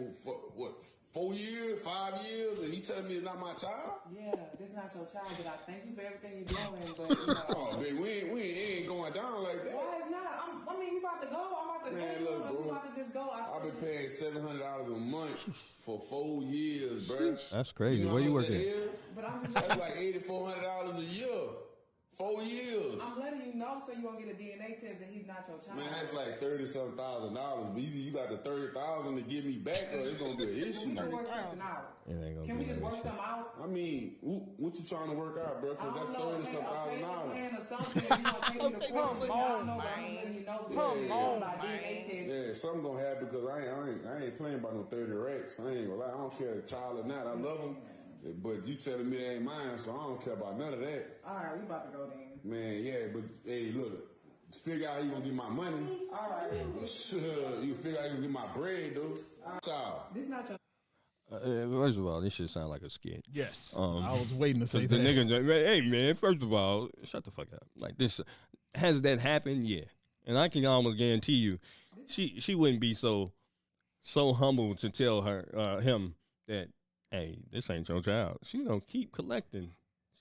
what, 4 years, 5 years, and he telling me it's not my child? Yeah, this is not your child, but I thank you for everything you're doing, but Oh, baby, we ain't going down like that. why is not? We about to go. I'm about to Man, take you. look, We bro. about to just go. I've been paying $700 a month for 4 years, bro. That's crazy. know Where how you much working? that is? But I'm just That's like $8,400 a year. 4 years. I'm letting you know so you won't get a DNA test that he's not your child. Man, that's like $30-something thousand. But either you got the $30,000 to give me back, or it's gonna be an we issue. can work something out. It ain't gonna Can be we just no work issue. something out? I mean, what you trying to work out, bro? I Because that's don't know. $30-something thousand. Plan or something. You gonna take me to court? I don't know, but I'm just letting you know. Come on, about DNA test. Yeah, something gonna happen because I ain't playing by no 30 racks. I ain't gonna lie. I don't care if the child or not. I love them, but you telling me they ain't mine, so I don't care about none of that. All right, we about to go then. Man, yeah, but hey, look, figure out how you gonna get my money. All right. You figure out you gonna get my bread, though. Child. This is not your. First of all, this shit sound like a skit. Yes. I I was waiting to say the that. nigga, hey man, first of all, shut the fuck up. Like this, has that happened? Yeah, and I can almost guarantee you, she wouldn't be so humble to tell him that, hey, this ain't your child. She gonna keep collecting.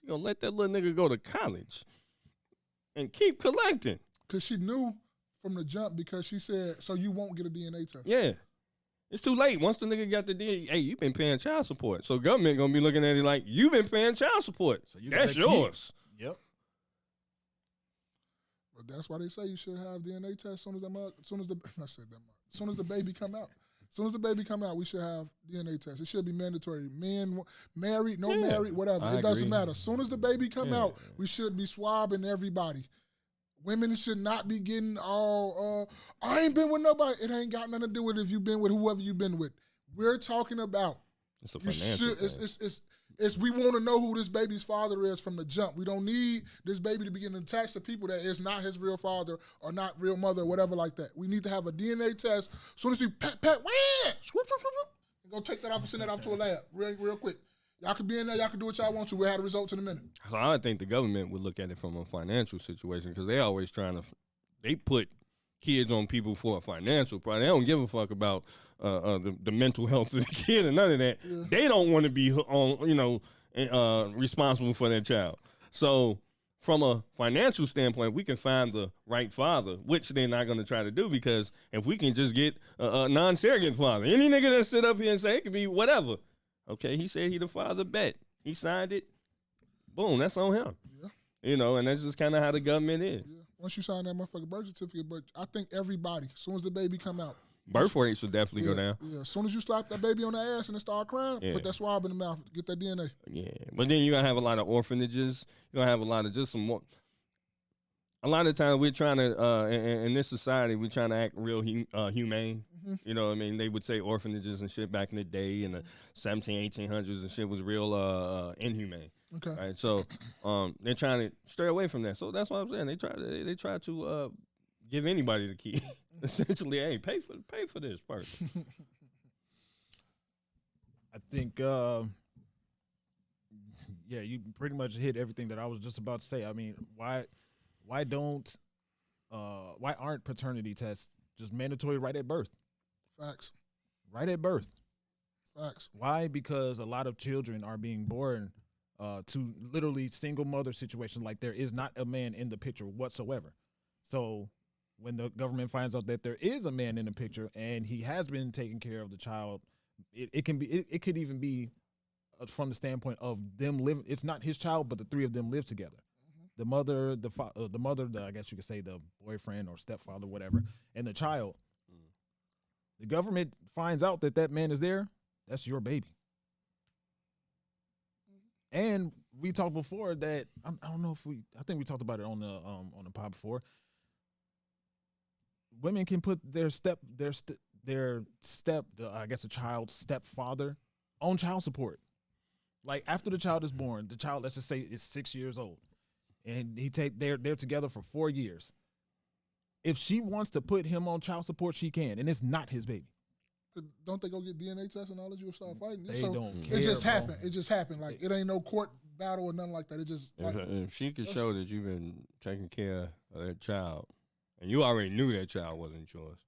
She gonna let that little nigga go to college and keep collecting. Because she knew from the jump because she said, so you won't get a DNA test. Yeah. It's too late. Once the nigga got the DNA, hey, you been paying child support. So government gonna be looking at it like, you been paying child support. So you That's gotta keep- yours. Yep. But that's why they say you should have DNA tests as soon as the baby come out. As soon as the baby come out, we should have DNA tests. It should be mandatory. Men, married, no Yeah, married, whatever. I It doesn't agree. matter. As soon as the baby come Yeah. out, we should be swabbing everybody. Women should not be getting all, I ain't been with nobody. It ain't got nothing to do with if you've been with whoever you've been with. We're talking about It's a you financial should. thing. It's we want to know who this baby's father is from the jump. We don't need this baby to be getting attached to people that is not his real father or not real mother or whatever like that. We need to have a DNA test. As soon as we pat, swoop, swoop, swoop, swoop, and go take that off and send that off to a lab real quick. Y'all can be in there. Y'all can do what y'all want to. We'll have the results in a minute. So I think the government would look at it from a financial situation because they always they put kids on people for a financial problem. They don't give a fuck about the mental health of the kid and none of that. Yeah. They don't want to be responsible for their child. So from a financial standpoint, we can find the right father, which they're not going to try to do because if we can just get a non-surrogate father, any nigga that sit up here and say it could be whatever. Okay, he said he the father, bet. He signed it. Boom, that's on him. Yeah. And that's just kind of how the government is. Yeah. Once you sign that motherfucking birth certificate, but I think everybody, as soon as the baby come out, Birth rates will definitely go down. Yeah, as soon as you slap that baby on the ass and it start crying, Yeah. put that swab in the mouth, get that DNA. Yeah, but then you're going to have a lot of orphanages. You're going to have a lot of just some more. A lot of times we're trying to, in this society, we're trying to act real humane. Mm-hmm. You know what I mean? They would say orphanages and shit back in the day in the 1800s and shit was real inhumane. Okay. Right? So they're trying to stray away from that. So that's what I'm saying. They try to give anybody the key. Essentially, hey, pay for this person. I think, you pretty much hit everything that I was just about to say. I mean, why aren't paternity tests just mandatory right at birth? Facts. Right at birth. Facts. Why? Because a lot of children are being born to literally single mother situations. Like there is not a man in the picture whatsoever. So when the government finds out that there is a man in the picture and he has been taking care of the child, it could even be from the standpoint of them living. It's not his child, but the three of them live together. The mother, the mother, I guess you could say the boyfriend or stepfather, whatever, and the child. The government finds out that man is there. That's your baby. And we talked before that I don't know if I think we talked about it on the pod before. Women can put their I guess a child's stepfather on child support. Like after the child is born, the child, let's just say, is 6 years old. And they're together for 4 years. If she wants to put him on child support, she can, and it's not his baby. Don't they go get DNA tests and all that? You start fighting. They don't care. It just happened. It just happened. Like it ain't no court battle or nothing like that. It just. If she could show that you've been taking care of that child, and you already knew that child wasn't yours,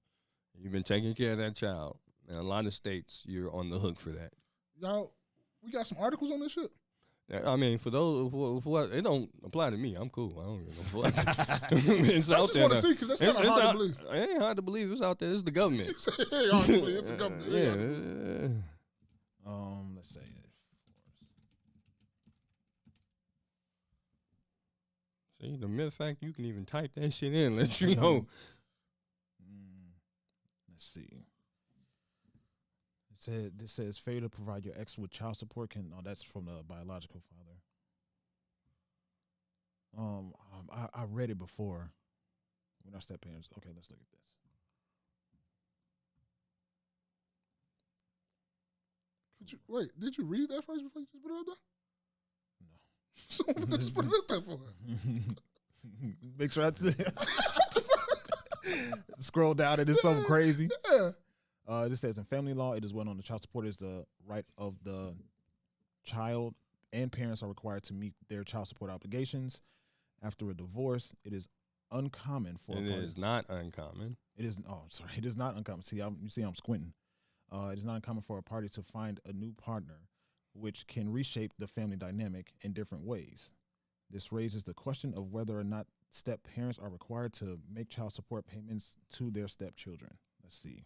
you've been taking care of that child. In a lot of states, you're on the hook for that. Y'all, we got some articles on this shit. I mean, for those, for what it don't apply to me. I'm cool. I don't give a fuck. It's I out just there. want to see because that's kind of hard to believe. It ain't hard to believe. It's out there. It's the government. It ain't hard to believe. It's the government. Yeah. Let's say See, the mere fact you can even type that shit in lets you know. Let's see. This says failure to provide your ex with child support can. Oh, that's from the biological father. I read it before. We're not step parents. Okay, let's look at this. Did you read that first before you just put it up there? No. So let's put it up there for her. Make sure I scroll down and it's something crazy. Yeah. This says in family law, it is well known the child support is the right of the child, and parents are required to meet their child support obligations. After a divorce, it is uncommon for a party. It is not uncommon. It is. Oh, sorry. It is not uncommon. See, you see, I'm squinting. It is not uncommon for a party to find a new partner, which can reshape the family dynamic in different ways. This raises the question of whether or not step parents are required to make child support payments to their stepchildren. Let's see.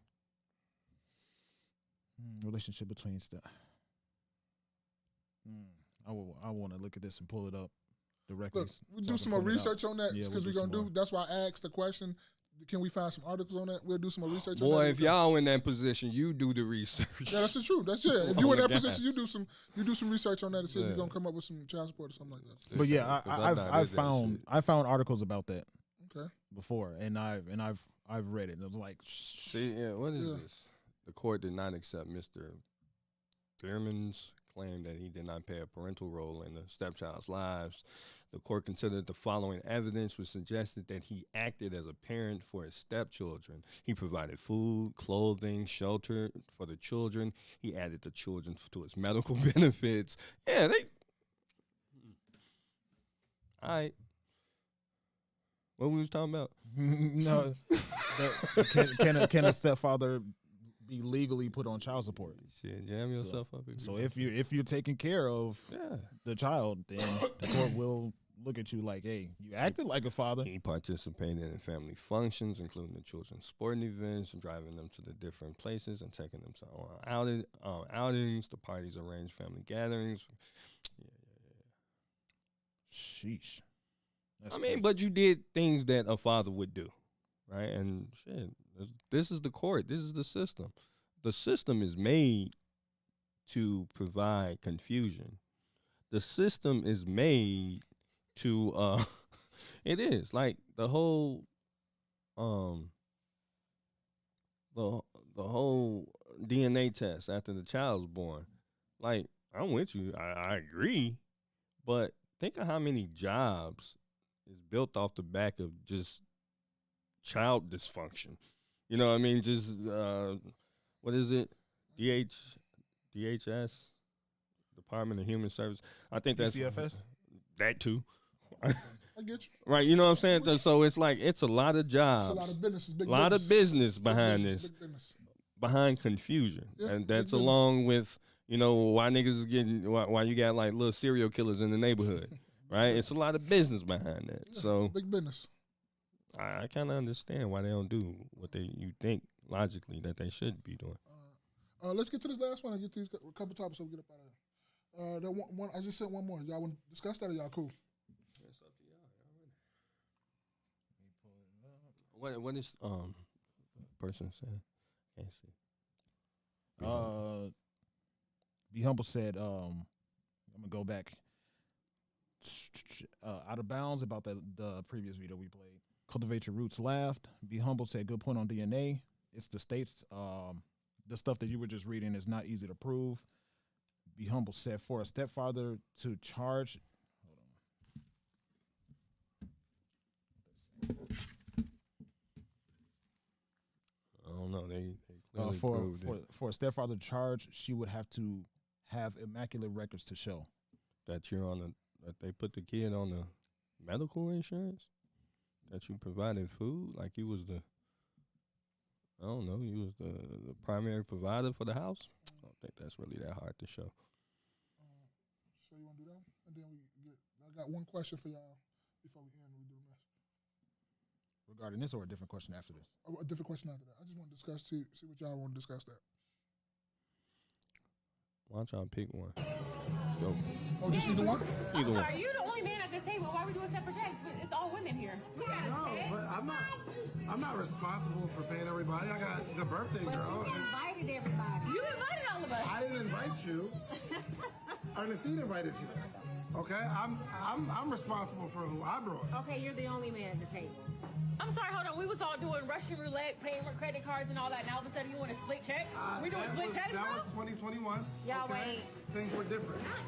Relationship between step. I want to look at this and pull it up directly. Look, we'll do some more research on that because we're going to do. That's why I asked the question. Can we find some articles on that? We'll do some more research on that. Boy, if y'all in that position, you do the research. Yeah, that's the truth. That's If you in that position, you do some research on that and see if you're gonna come up with some child support or something like that. But yeah, I found articles about that. Okay. Before, and I've read it. And it was like, see, what is this? The court did not accept Mr. Thurman's claim that he did not play a parental role in the stepchild's lives. The court considered the following evidence, which suggested that he acted as a parent for his stepchildren. He provided food, clothing, shelter for the children. He added the children to his medical benefits. Yeah, all right. What we was talking about? No. Can a stepfather be legally put on child support? Shit, jam yourself up. So if you're taking care of the child, then the court will look at you like, hey, you acted like a father. He participated in family functions, including the children's sporting events, driving them to the different places and taking them to outings. The parties arranged family gatherings. Sheesh. I mean, but you did things that a father would do, right? And shit, this is the court. This is the system. The system is made to provide confusion. The system is made to it is like the whole the whole DNA test after the child's born. Like, I'm with you. I agree, but think of how many jobs is built off the back of just child dysfunction. You know what I mean? Just what is it? DHS, Department of Human Service. I think that's DCFS. That too. I get you. Right, you know what I'm saying? So it's like it's a lot of jobs. It's a lot of business. A lot of business behind this. Behind confusion. Yeah, and that's along with, why niggas is getting why you got like little serial killers in the neighborhood. Right? It's a lot of business behind that. Yeah, so big business. I kind of understand why they don't do what you think logically that they should be doing. Let's get to this last one and get these a couple topics so we get up out of I just sent one more. Y'all want to discuss that or y'all cool? It's up to y'all. What is person saying? Can't see. Be Humble said, I'm gonna go back. Out of bounds about the previous video we played. Cultivate your roots laughed. Be Humble said, good point on DNA. It's the states. The stuff that you were just reading is not easy to prove. Be Humble said, for a stepfather to charge. I don't know. They clearly proved it. For a stepfather to charge, she would have to have immaculate records to show That you're on that they put the kid on the medical insurance, that you provided food, like you was the, I don't know, you was the primary provider for the house. I don't think that's really that hard to show. So you want to do that? And then I got one question for y'all before we end. We do the mess. regarding this, or a different question after this. A different question after that. I just want to discuss see what y'all want to discuss that. Why don't y'all pick one? Let's go. Oh, just either one? Either one. Sorry, you're the only man at this table. Why are we doing separate checks? But it's all women here. We got a check. But I'm not responsible for paying everybody. I got the birthday girl. You invited everybody. You invited all of us. I didn't invite you. Ernestine invited you. Okay, I'm responsible for who I brought. Okay, you're the only man at the table. I'm sorry, hold on. We was all doing Russian roulette, paying with credit cards and all that. Now all of a sudden you want to split checks? We doing split checks That now? was 2021. Y'all okay? wait. Things were different. Not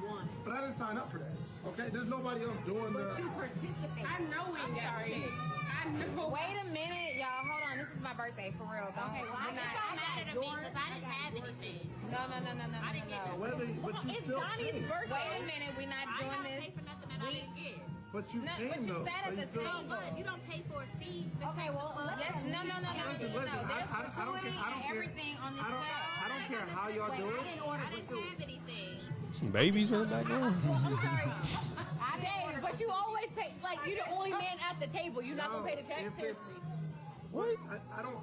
21. But I didn't sign up for that. Okay, there's nobody else doing But the. you participate. I know we ain't got shit. I know. Wait a minute, y'all. Hold on. This is my birthday, for real. Okay, well, I don't matter to me because I didn't have anything. No. I didn't get nothing. Whether, but you It's still Donnie's paid. birthday. Wait a minute. We're not doing this. I for nothing that I didn't get. But you No, came but you though. sat at so the still- table. You don't pay for a seat. Okay, well, yes. No. Listen, There's I don't gratuity care- I don't and care- everything on this check. I don't care how y'all do it. I didn't have anything. Some babies in the background. I'm sorry. Dang, but you always pay. Like, you're the only man at the table. You're not going to pay the check? If it's- Seriously. What?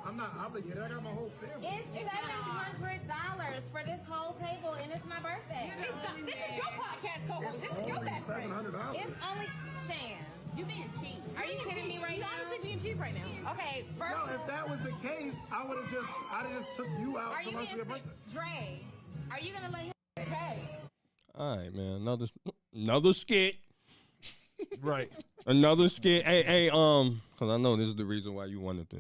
I'm not obligated. I got my whole family. It's $700 for this whole table, and it's my birthday. This is your podcast co-host. This is your best friend. $700. It's only Shan. You being cheap. Are you kidding me right You now? honestly being cheap right now. Okay, first No, of all, if that was the case, I'd have just took you out are to you lunch being with your sick? Dre, are you gonna let him? Dre. All right, man. Another skit. Right. Another skit. Hey, because I know this is the reason why you wanted to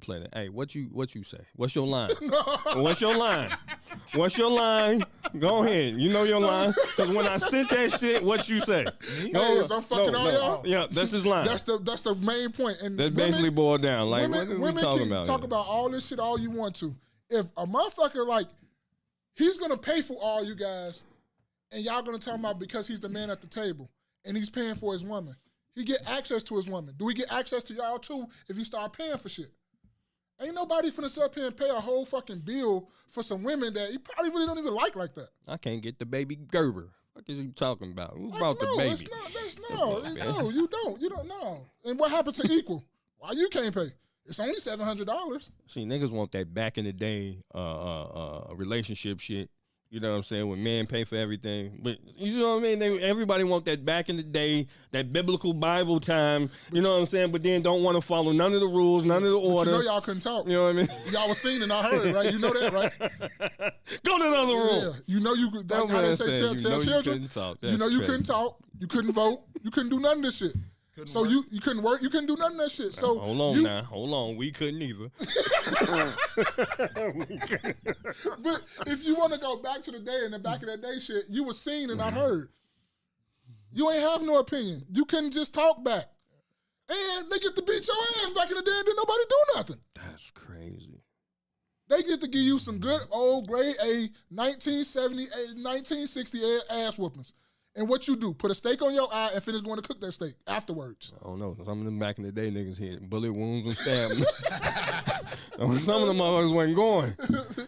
play that. Hey, what you say? What's your line? What's your line? What's your line? Go ahead. You know your line. Because when I sent that shit, what you say? Yes, I'm fucking all y'all. Yeah, that's his line. That's the main point. And That basically boiled down. Like, what are we talking can about? talk here? about all this shit all you want to. If a motherfucker like he's gonna pay for all you guys, and y'all gonna tell him about because he's the man at the table and he's paying for his woman. He get access to his woman. Do we get access to y'all too if he start paying for shit? Ain't nobody finna sit up here and pay a whole fucking bill for some women that he probably really don't even like that. I can't get the baby Gerber. What is you talking about? Who brought the No, baby? it's not. No, you don't know. And what happened to equal? Why you can't pay? It's only $700. See, niggas want that back in the day relationship shit. You know what I'm saying? When men pay for everything. But you know what I mean? Everybody want that back in the day, that biblical Bible time. You know what I'm saying? But then don't want to follow none of the rules, none of the order. You know y'all couldn't talk. You know what I mean? Y'all was seen and I heard, right? You know that, right? Go to the other room. Yeah. You know you could, That like how they man say said tell you know you children. couldn't talk. You know That's you crazy. couldn't talk. You couldn't vote. You couldn't do none of this shit. You couldn't work. You couldn't do none of that shit. So Hold on now. Hold on. We couldn't either. But if you want to go back to the day and the back of that day shit, you was seen and I heard. You ain't have no opinion. You couldn't just talk back. And they get to beat your ass back in the day and didn't nobody do nothing. That's crazy. They get to give you some good old grade A 1970, 1960 ass whoopings. And what you do, put a steak on your eye and finish going to cook that steak afterwards. I don't know. Some of them back in the day niggas hit bullet wounds and stabbed. Some of them motherfuckers wasn't going.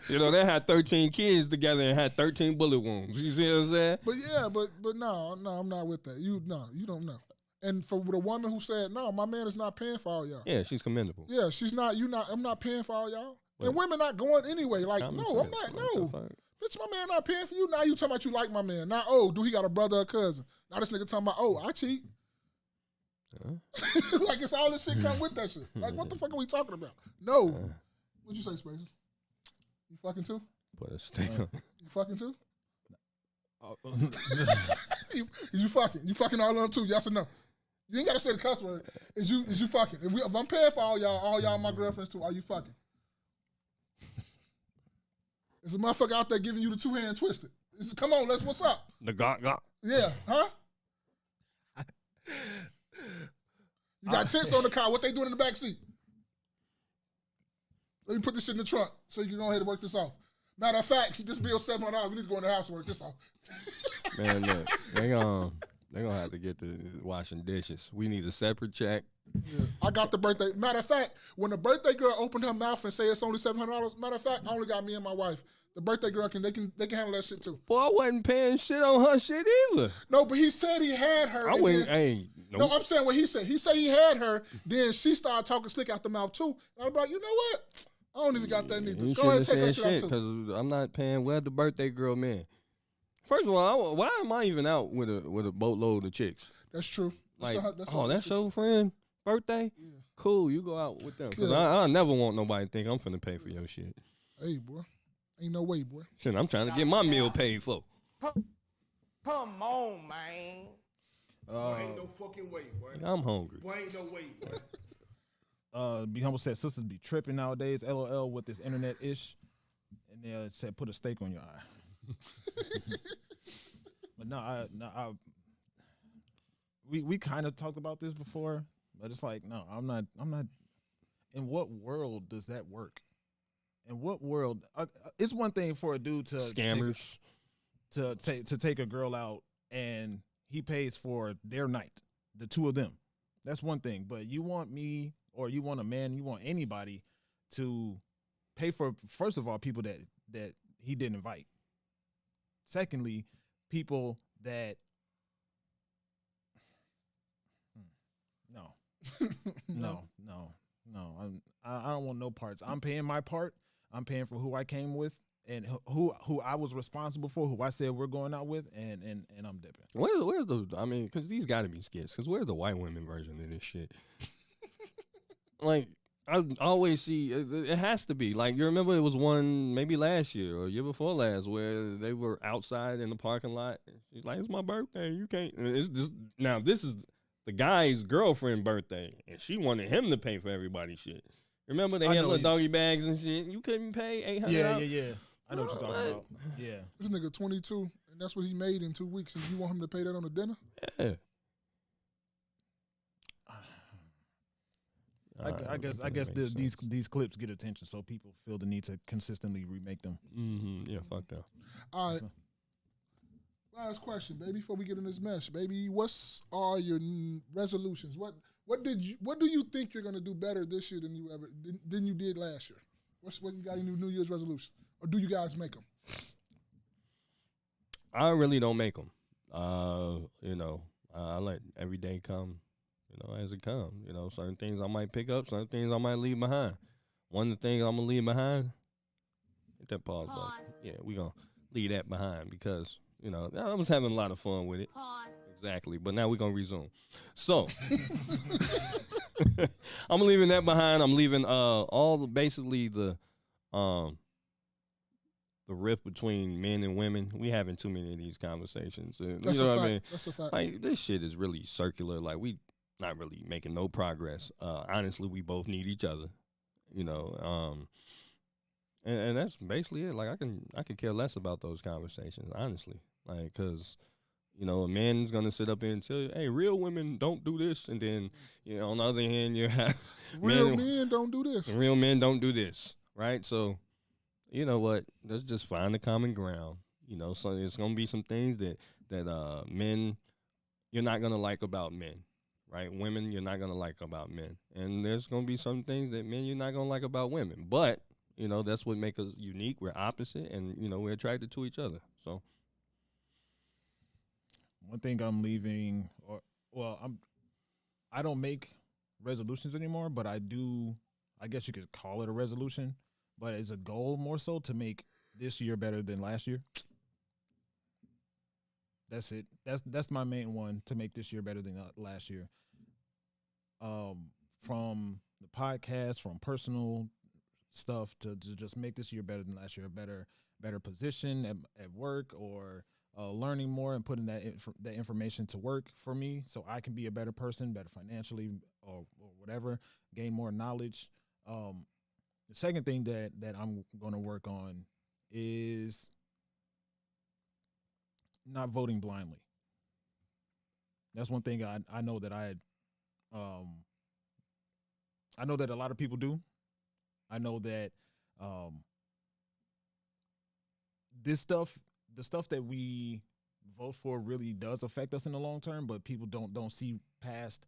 You know, they had 13 kids together and had 13 bullet wounds. You see what I'm saying? But yeah, but no, I'm not with that. You don't know. And for the woman who said, no, my man is not paying for all y'all. Yeah, she's commendable. Yeah, she's not, I'm not paying for all y'all. And women not going anyway. Like, Common no, I'm sense. not, What the no. fuck? Bitch, my man not paying for you. Now you talking about you like my man. Now, oh, do he got a brother or cousin? Now this nigga talking about, oh, I cheat. Like it's all this shit come with that shit. Like what the fuck are we talking about? No. What'd you say, Spaces? You fucking too? Put a stick on. You fucking too? You fucking? You fucking all of them too? Yes or no? You ain't gotta say the cuss word. Is you fucking? If I'm paying for all y'all my girlfriends too, are you fucking? Is a motherfucker out there giving you the 2-hand twisted? Come on, what's up? The gawk. Yeah, huh? You got tents on the car. What they doing in the back seat? Let me put this shit in the trunk so you can go ahead and work this off. Matter of fact, this bill's $700. We need to go in the house and work this off. Man, look, they gonna have to get to washing dishes. We need a separate check. Yeah, I got the birthday. Matter of fact, when the birthday girl opened her mouth and say it's only $700, matter of fact, I only got me and my wife. The birthday girl they can handle that shit too. Boy, I wasn't paying shit on her shit either. No, but he said he had her. I went, hey, nope. No, I'm saying what he said. He said he had her. Then she started talking slick out the mouth too. And I was like, you know what? I don't even got that neither. You Go ahead and take her shit shit out too. Because I'm not paying. Where the birthday girl man? First of all, why am I even out with a boatload of chicks? That's true. Like, that's your friend birthday? Yeah. Cool, you go out with them. Because I never want nobody to think I'm finna pay for your shit. Hey, boy. Ain't no way, boy. Shit, I'm trying to get my meal paid for. Come on, man. Ain't no fucking way, boy. I'm hungry. Boy, ain't no way, boy. Be Humble said sisters be tripping nowadays. LOL with this internet ish, and they said put a steak on your eye. But we kind of talked about this before, but it's like no, I'm not. In what world does that work? In what world? It's one thing for a dude to scammers to take a girl out and he pays for their night, the two of them. That's one thing. But you want me, or you want a man, you want anybody to pay for, first of all, people that he didn't invite. Secondly, people that no. I don't want no parts. I'm paying my part. I'm paying for who I came with and who I was responsible for, who I said we're going out with, and I'm dipping. Where's the? I mean, because these got to be skits. Because where's the white women version of this shit? Like I always see, it has to be. Like you remember, it was one maybe last year or year before last where they were outside in the parking lot. And she's like, "It's my birthday. You can't." And it's just, now this is the guy's girlfriend birthday, and she wanted him to pay for everybody's shit. Remember they had little doggy bags and shit. You couldn't pay $800. Yeah. I know what you're talking about. Yeah. This nigga 22, and that's what he made in 2 weeks, and you want him to pay that on the dinner? Yeah. I guess these clips get attention, so people feel the need to consistently remake them. Mm-hmm. Yeah, fuck that. All right. Last question, baby, before we get in this mess, baby. What's all your resolutions? What do you think you're gonna do better this year than you did last year? What you got any New Year's resolution, or do you guys make them? I really don't make them. I let every day come, as it comes. Certain things I might pick up, certain things I might leave behind. One of the things I'm gonna leave behind, hit that pause button. Yeah, we gonna leave that behind because I was having a lot of fun with it. Pause. Exactly, but now we're gonna resume. So I'm leaving that behind. I'm leaving basically the rift between men and women. We having too many of these conversations. That's a fact. That's a fact. Like this shit is really circular. Like we not really making no progress. Honestly, we both need each other. And that's basically it. Like I can care less about those conversations, honestly. Like, cause a man's gonna sit up here and tell you, "Hey, real women don't do this," and then on the other hand, you have real men don't do this. Real men don't do this, right? So, you know what? Let's just find a common ground. So there's gonna be some things that men you're not gonna like about men, right? Women you're not gonna like about men, and there's gonna be some things that men you're not gonna like about women. But that's what makes us unique. We're opposite, and we're attracted to each other. So. One thing I'm leaving, I don't make resolutions anymore, but I do. I guess you could call it a resolution, but it's a goal more so to make this year better than last year. That's it. That's my main one, to make this year better than last year. From the podcast, from personal stuff to just make this year better than last year, a better position at work, or learning more and putting that information to work for me, so I can be a better person, better financially, or whatever, gain more knowledge. The second thing that I'm going to work on is not voting blindly. That's one thing I know that I know that a lot of people do. I know that the stuff that we vote for really does affect us in the long term, but people don't see past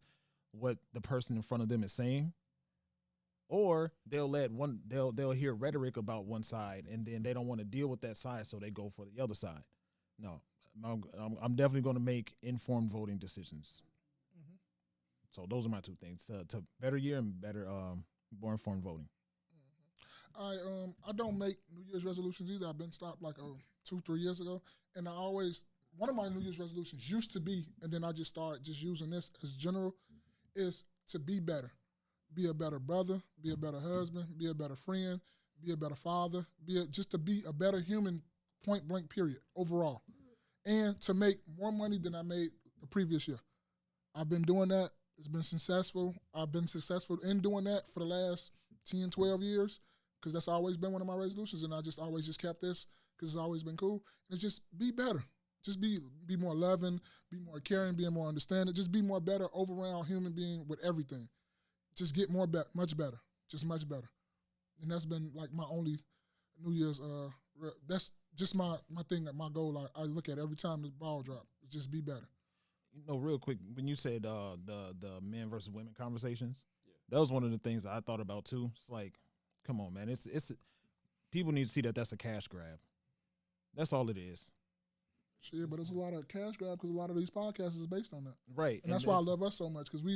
what the person in front of them is saying. Or they'll hear rhetoric about one side, and then they don't want to deal with that side, so they go for the other side. No, I'm definitely going to make informed voting decisions. Mm-hmm. So those are my two things: to better year and better, more informed voting. Mm-hmm. I don't make New Year's resolutions either. I've been stopped like 2-3 years ago, and one of my New Year's resolutions used to be, and then I just started just using this as general, is to be better. Be a better brother, be a better husband, be a better friend, be a better father, just to be a better human, point blank period, overall. And to make more money than I made the previous year. I've been doing that. It's been successful. I've been successful in doing that for the last 10, 12 years, because that's always been one of my resolutions, and I just always just kept this because it's always been cool. And it's just be better. Just be more loving, be more caring, be more understanding. Just be more better overall human being with everything. Just get much better, just much better. And that's been like my only New Year's, that's just my thing, my goal I look at every time the ball drop, just be better. You know, real quick, when you said the men versus women conversations, that was one of the things I thought about too. It's like, come on, man, it's people need to see that that's a cash grab. That's all it is. Shit, but it's a lot of cash grab because a lot of these podcasts is based on that. Right. And that's why I love us so much, because we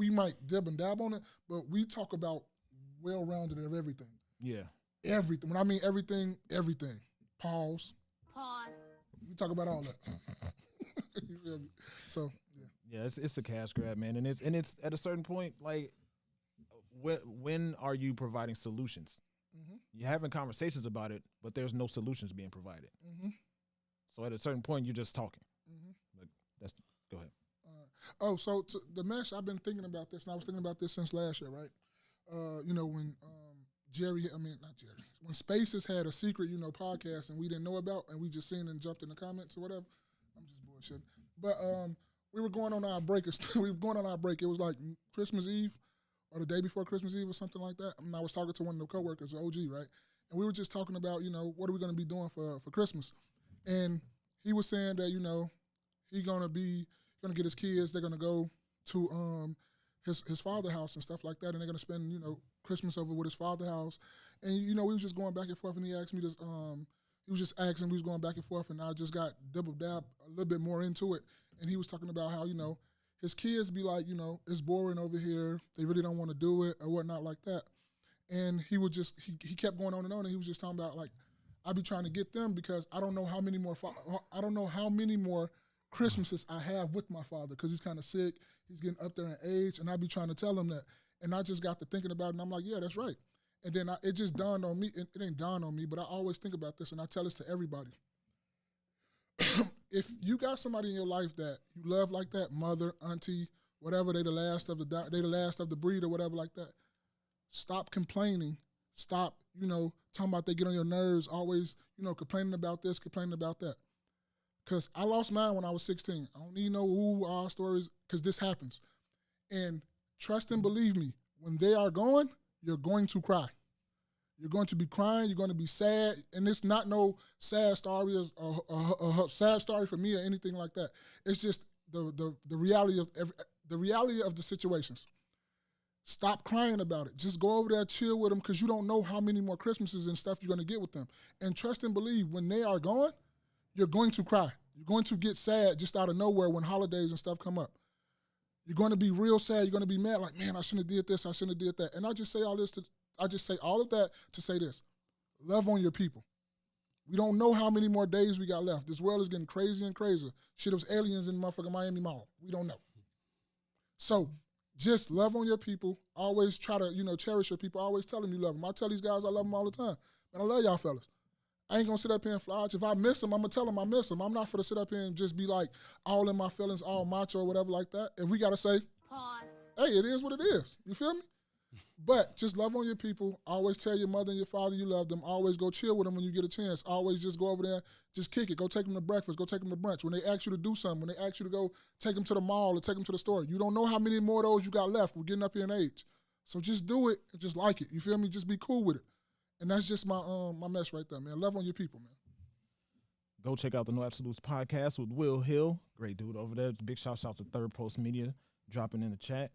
might dib and dab on it, but we talk about well-rounded of everything. Yeah. Everything. When I mean everything. Pause. We talk about all that. You feel me? So, yeah. Yeah, it's a cash grab, man. And it's at a certain point, like, when are you providing solutions? Mm-hmm. You're having conversations about it, but there's no solutions being provided. Mm-hmm. So at a certain point, you're just talking. Mm-hmm. Go ahead. So the mesh, I've been thinking about this, and I was thinking about this since last year, right? When when Spaces had a secret, podcast, and we didn't know about, and we just seen and jumped in the comments or whatever. I'm just bullshitting. But we were going on our break. It was like Christmas Eve or the day before Christmas Eve or something like that. And I was talking to one of the coworkers, OG, right? And we were just talking about, what are we going to be doing for Christmas? And he was saying that, he's gonna get his kids. They're gonna go to his father's house and stuff like that, and they're gonna spend Christmas over with his father's house. And we was just going back and forth, and he asked me this. He was just asking. We was going back and forth, and I just got double dab a little bit more into it. And he was talking about how his kids be like, it's boring over here. They really don't want to do it or whatnot like that. And he would just he kept going on, and he was just talking about like, I be trying to get them because I don't know how many more Christmases I have with my father, because he's kind of sick. He's getting up there in age, and I be trying to tell him that. And I just got to thinking about it, and I'm like, yeah, that's right. And then it just dawned on me. It ain't dawned on me, but I always think about this, and I tell this to everybody. If you got somebody in your life that you love like that, mother, auntie, whatever, they the last of the breed or whatever like that, stop complaining. Stop, talking about they get on your nerves, always, complaining about this, complaining about that. Because I lost mine when I was 16. I don't need no stories, because this happens. And trust and believe me, when they are gone, you're going to cry. You're going to be crying. You're going to be sad. And it's not no sad story or a sad story for me or anything like that. It's just the reality of the situations. Stop crying about it. Just go over there, chill with them, because you don't know how many more Christmases and stuff you're going to get with them. And trust and believe, when they are gone, you're going to cry. You're going to get sad just out of nowhere when holidays and stuff come up. You're going to be real sad. You're going to be mad, like, man, I shouldn't have did this. I shouldn't have did that. And I just say all of that to say this. Love on your people. We don't know how many more days we got left. This world is getting crazier and crazier. Shit, it was aliens in motherfucking Miami Mall. We don't know. So just love on your people. Always try to, cherish your people. Always tell them you love them. I tell these guys I love them all the time. Man, I love y'all fellas. I ain't gonna sit up here and flash. If I miss them, I'm gonna tell them I miss them. I'm not for to sit up here and just be like all in my feelings, all macho or whatever like that. If we gotta say, pause. Hey, it is what it is. You feel me? But just love on your people. Always tell your mother and your father you love them. Always go chill with them when you get a chance. Always just go over there, just kick it. Go take them to breakfast. Go take them to brunch. When they ask you to do something, when they ask you to go take them to the mall or take them to the store, you don't know how many more of those you got left. We're getting up here in age. So just do it and just like it. You feel me? Just be cool with it. And that's just my my mess right there, man. Love on your people, man. Go check out the No Absolutes podcast with Will Hill. Great dude over there. Big shout out to Third Post Media dropping in the chat.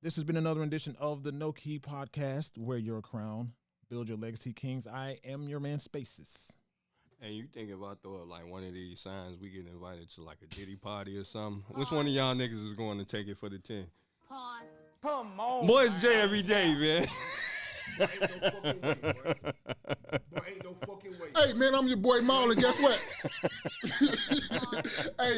This has been another edition of the No Key Podcast. Wear your crown. Build your legacy, Kings. I am your man, Spaces. And you think if I throw up like one of these signs, we get invited to like a Diddy party or something? Which one of y'all niggas is going to take it for the 10? Pause. Come on. Boys J every day, man. Boy, ain't no fucking way, boy. Boy, ain't no fucking way. Hey, man, I'm your boy Maul, and guess what? Hey.